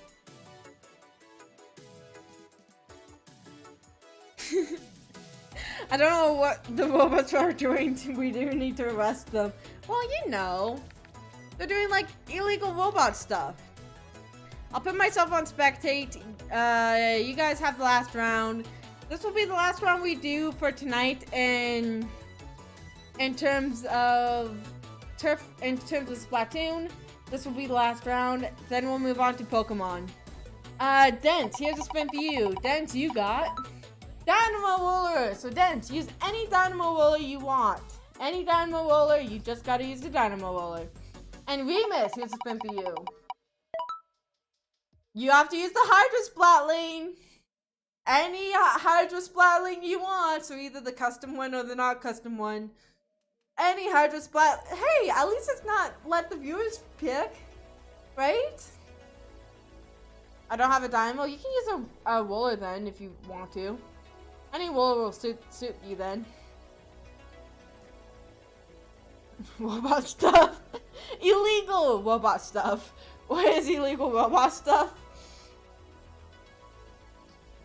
I don't know what the robots are doing. We do need to arrest them. Well, you know. They're doing, like, illegal robot stuff. I'll put myself on spectate. You guys have the last round. This will be the last round we do for tonight in terms of Splatoon. This will be the last round. Then we'll move on to Pokemon. Dent, here's a spin for you. Dent, you got Dynamo Roller. So Dent, use any Dynamo Roller you want. Any Dynamo Roller, you just gotta use the Dynamo Roller. And Remus, here's a spin for you. You have to use the Hydro Splat lane. any Hydra Splatling you want, so either the custom one or the not custom one. Any Hydra Splat. Hey, at least it's not let the viewers pick, right? I don't have a dynamo. You can use a roller then if you want to. Any roller will suit you then. Robot stuff. Illegal robot stuff. What is illegal robot stuff?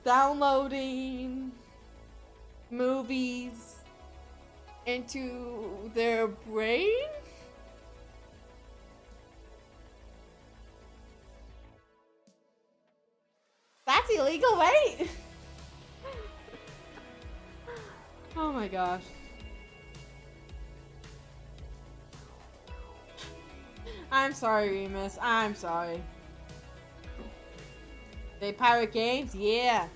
Downloading movies into their brain? That's illegal, right? Oh my gosh. I'm sorry, Remus. I'm sorry. They pirate games? Yeah.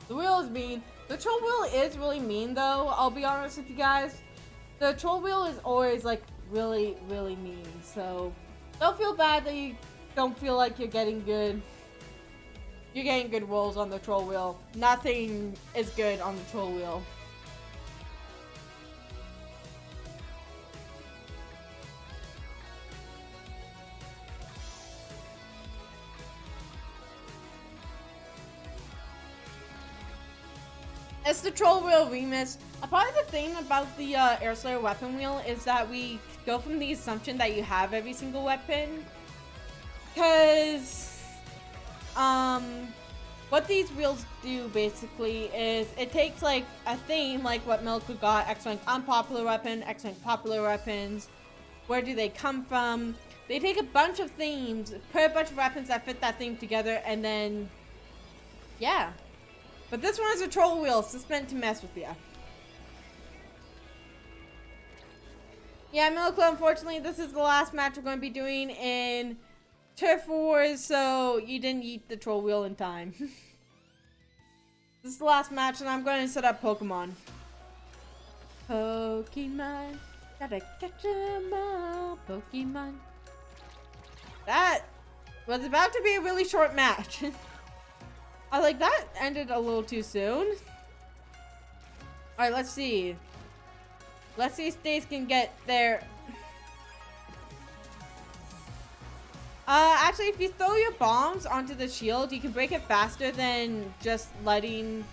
The wheel is mean. The troll wheel is really mean though, I'll be honest with you guys. The troll wheel is always like really, really mean. So don't feel bad that you don't feel like you're getting good. You're getting good rolls on the troll wheel. Nothing is good on the troll wheel. It's the troll wheel remix. Probably the thing about the Air Slayer weapon wheel is that we go from the assumption that you have every single weapon. Because, what these wheels do basically is it takes like a theme like what Milka got, X-Rank unpopular weapon, X-Rank popular weapons. Where do they come from? They take a bunch of themes, put a bunch of weapons that fit that theme together, and then, yeah. But this one is a troll wheel, so it's meant to mess with you. Yeah, Milka, unfortunately, this is the last match we're going to be doing in Turf Wars, so you didn't eat the troll wheel in time. This is the last match, and I'm going to set up Pokemon. Pokemon, gotta catch 'em all, Pokemon. That was about to be a really short match. I like that ended a little too soon. Alright, let's see. Let's see if Stace can get there. Actually, if you throw your bombs onto the shield, you can break it faster than just letting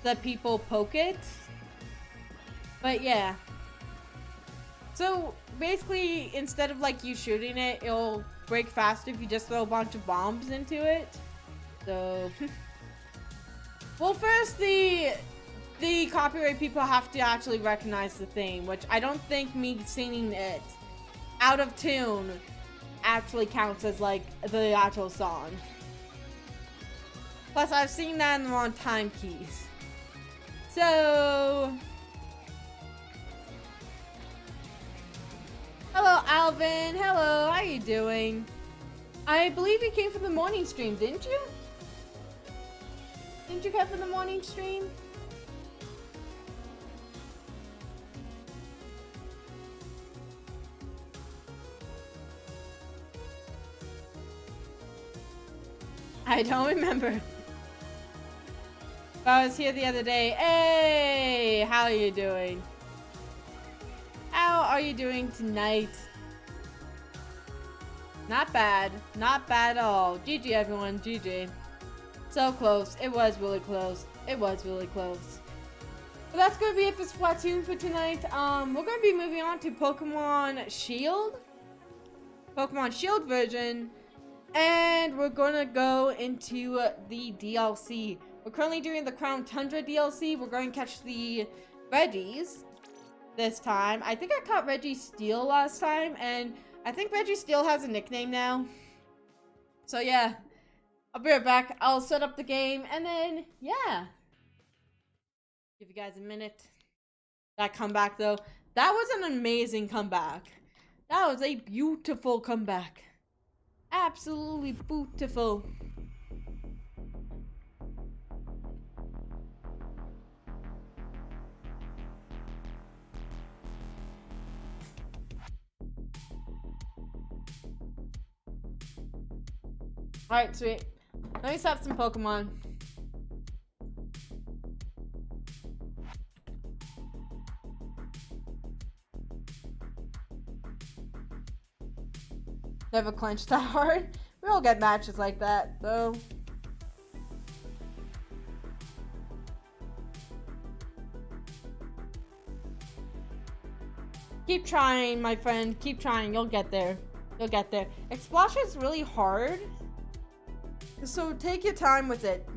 the people poke it. But yeah. So basically, instead of like you shooting it, it'll break faster if you just throw a bunch of bombs into it. So... Well, first, the copyright people have to actually recognize the thing, which I don't think me singing it out of tune actually counts as, like, the actual song. Plus, I've seen that in the wrong time keys. So... Hello, Alvin. Hello, how you doing? I believe you came from the morning stream, didn't you? Didn't you come from the morning stream? I don't remember. But I was here the other day. Hey, how are you doing? How are you doing tonight? Not bad. Not bad at all. GG, everyone. GG. So close. It was really close. It was really close. But that's going to be it for Splatoon for tonight. We're going to be moving on to Pokemon Shield. Pokemon Shield version. And we're going to go into the DLC. We're currently doing the Crown Tundra DLC. We're going to catch the Reggies this time. I think I caught Registeel last time. And I think Registeel has a nickname now. So yeah. I'll be right back. I'll set up the game, and then, yeah. Give you guys a minute. That comeback, though. That was an amazing comeback. That was a beautiful comeback. Absolutely beautiful. Alright, sweet. Let me set up some Pokemon. Never clenched that hard. We all get matches like that, though. Keep trying, my friend. Keep trying. You'll get there. You'll get there. Explosion is really hard, so take your time with it.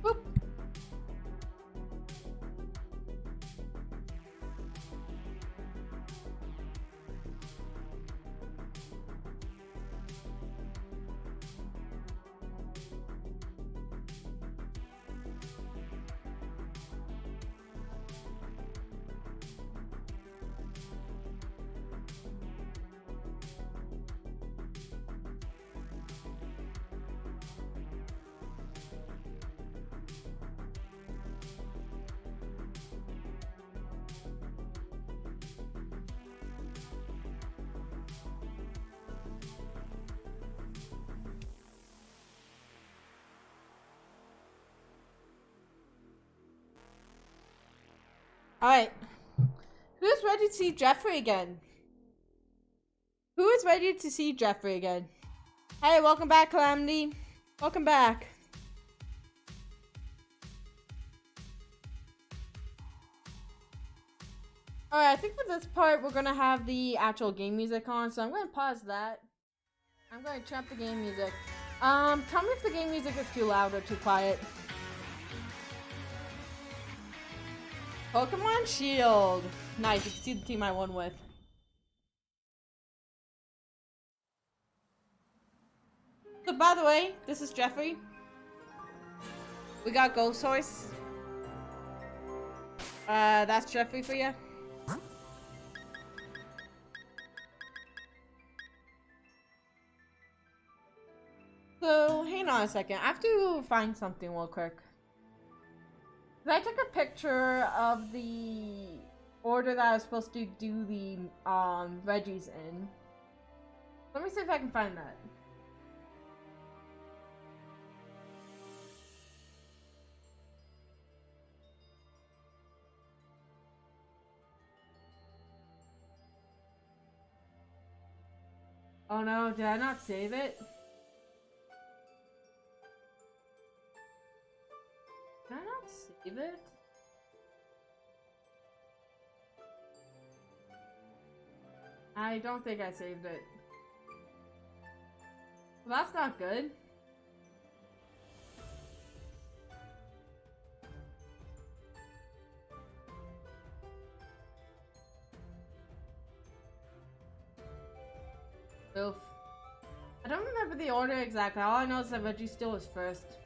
Boop. Alright. Who's ready to see Jeffrey again? Who is ready to see Jeffrey again? Hey, welcome back, Calamity. Welcome back. Alright, I think for this part, we're gonna have the actual game music on, so I'm gonna pause that. I'm gonna turn up the game music. Tell me if the game music is too loud or too quiet. Pokemon Shield. Nice, you can see the team I won with. So by the way, this is Jeffrey. We got Ghost Horse. That's Jeffrey for you. So, hang on a second. I have to find something real quick. I took a picture of the order that I was supposed to do the Reggies in. Let me see if I can find that. Oh no, did I not save it? Did I not save it? I don't think I saved it. Well, that's not good. Oof. I don't remember the order exactly. All I know is that Registeel was first.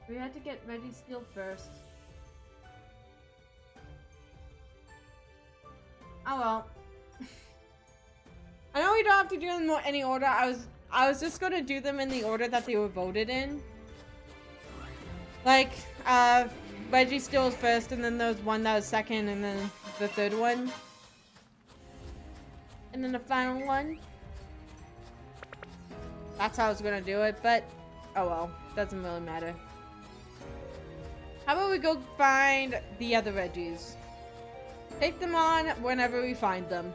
We had to get Registeel first. Oh well. I know we don't have to do them in any order. I was just gonna do them in the order that they were voted in. Like, Registeel was first, and then there was one that was second, and then the third one. And then the final one. That's how I was gonna do it, but oh well, doesn't really matter. How about we go find the other Reggies? Take them on whenever we find them.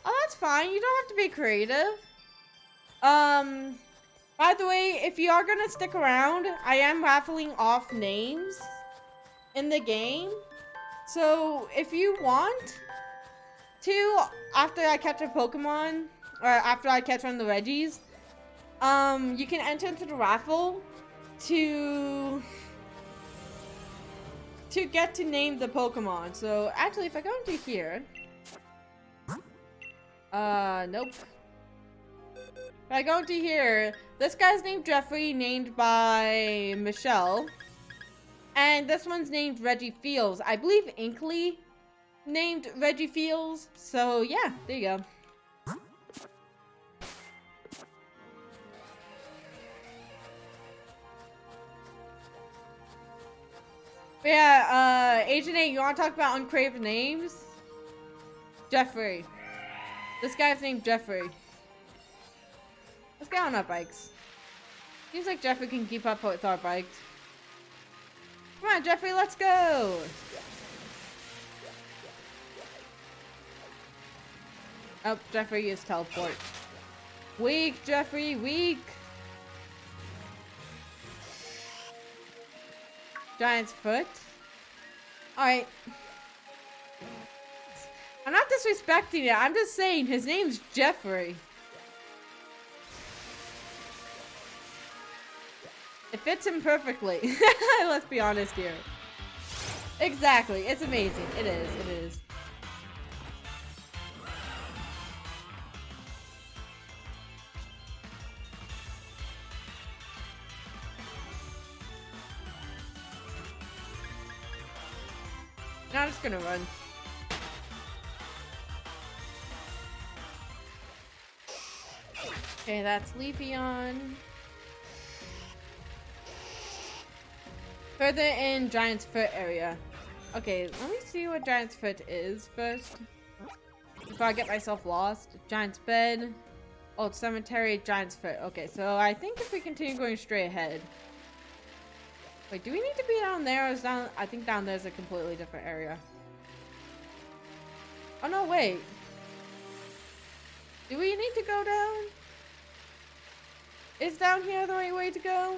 Oh, that's fine. You don't have to be creative. By the way, if you are gonna stick around, I am raffling off names in the game. So if you want to, after I catch a Pokemon, or after I catch one of the Reggies, you can enter into the raffle to get to name the Pokemon. So actually, if I go into here, nope. If I go into here, this guy's named Jeffrey, named by Michelle. And this one's named Regifields. I believe Inkley named Regifields. So yeah, there you go. But yeah, Agent 8, you want to talk about uncraved names? Jeffrey. This guy's named Jeffrey. Let's get on our bikes. Seems like Jeffrey can keep up with our bikes. Come on, Jeffrey, let's go! Oh, Jeffrey used teleport. Weak, Jeffrey, weak! Giant's foot. Alright. I'm not disrespecting it, I'm just saying his name's Jeffrey. It fits him perfectly. Let's be honest here. Exactly, it's amazing. It is, it is. Now I'm just gonna run. Okay, that's Leafeon. Further in Giant's Foot area. Okay, let me see what Giant's Foot is first. Before I get myself lost. Giant's Bed. Old Cemetery, Giant's Foot. Okay, so I think if we continue going straight ahead. Wait, do we need to be down there or is down? I think down there's a completely different area. Oh no, wait. Do we need to go down? Is down here the right way to go?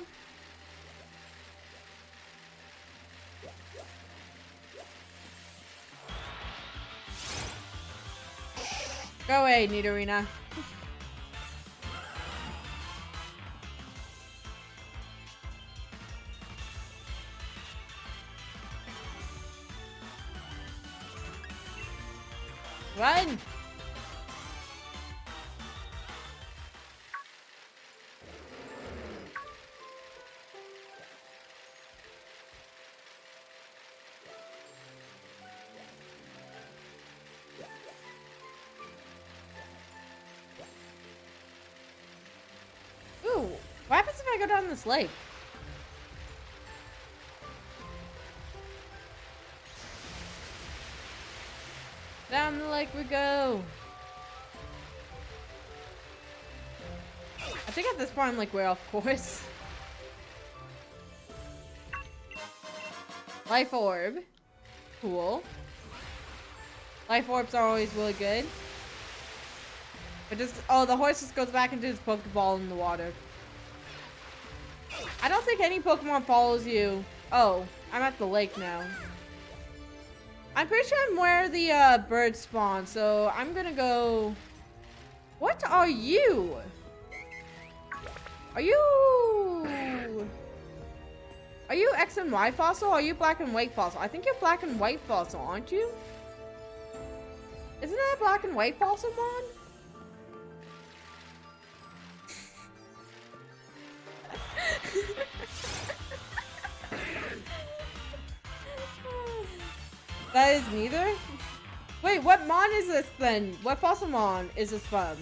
Go away, Nidorina. Run! Ooh, what happens if I go down this lake? Down the lake we go. I think at this point I'm like way off course. Life Orb. Cool. Life Orbs are always really good. But just, oh, the horse just goes back into his Pokeball in the water. I don't think any Pokemon follows you. Oh, I'm at the lake now. I'm pretty sure I'm where the birds spawn, so I'm gonna go... What are you? Are you X and Y fossil or are you black and white fossil? I think you're black and white fossil, aren't you? Isn't that a black and white fossil, Mon? That is neither? Wait, what Mon is this then? What fossil Mon is this from?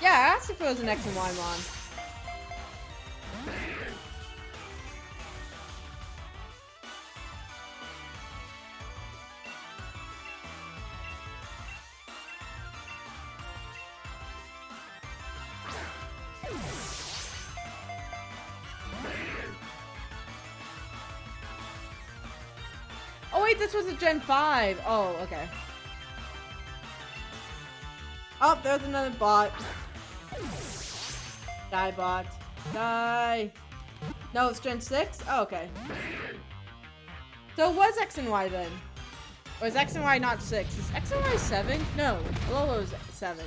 Yeah, I asked if it was an X and Y Mon. Oh wait, this was a Gen 5. Oh, okay. Oh, there's another bot. Die, bot. Die. No, it's Gen 6? Oh, okay. So it was X and Y then? Or is X and Y not 6? Is X and Y 7? No, Lolo's 7.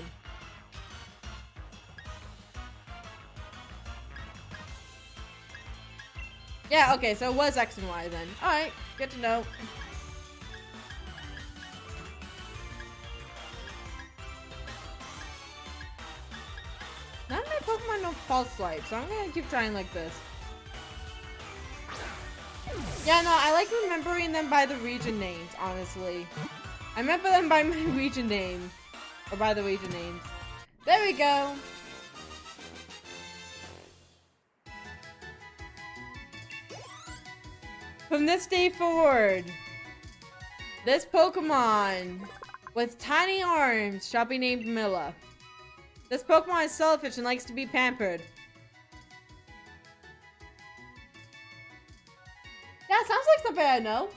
Yeah, okay, so it was X and Y then. Alright, good to know. None of my Pokemon know False Light, so I'm gonna keep trying like this. Yeah, no, I like remembering them by the region names, honestly. I remember them by my region name. Or by the region names. There we go. From this day forward, this Pokemon with tiny arms shall be named Milla. This Pokemon is selfish and likes to be pampered. Yeah, sounds like something I know.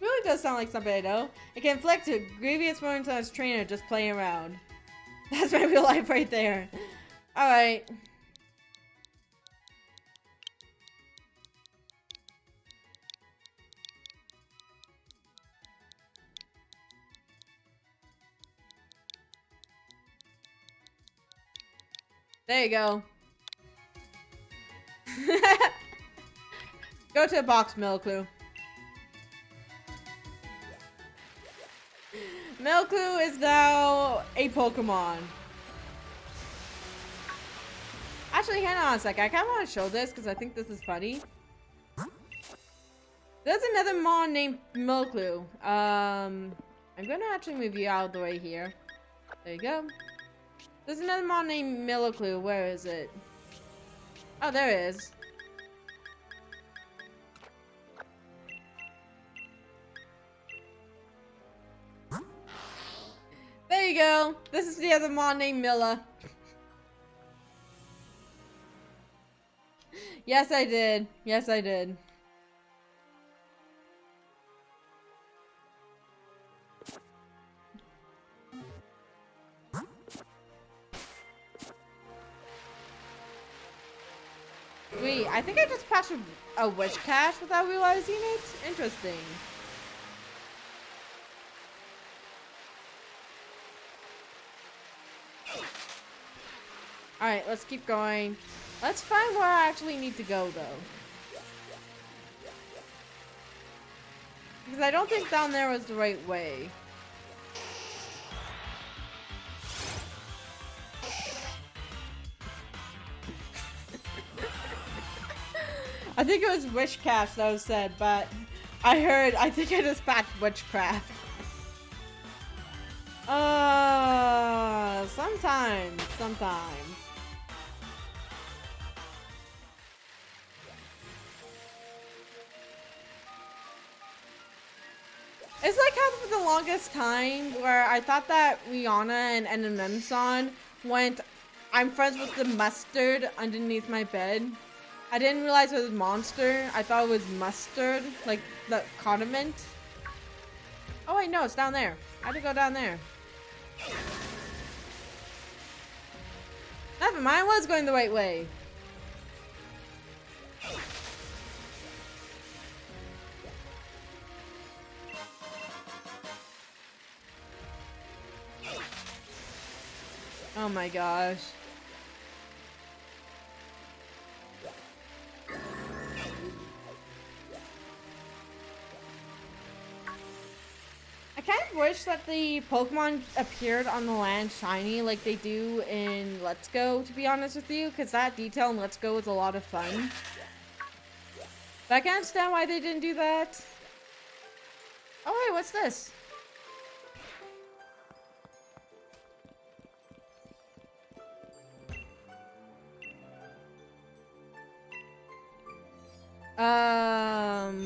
Really does sound like something I know. It can inflict grievous wounds on its trainer just playing around. That's my real life right there. Alright. There you go. Go to the box, Milclu. Milclu is now a Pokemon. Actually, hang on a sec. I kind of want to show this because I think this is funny. There's another Mon named Milclu. I'm going to actually move you out of the way here. There you go. There's another Mon named Milclu. Where is it? Oh, there it is. There you go. This is the other Mon named Milla. Yes, I did. Yes, I did. Wait, I think I just patched a witch cache without realizing it? Interesting. Alright, let's keep going. Let's find where I actually need to go, though. Because I don't think down there was the right way. I think it was witchcraft that was said, but I think I just patched witchcraft. Sometimes. It's like how for the longest time where I thought that Rihanna and NMM-san went, I'm friends with the mustard underneath my bed. I didn't realize it was monster. I thought it was mustard, like the condiment. Oh wait, no, it's down there. I had to go down there. Never mind, I was going the right way. Oh my gosh. I kind of wish that the Pokemon appeared on the land shiny like they do in Let's Go, to be honest with you, because that detail in Let's Go was a lot of fun. But I can't understand why they didn't do that. Oh hey, what's this?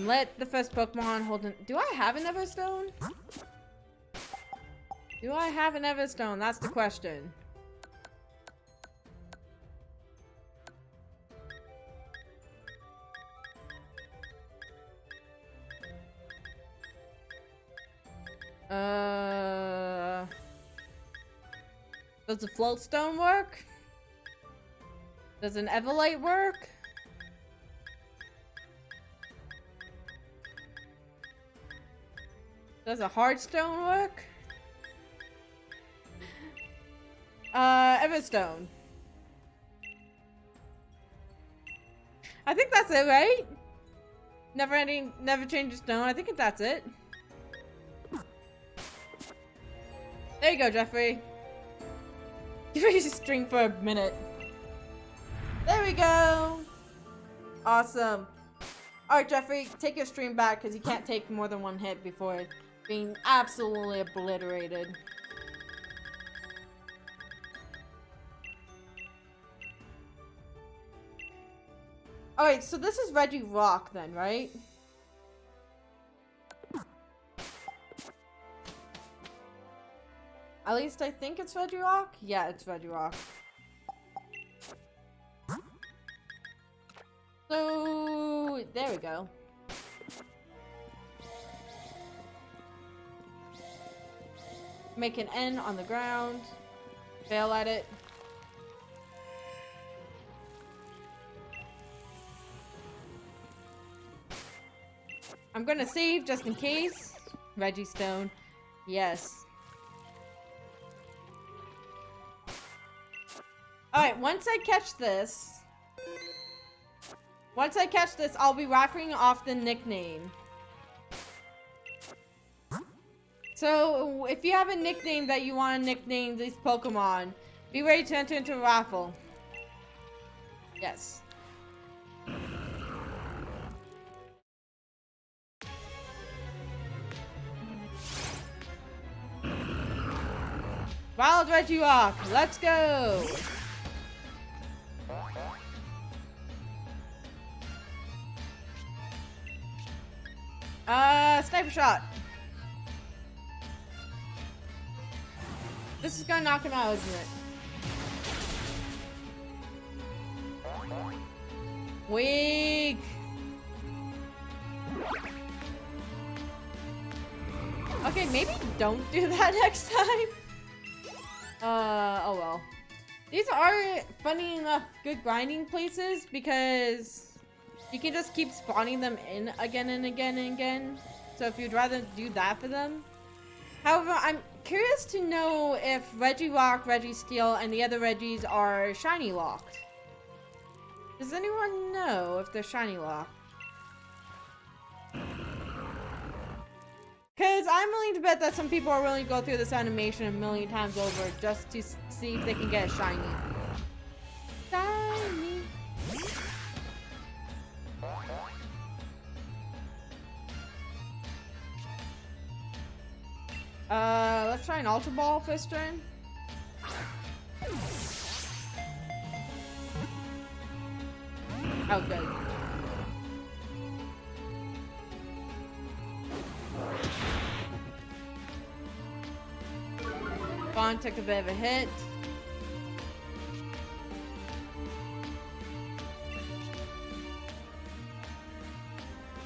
Let the first Pokemon hold an... Do I have an Everstone? Do I have an Everstone? That's the question. Does a Floatstone work? Does an Everlight work? Does a Heartstone work? Everstone. I think that's it, right? Never change a stone. I think that's it. There you go, Jeffrey. Give me a string for a minute. There we go. Awesome. Alright, Jeffrey, take your stream back because you can't take more than one hit before being absolutely obliterated. Alright, so this is Regirock then, right? At least I think it's Regirock? Yeah, it's Regirock. So, there we go. Make an N on the ground. Fail at it. I'm gonna save just in case. Registone. Yes. Alright, once I catch this, I'll be raffling off the nickname. So, if you have a nickname that you want to nickname these Pokemon, be ready to enter into a raffle. Yes. Wild Regirock, let's go! Sniper shot. This is gonna knock him out, isn't it? Weak. Okay, maybe don't do that next time. Oh well. These are, funny enough, good grinding places because you can just keep spawning them in again and again and again. So if you'd rather do that for them. However, I'm curious to know if Regirock, Registeel, and the other Regis are shiny locked. Does anyone know if they're shiny locked? Because I'm willing to bet that some people are willing to go through this animation a million times over just to see if they can get a shiny. Shiny. Let's try an Ultra Ball first turn. Oh, good. Vaughn took a bit of a hit.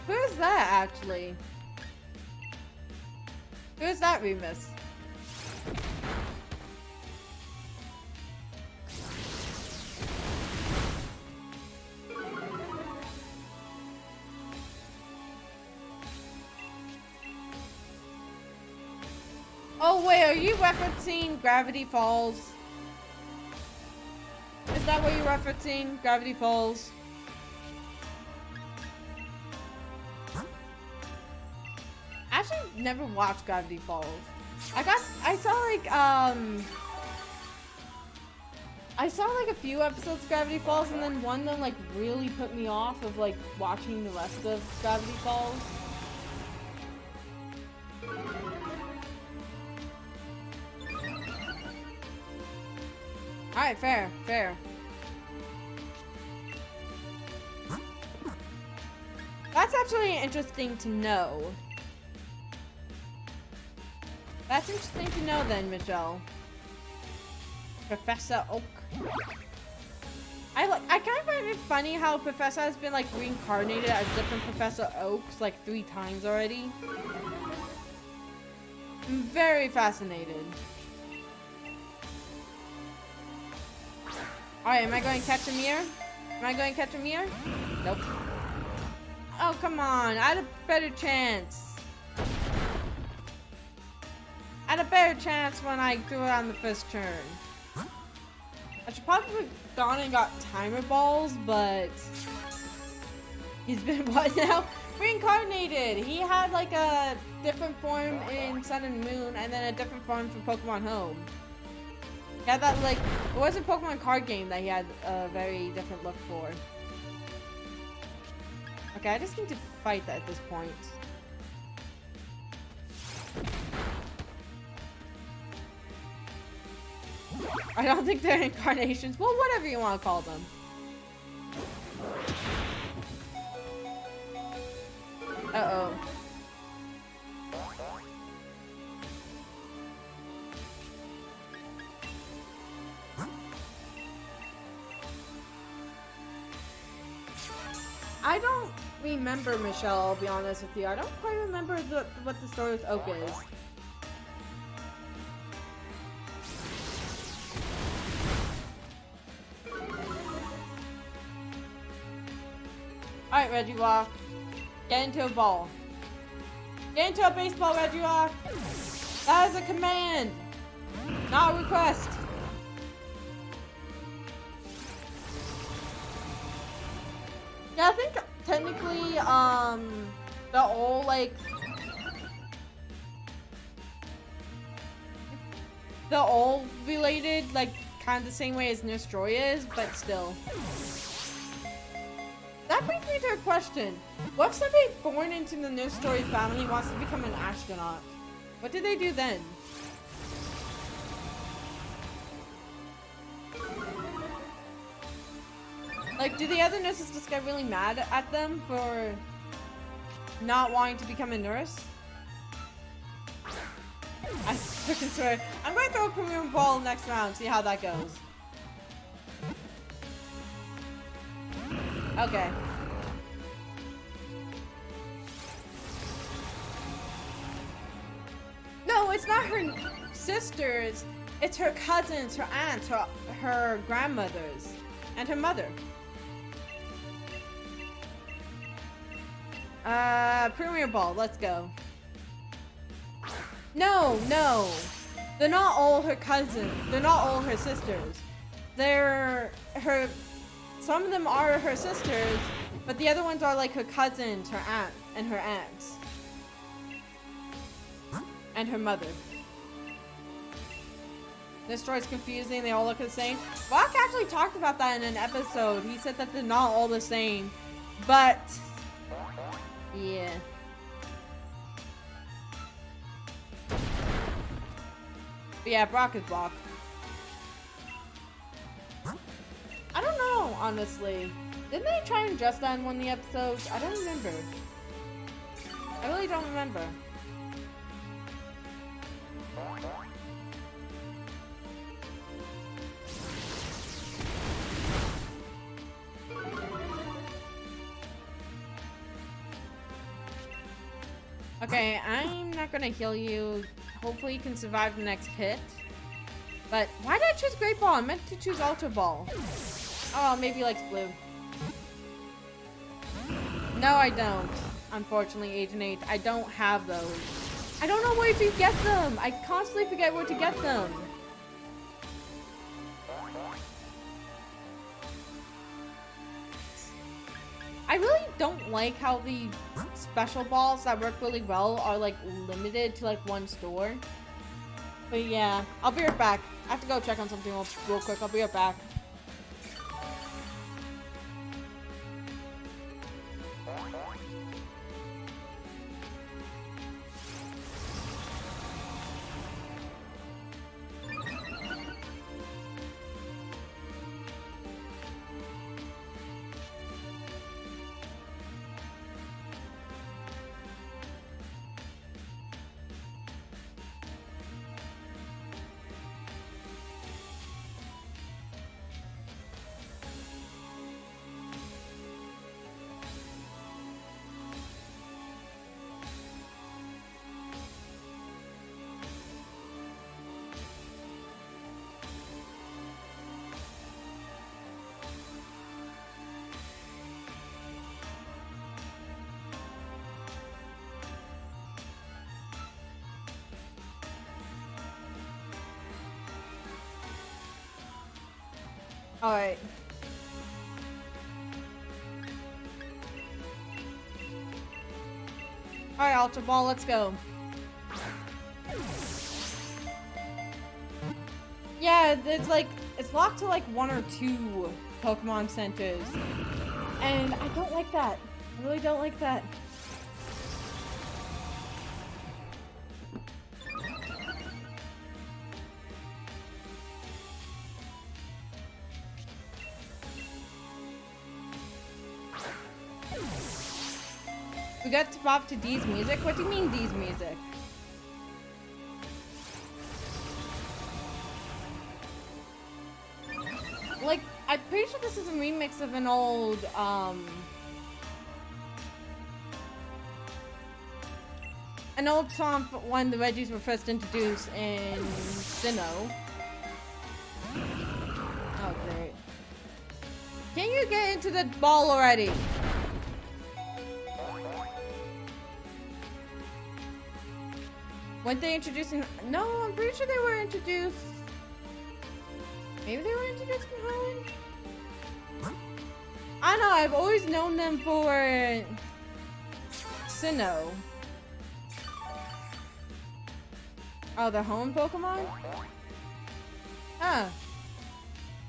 Who's that, actually? Who's that, Remus? Oh wait, are you referencing Gravity Falls? Is that what you're referencing? Gravity Falls? Actually, never watched Gravity Falls. I saw like a few episodes of Gravity Falls, and then one that like really put me off of like watching the rest of Gravity Falls. Alright, fair, fair. That's actually interesting to know. That's interesting to know then, Michelle. Professor Oak. I kind of find it funny how Professor has been like reincarnated as different Professor Oaks like 3 times already. I'm very fascinated. Alright, am I going to catch a mirror? Am I going to catch a mirror? Nope. Oh, come on. I had a better chance. I had a better chance when I threw it on the first turn. I should probably have gone and got timer balls, but he's been what now? Reincarnated! He had like a different form in Sun and Moon and then a different form for Pokemon Home. He had that like, it wasn't Pokemon card game that he had a very different look for. Okay, I just need to fight that at this point. I don't think they're incarnations. Well, whatever you want to call them. I don't remember, Michelle, I'll be honest with you. I don't quite remember what the story with Oak is. Alright, Regirock. Get into a ball. Get into a baseball, Regirock! That is a command! Not a request! Yeah, I think technically, the old, like... The old related, like, kind of the same way as Nestroya is, but still. That brings me to a question. What if somebody born into the Nestroya family wants to become an astronaut? What do they do then? Like, do the other nurses just get really mad at them for not wanting to become a nurse? I freaking swear. I'm going to throw a Premier Ball next round, see how that goes. Okay. No, it's not her sisters. It's her cousins, her aunts, her grandmothers, and her mother. Premier Ball, let's go. No, no. They're not all her cousins. They're not all her sisters. They're her... Some of them are her sisters, but the other ones are like her cousins, her aunt, and her aunts. And her mother. This story's confusing, they all look the same. Rock actually talked about that in an episode. He said that they're not all the same. But... yeah. But yeah, Brock is Brock. I don't know, honestly. Didn't they try and dress that in one of the episodes? I don't remember. I really don't remember. Okay, I'm not gonna heal you. Hopefully you can survive the next hit. But why did I choose Great Ball? I meant to choose Ultra Ball. Oh, maybe he likes blue. No, I don't. Unfortunately, Agent 8, I don't have those. I don't know where to get them. I constantly forget where to get them. I really don't like how the special balls that work really well are like limited to like one store. But yeah, I'll be right back. I have to go check on something real quick. I'll be right back. Alright. Alright, Ultra Ball, let's go. Yeah, it's like, it's locked to like 1 or 2 Pokemon centers. And I don't like that. I really don't like that. We got to pop to D's music? What do you mean D's music? Like, I'm pretty sure this is a remix of an old, an old song when the Reggies were first introduced in Sinnoh. Oh, great. Can you get into the ball already? Weren't they introducing... No, I'm pretty sure they were introduced... Maybe they were introduced in Hoenn? I don't know, I've always known them for... Sinnoh. Oh, the Hoenn Pokemon? Huh.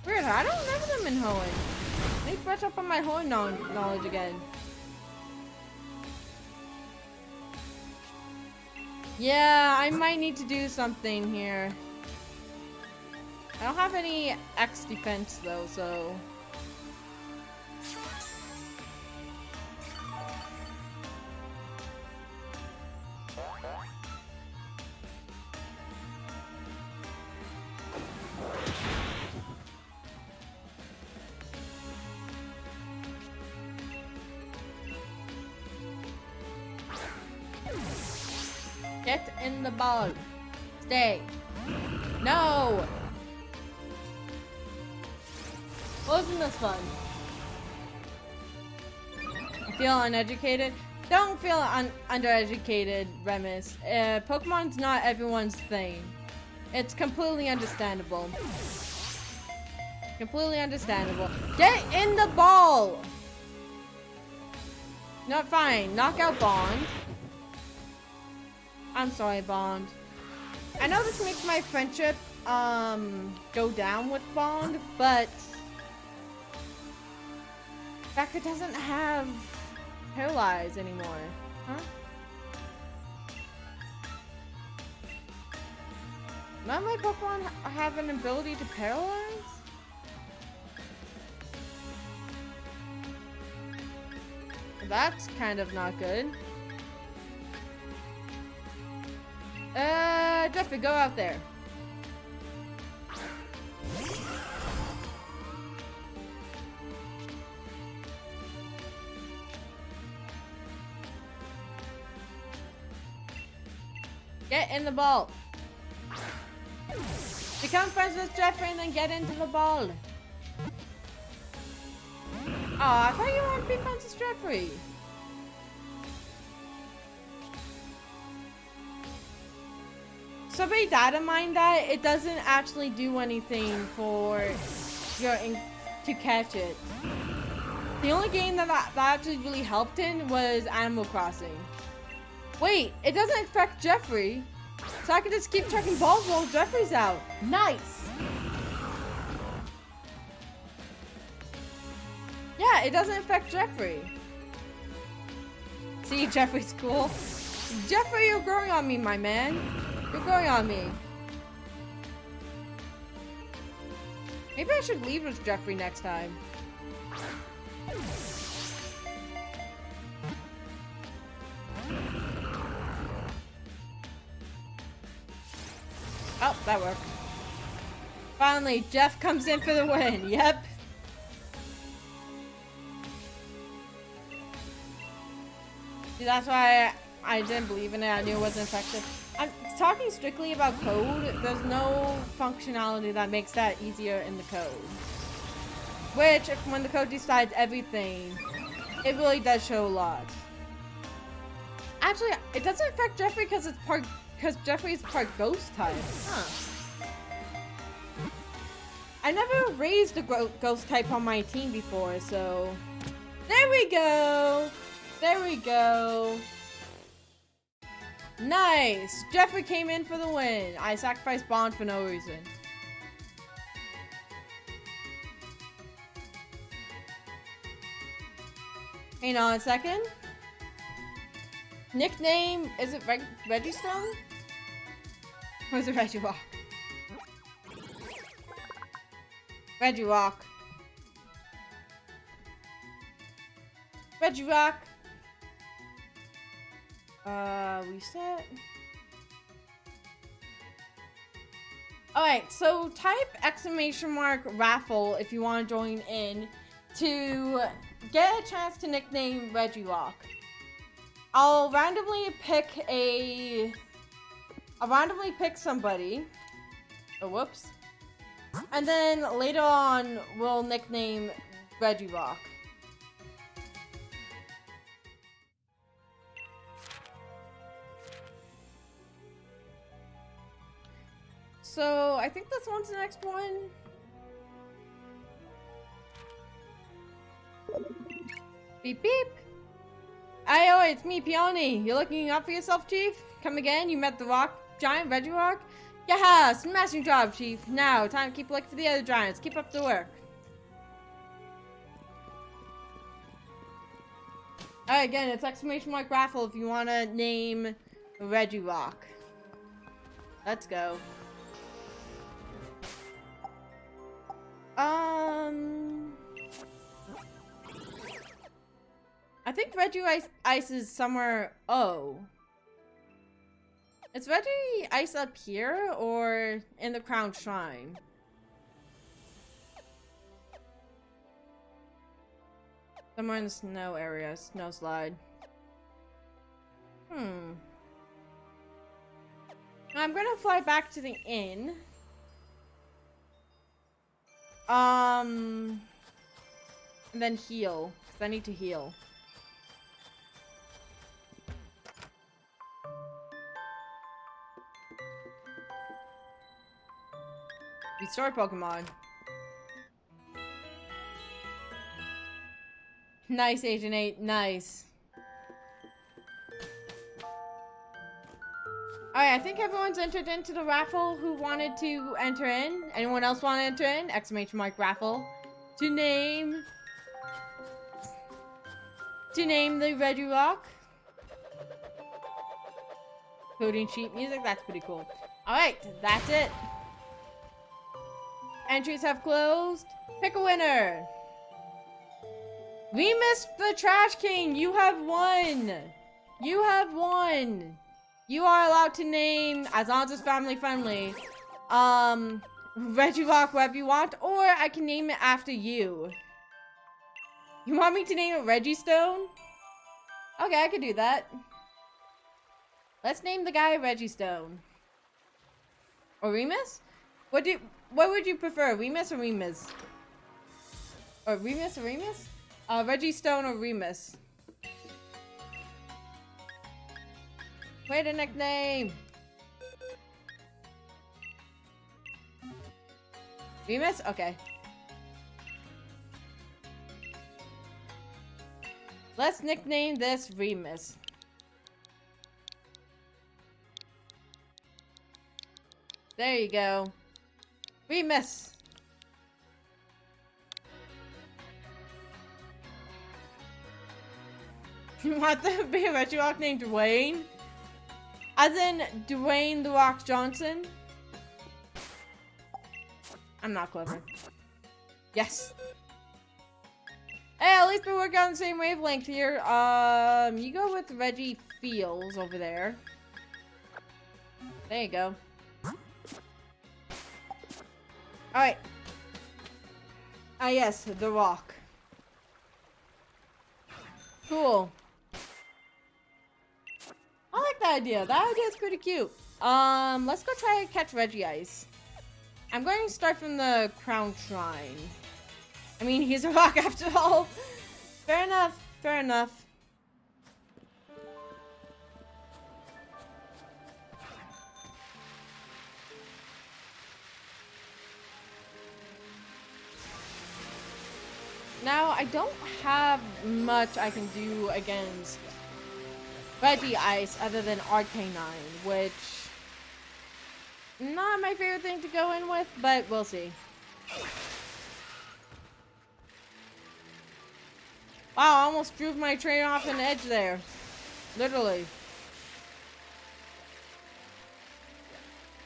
Weird, I don't remember them in Hoenn. Let me brush up on my Hoenn knowledge again. Yeah, I might need to do something here. I don't have any X defense though, so... Get in the ball. Stay. No! Wasn't this fun? I feel uneducated. Don't feel undereducated, Remus. Pokemon's not everyone's thing. It's completely understandable. Completely understandable. Get in the ball! Not fine. Knockout Bond. I'm sorry, Bond. I know this makes my friendship, go down with Bond, but... Becca doesn't have Paralyze anymore. Huh? None of my Pokemon have an ability to Paralyze? That's kind of not good. Jeffrey, go out there. Get in the ball. Become friends with Jeffrey and then get into the ball. Oh, I thought you wanted to be friends with Jeffrey. Somebody data mined that it doesn't actually do anything for your to catch it. The only game that actually really helped in was Animal Crossing. Wait, it doesn't affect Jeffrey, so I can just keep checking balls while Jeffrey's out. Nice. Yeah, it doesn't affect Jeffrey. See, Jeffrey's cool. Jeffrey, you're growing on me, my man. You're growing on me. Maybe I should leave with Jeffrey next time. Oh, that worked. Finally, Jeff comes in for the win. Yep. See, that's why I didn't believe in it. I knew it wasn't effective. I'm talking strictly about code. There's no functionality that makes that easier in the code. Which, when the code decides everything, it really does show a lot. Actually, it doesn't affect Jeffrey because Jeffrey is part ghost type. Huh. I never raised a ghost type on my team before, so... There we go! There we go! Nice! Jeffrey came in for the win. I sacrificed Bond for no reason. Hang on a second. Nickname, is it Registone? Or is it Regirock? Regirock. Regirock. Reset. Alright, so type ! raffle if you want to join in to get a chance to nickname Regirock. I'll randomly pick somebody. Oh, whoops. And then later on, we'll nickname Regirock. So, I think this one's the next one. Beep beep. Ayo, it's me, Peony. You're looking up for yourself, Chief? Come again? You met the rock giant, Regirock? Yeah, smashing job, Chief. Now, time to keep looking for the other giants. Keep up the work. Alright, again, it's exclamation mark raffle if you want to name Regirock. Let's go. I think Regice is somewhere. Oh. Is Regice up here or in the Crown Shrine? Somewhere in the snow area, snow slide. I'm gonna fly back to the inn. And then heal, because I need to heal. Restore Pokemon. Nice, Agent 8. Nice. Alright, I think everyone's entered into the raffle who wanted to enter in. Anyone else want to enter in? Exclamation mark raffle. To name the Regirock. Coding sheet music. That's pretty cool. Alright, that's it. Entries have closed. Pick a winner. Remus the Trash King, you have won. You have won. You are allowed to name, as long as it's family friendly, Regirock whatever you want, or I can name it after you. You want me to name it Registone? Okay, I could do that. Let's name the guy Registone. Or Remus? What would you prefer, Remus or Remus? Or Remus or Remus? Registone or Remus? Wait, a nickname. Remus? Okay. Let's nickname this Remus. There you go. Remus. You want the be a Regirock named Dwayne? As in Dwayne The Rock Johnson? I'm not clever. Yes. Hey, at least we're working on the same wavelength here. You go with Reggie Fields over there. There you go. Alright. Ah, yes, The Rock. Cool. I like that idea. That idea is pretty cute. Let's go try to catch Regice. I'm going to start from the Crown Shrine. I mean, he's a rock after all. Fair enough. Fair enough. Now, I don't have much I can do against Regice other than Arcanine, which not my favorite thing to go in with, but we'll see. Wow, I almost drove my train off an edge there. Literally.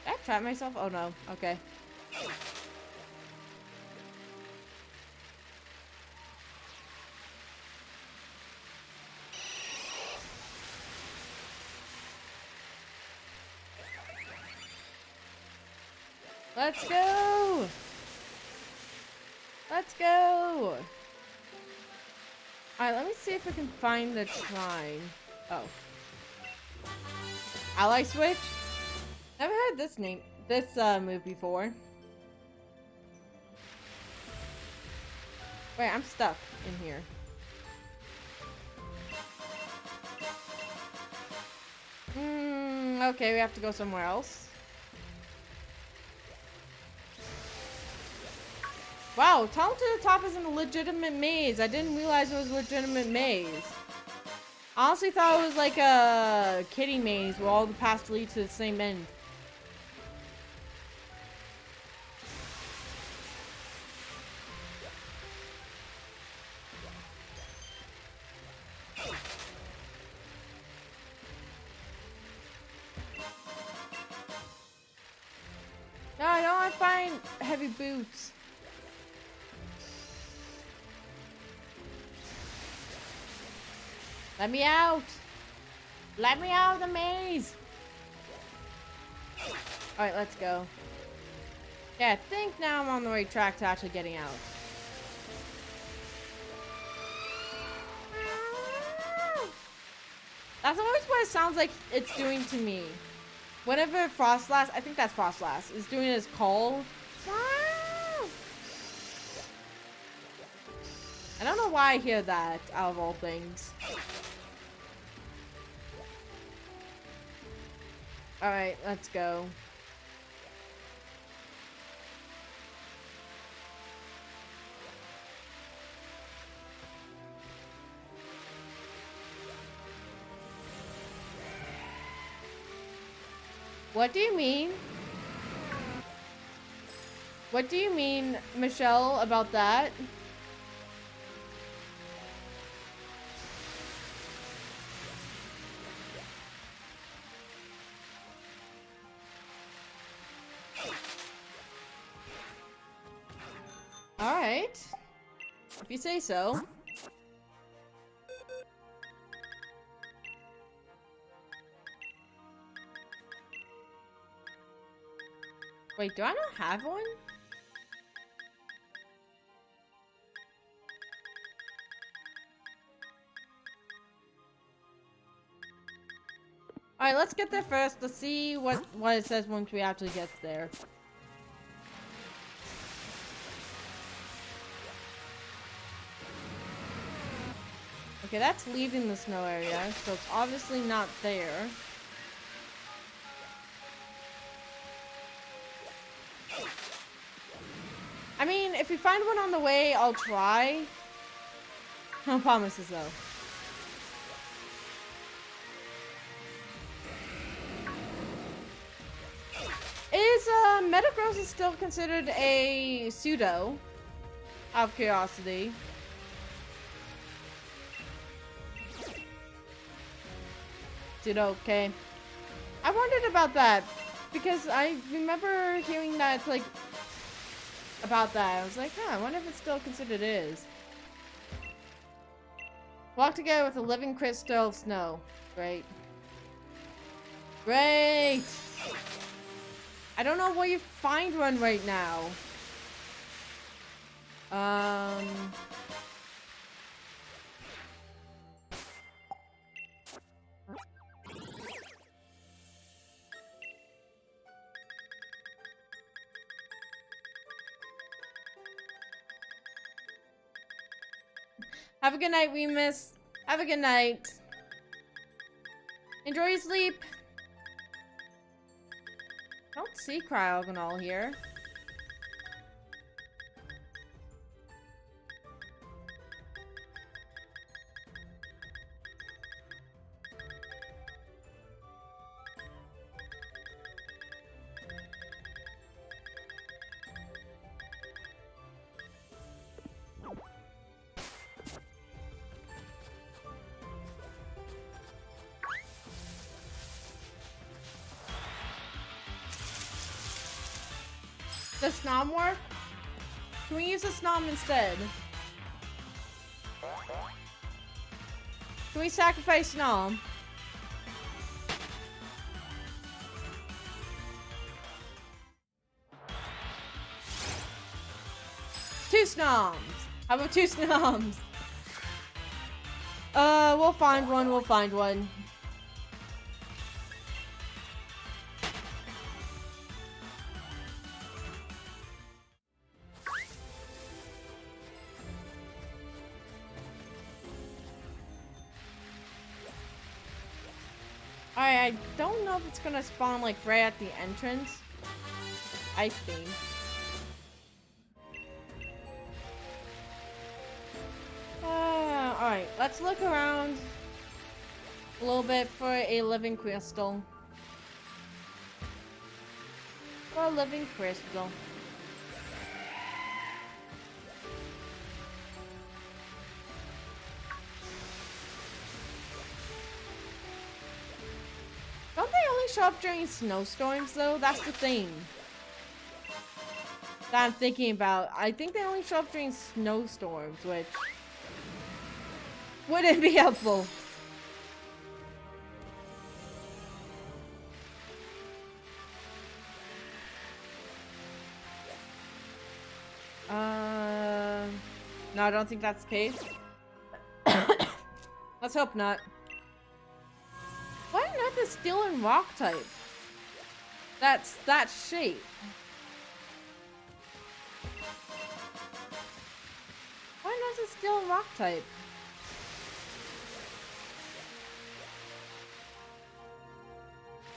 Did I trap myself? Oh no. Okay. Let's go! Let's go! Alright, let me see if I can find the shrine. Oh. Ally switch? Never heard this move before. Wait, I'm stuck in here. Okay, we have to go somewhere else. Wow, Tunnel to the Top isn't a legitimate maze. I didn't realize it was a legitimate maze. I honestly thought it was like a kiddie maze where all the paths lead to the same end. No, I don't want to find heavy boots. Let me out! Let me out of the maze! Alright, let's go. Yeah, I think now I'm on the right track to actually getting out. That's always what it sounds like it's doing to me. Whenever Frostlass, I think that's Frostlass, is doing his call. I don't know why I hear that, out of all things. Alright, let's go. What do you mean? What do you mean, Michelle, about that? Alright. If you say so. Wait, do I not have one? Alright, let's get there first. Let's see what it says once we actually get there. Okay, that's leaving the snow area, so it's obviously not there. I mean, if we find one on the way, I'll try. No promises, though. Is Metagross still considered a pseudo? Out of curiosity. Pseudo, okay. I wondered about that because I remember hearing that, like, about that. I was like, huh, I wonder if it's still considered is. Walk together with a living crystal of snow. Great. Great! I don't know where you find one right now. Have a good night, Remus. Have a good night. Enjoy your sleep. I don't see Cryogonal here. Does Snom work? Can we use a Snom instead? Can we sacrifice Snom? Two Snoms! How about two Snoms? We'll find one, we'll find one. I don't know if it's gonna spawn like right at the entrance. Ice beam. Alright, let's look around a little bit for a living crystal. For a living crystal. Don't they only show up during snowstorms though? That's the thing that I'm thinking about. I think they only show up during snowstorms, which wouldn't be helpful. No, I don't think that's the case. Let's hope not. Why on earth is steel and rock type? That's that shape. Why on earth is steel and rock type?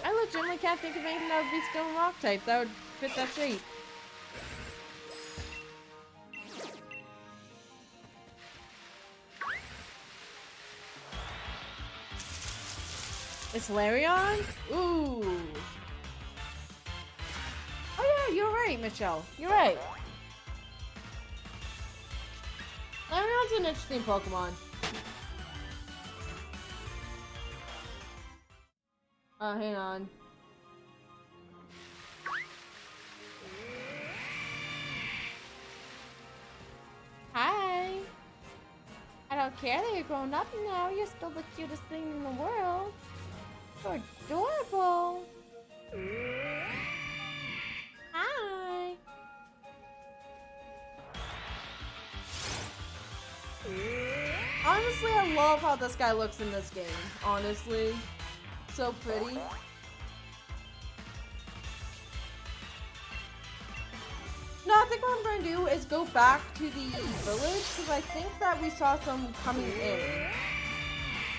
I legitimately can't think of anything that would be steel and rock type that would fit that shape. It's Larion? Ooh. Oh yeah, you're right, Michelle. You're right. Larion's an interesting Pokemon. Hang on. Hi. I don't care that you're grown up now. You're still the cutest thing in the world. You're adorable. Hi. Honestly, I love how this guy looks in this game. Honestly. So pretty. No, I think what I'm going to do is go back to the village because I think that we saw some coming in.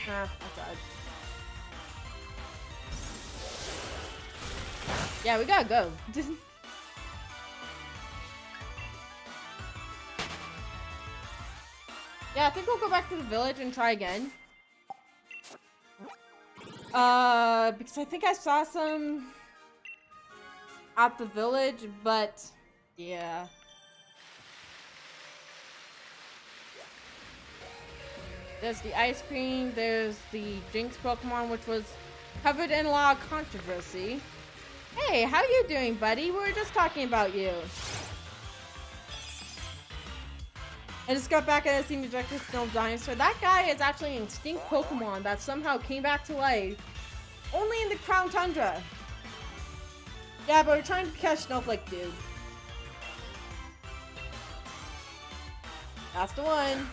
I tried. Yeah, we gotta go. Yeah, I think we'll go back to the village and try again. Because I think I saw some at the village, but yeah. There's the ice cream, there's the Jinx Pokemon, which was covered in a lot of controversy. Hey, how you doing, buddy? We were just talking about you. I just got back and I seen the Director Snow Dinosaur. That guy is actually an extinct Pokemon that somehow came back to life. Only in the Crown Tundra. Yeah, but we're trying to catch Snowflake, dude. That's the one.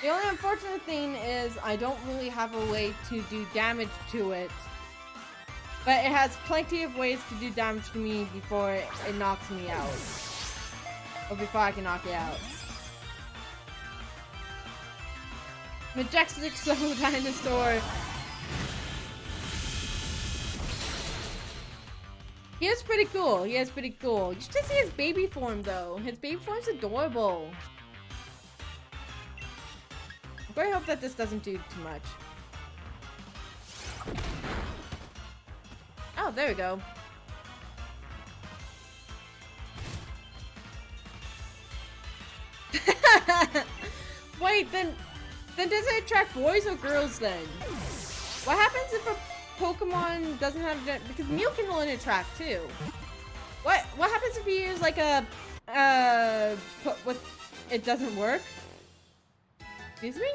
The only unfortunate thing is I don't really have a way to do damage to it. But it has plenty of ways to do damage to me before it knocks me out. Or before I can knock it out. Majestic Snow Dinosaur. He is pretty cool. He is pretty cool. You should see his baby form though. His baby form's adorable. I very hope that this doesn't do too much. Oh, there we go. Wait, then does it attract boys or girls then? What happens if a Pokemon doesn't have because Mew can only attract too. What happens if you use like a it doesn't work? Excuse me?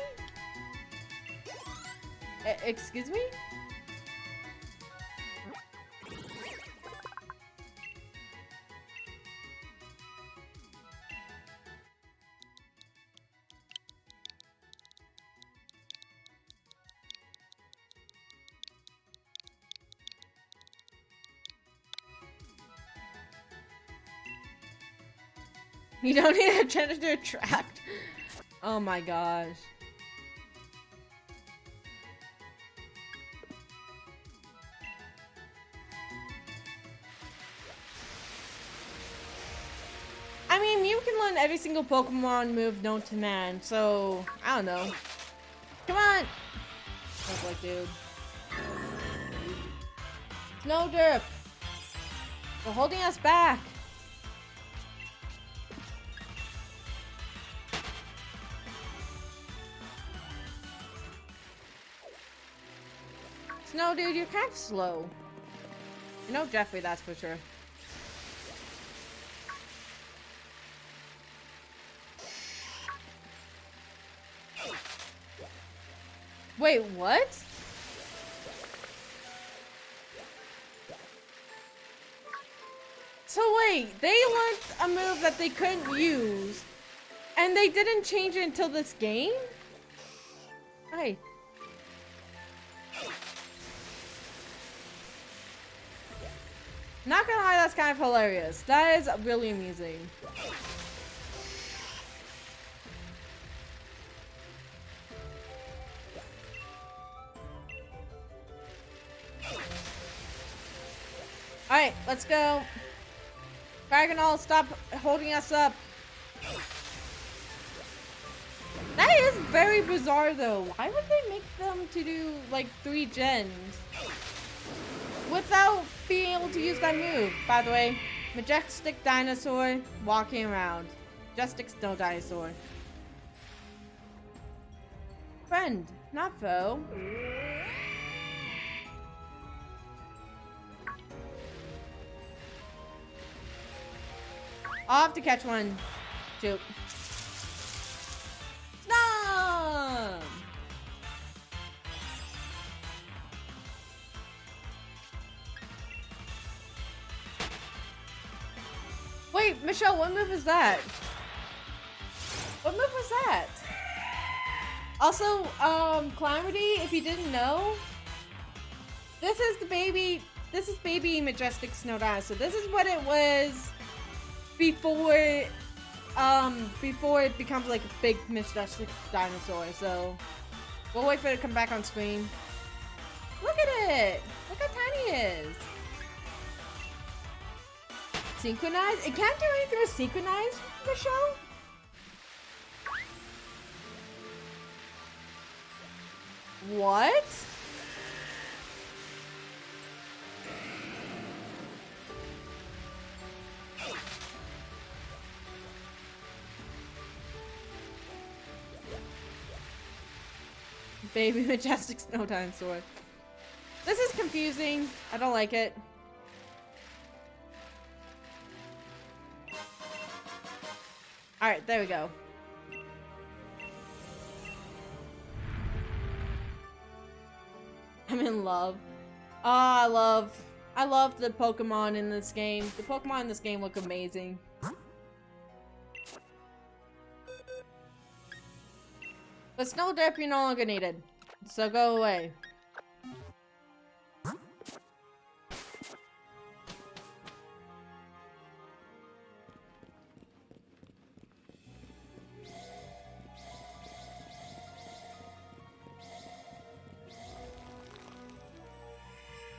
Excuse me? You don't need a gender to attract. Oh my gosh. I mean, Mew can learn every single Pokemon move known to man, so I don't know. Come on! Oh boy, dude. Snowdrip! They're holding us back! Snow, dude, you're kind of slow. You know Jeffrey, that's for sure. Wait, what? So wait, they learned a move that they couldn't use, and they didn't change it until this game? Hey. Not gonna lie, that's kind of hilarious. That is really amusing. Alright, let's go. Dragonall, stop holding us up. That is very bizarre though. Why would they make them to do like 3 gens without being able to use that move? By the way, Majestic Dinosaur walking around. Majestic Snow Dinosaur. Friend, not foe. I'll have to catch one. Shoot. No! Wait, Michelle, what move is that? What move was that? Also, Calamity, if you didn't know, this is baby Majestic Snow Dinosaur. This is what it was before it becomes like a big Majestic Dinosaur. So we'll wait for it to come back on screen. Look at it! Look how tiny it is. Synchronize? It can't do anything with synchronize, Michelle? What? Baby Majestic Snow Dinosaur. This is confusing. I don't like it. Alright, there we go. I'm in love. Ah, oh, I love the Pokemon in this game. The Pokemon in this game look amazing. But Snowdrip, you're no longer needed. So go away.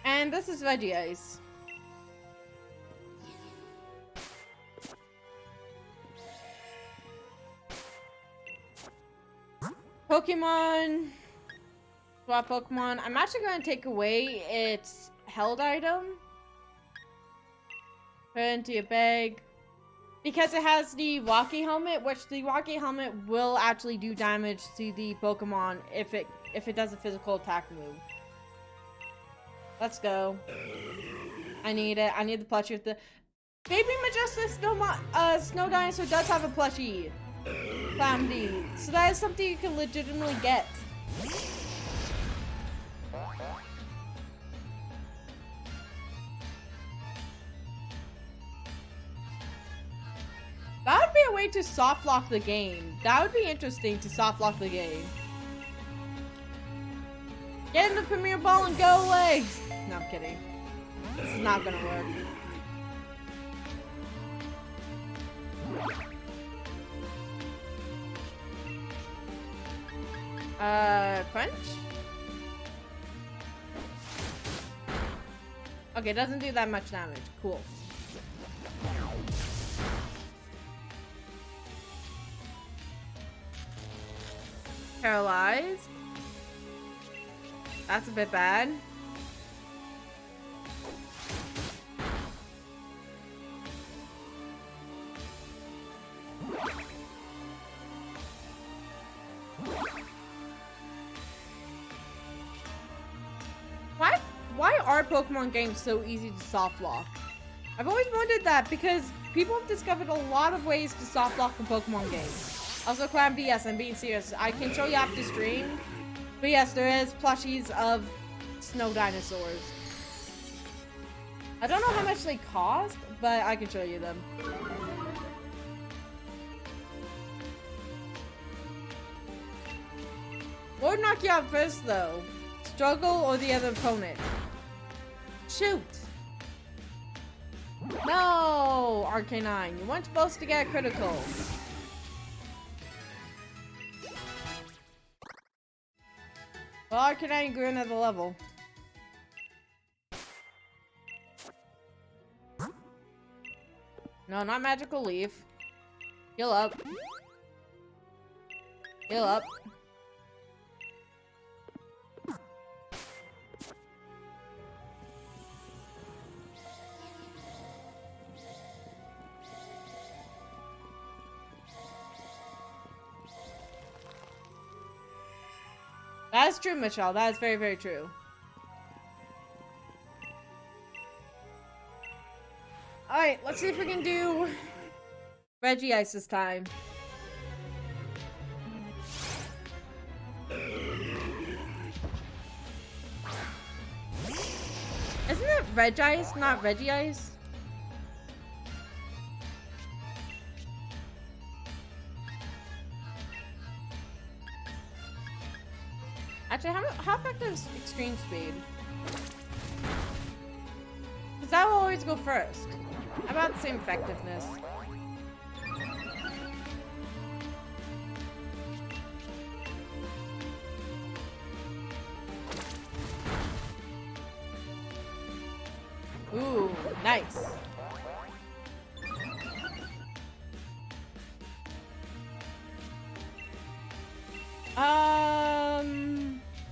And this is Regice. Pokemon. Swap Pokemon. I'm actually going to take away its held item. Put it into your bag. Because it has the Rocky Helmet, which the Rocky Helmet will actually do damage to the Pokemon if it does a physical attack move. Let's go. I need it. I need the plushie with the... Baby Majestic Snow Dinosaur does have a plushie. Calamity. So that is something you can legitimately get. That would be a way to soft lock the game. That would be interesting to soft lock the game. Get in the Premier Ball and go away! No, I'm kidding. This is not gonna work. Crunch? Okay, doesn't do that much damage. Cool. Paralyzed. That's a bit bad. Why are Pokemon games so easy to soft lock? I've always wondered that because people have discovered a lot of ways to soft lock in Pokemon games. Also, Clam, yes, I'm being serious. I can show you after stream. But yes, there is plushies of snow dinosaurs. I don't know how much they cost, but I can show you them. What would knock you out first, though? Struggle or the other opponent? Shoot! No, Arcanine, you weren't supposed to get critical. Well, Arcanine grew another level. No, not Magical Leaf. Heal up. Heal up. That is true, Michelle. That is very, very true. Alright, let's see if we can do Regice this time. Isn't it Regice, not Regice? Actually, how effective is Extreme Speed? Because that will always go first. About the same effectiveness. Ooh, nice.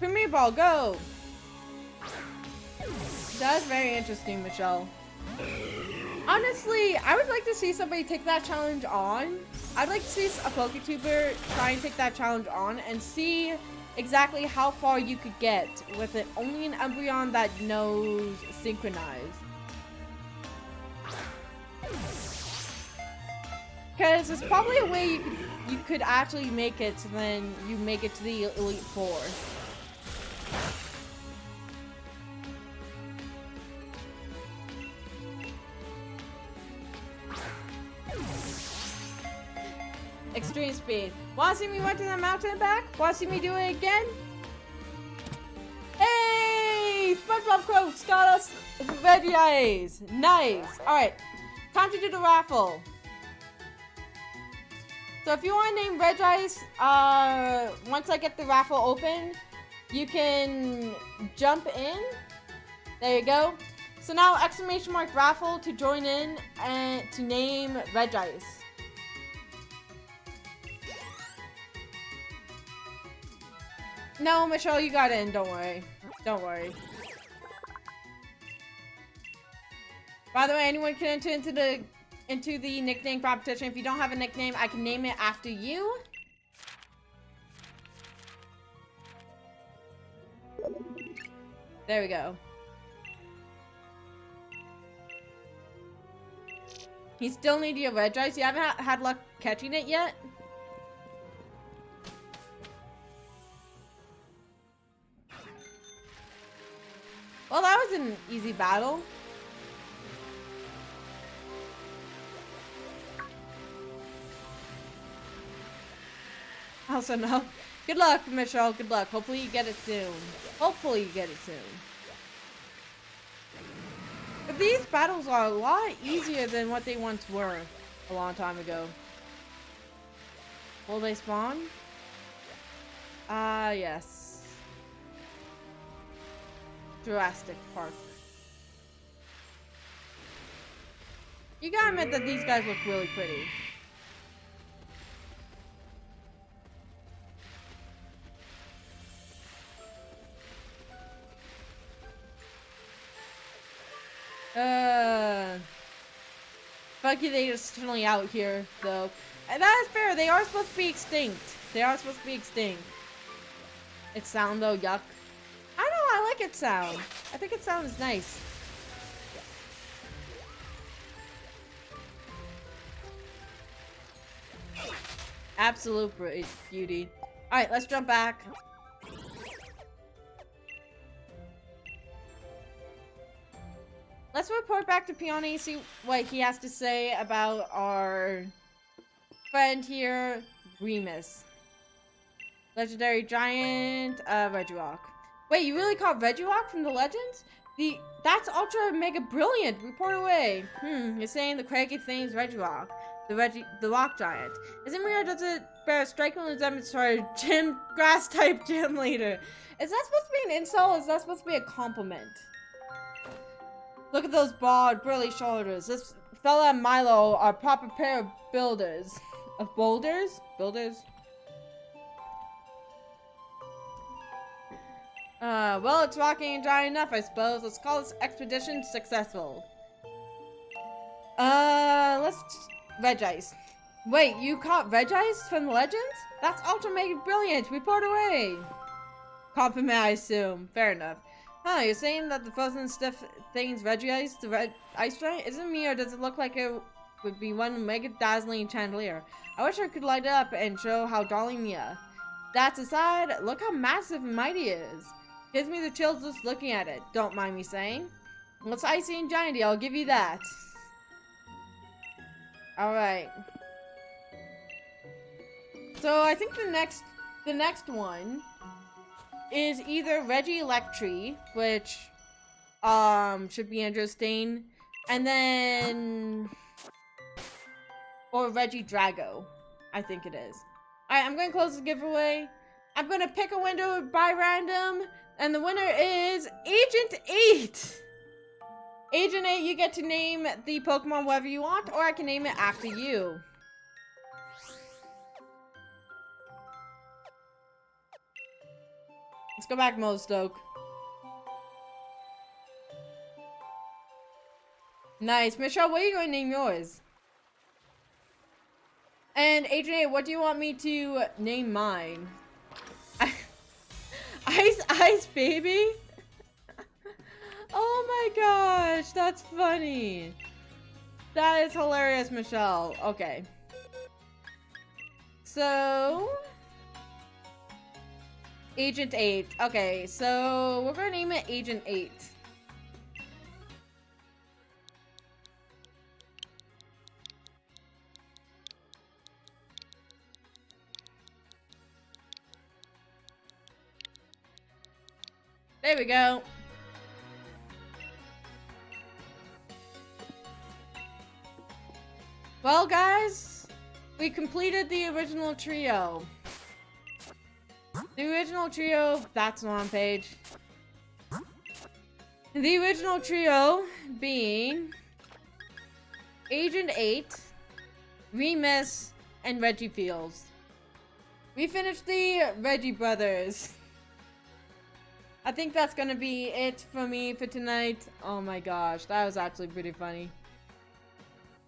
Premier Ball, go! That's very interesting, Michelle. Honestly, I would like to see somebody take that challenge on. I'd like to see a PokeTuber try and take that challenge on and see exactly how far you could get with it. Only an Umbreon that knows Synchronize. Because there's probably a way you could actually make it, so then you make it to the Elite Four. Extreme Speed. Wanna see me run to the mountain and back? Wanna see me do it again? Hey! SpongeBob Croaks got us Regice. Nice. Alright. Time to do the raffle. So if you want to name Regice, once I get the raffle open, you can jump in. There you go. So now exclamation mark raffle to join in and to name Regice. No, Michelle, you got in. Don't worry. Don't worry. By the way, anyone can enter into the nickname competition. If you don't have a nickname, I can name it after you. There we go. You still need your Regice. You haven't had luck catching it yet? Well, that was an easy battle. Also, no. Good luck, Michelle. Good luck. Hopefully you get it soon. Hopefully you get it soon. But these battles are a lot easier than what they once were a long time ago. Will they spawn? Ah, yes. Jurassic Park. You gotta admit that these guys look really pretty. Lucky they are suddenly out here, though. And that is fair, they are supposed to be extinct. They are supposed to be extinct. Its sound, though, yuck. I don't know, I like its sound. I think its sound is nice. Absolute beauty. Alright, let's jump back. Let's report back to Peony, see what he has to say about our friend here, Remus. Legendary Giant, Regirock. Wait, you really caught Regirock from the Legends? That's Ultra Mega Brilliant! Report away! You're saying the craggy thing's Regirock. The Rock Giant. Is it me or does it bear a striking resemblance to our grass-type gym leader? Is that supposed to be an insult or is that supposed to be a compliment? Look at those broad, burly shoulders. This fella and Milo are a proper pair of builders. Of boulders? Builders? Well, it's rocking and dry enough, I suppose. Let's call this expedition successful. Let's... Regice. Wait, you caught Regice from the Legends? That's Ultra Mega Brilliant! Report away! Compliment, I assume. Fair enough. Huh, you're saying that the frozen stiff thing's Regice, the red ice giant? Isn't me, or does it look like it would be one mega dazzling chandelier? I wish I could light it up and show how darling Mia. That's aside, look how massive and mighty it is. Gives me the chills just looking at it, don't mind me saying. It's icy and gianty, I'll give you that. Alright. So I think the next one is either Regieleki, which should be interesting, and then or Regidrago, I think it is. Alright, I'm gonna close the giveaway. I'm gonna pick a window by random, and the winner is Agent 8! Agent 8, you get to name the Pokemon whatever you want, or I can name it after you. Let's go back, Mostoke. Nice. Michelle, what are you going to name yours? And Agent 8, what do you want me to name mine? Ice Baby? Oh my gosh, that's funny. That is hilarious, Michelle. Okay. So... Agent 8. Okay, so we're gonna name it Agent 8. There we go. Well, guys, we completed the original trio. The original trio, that's the wrong page. The original trio being Agent 8, Remus, and Regifields. We finished the Reggie brothers. I think that's gonna be it for me for tonight. Oh my gosh, that was actually pretty funny.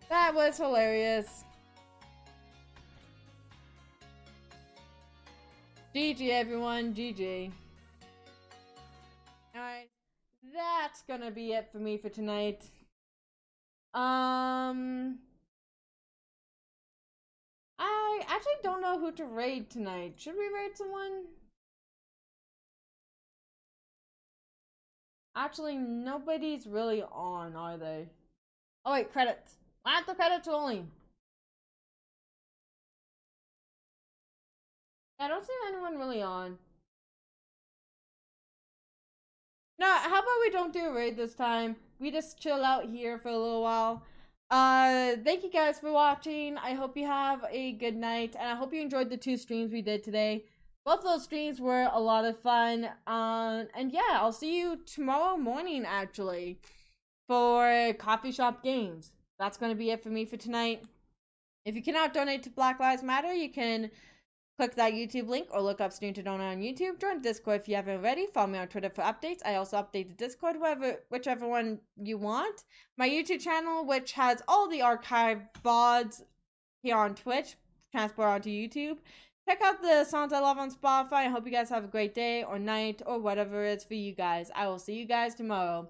That was hilarious. GG everyone, GG. Alright, that's gonna be it for me for tonight. I actually don't know who to raid tonight. Should we raid someone? Actually, nobody's really on, are they? Oh wait, credits. Why aren't the credits rolling? I don't see anyone really on. No, how about we don't do a raid this time? We just chill out here for a little while. Thank you guys for watching. I hope you have a good night, and I hope you enjoyed the 2 streams we did today. both those streams were a lot of fun. And yeah, I'll see you tomorrow morning actually for Coffee Shop Games. That's going to be it for me for tonight. If you cannot donate to Black Lives Matter, you can click that YouTube link or look up Stream to Donate on YouTube. Join Discord if you haven't already. Follow me on Twitter for updates. I also update the Discord, whichever one you want. My YouTube channel, which has all the archive VODs here on Twitch, transport onto YouTube. Check out the songs I love on Spotify. I hope you guys have a great day or night or whatever it is for you guys. I will see you guys tomorrow.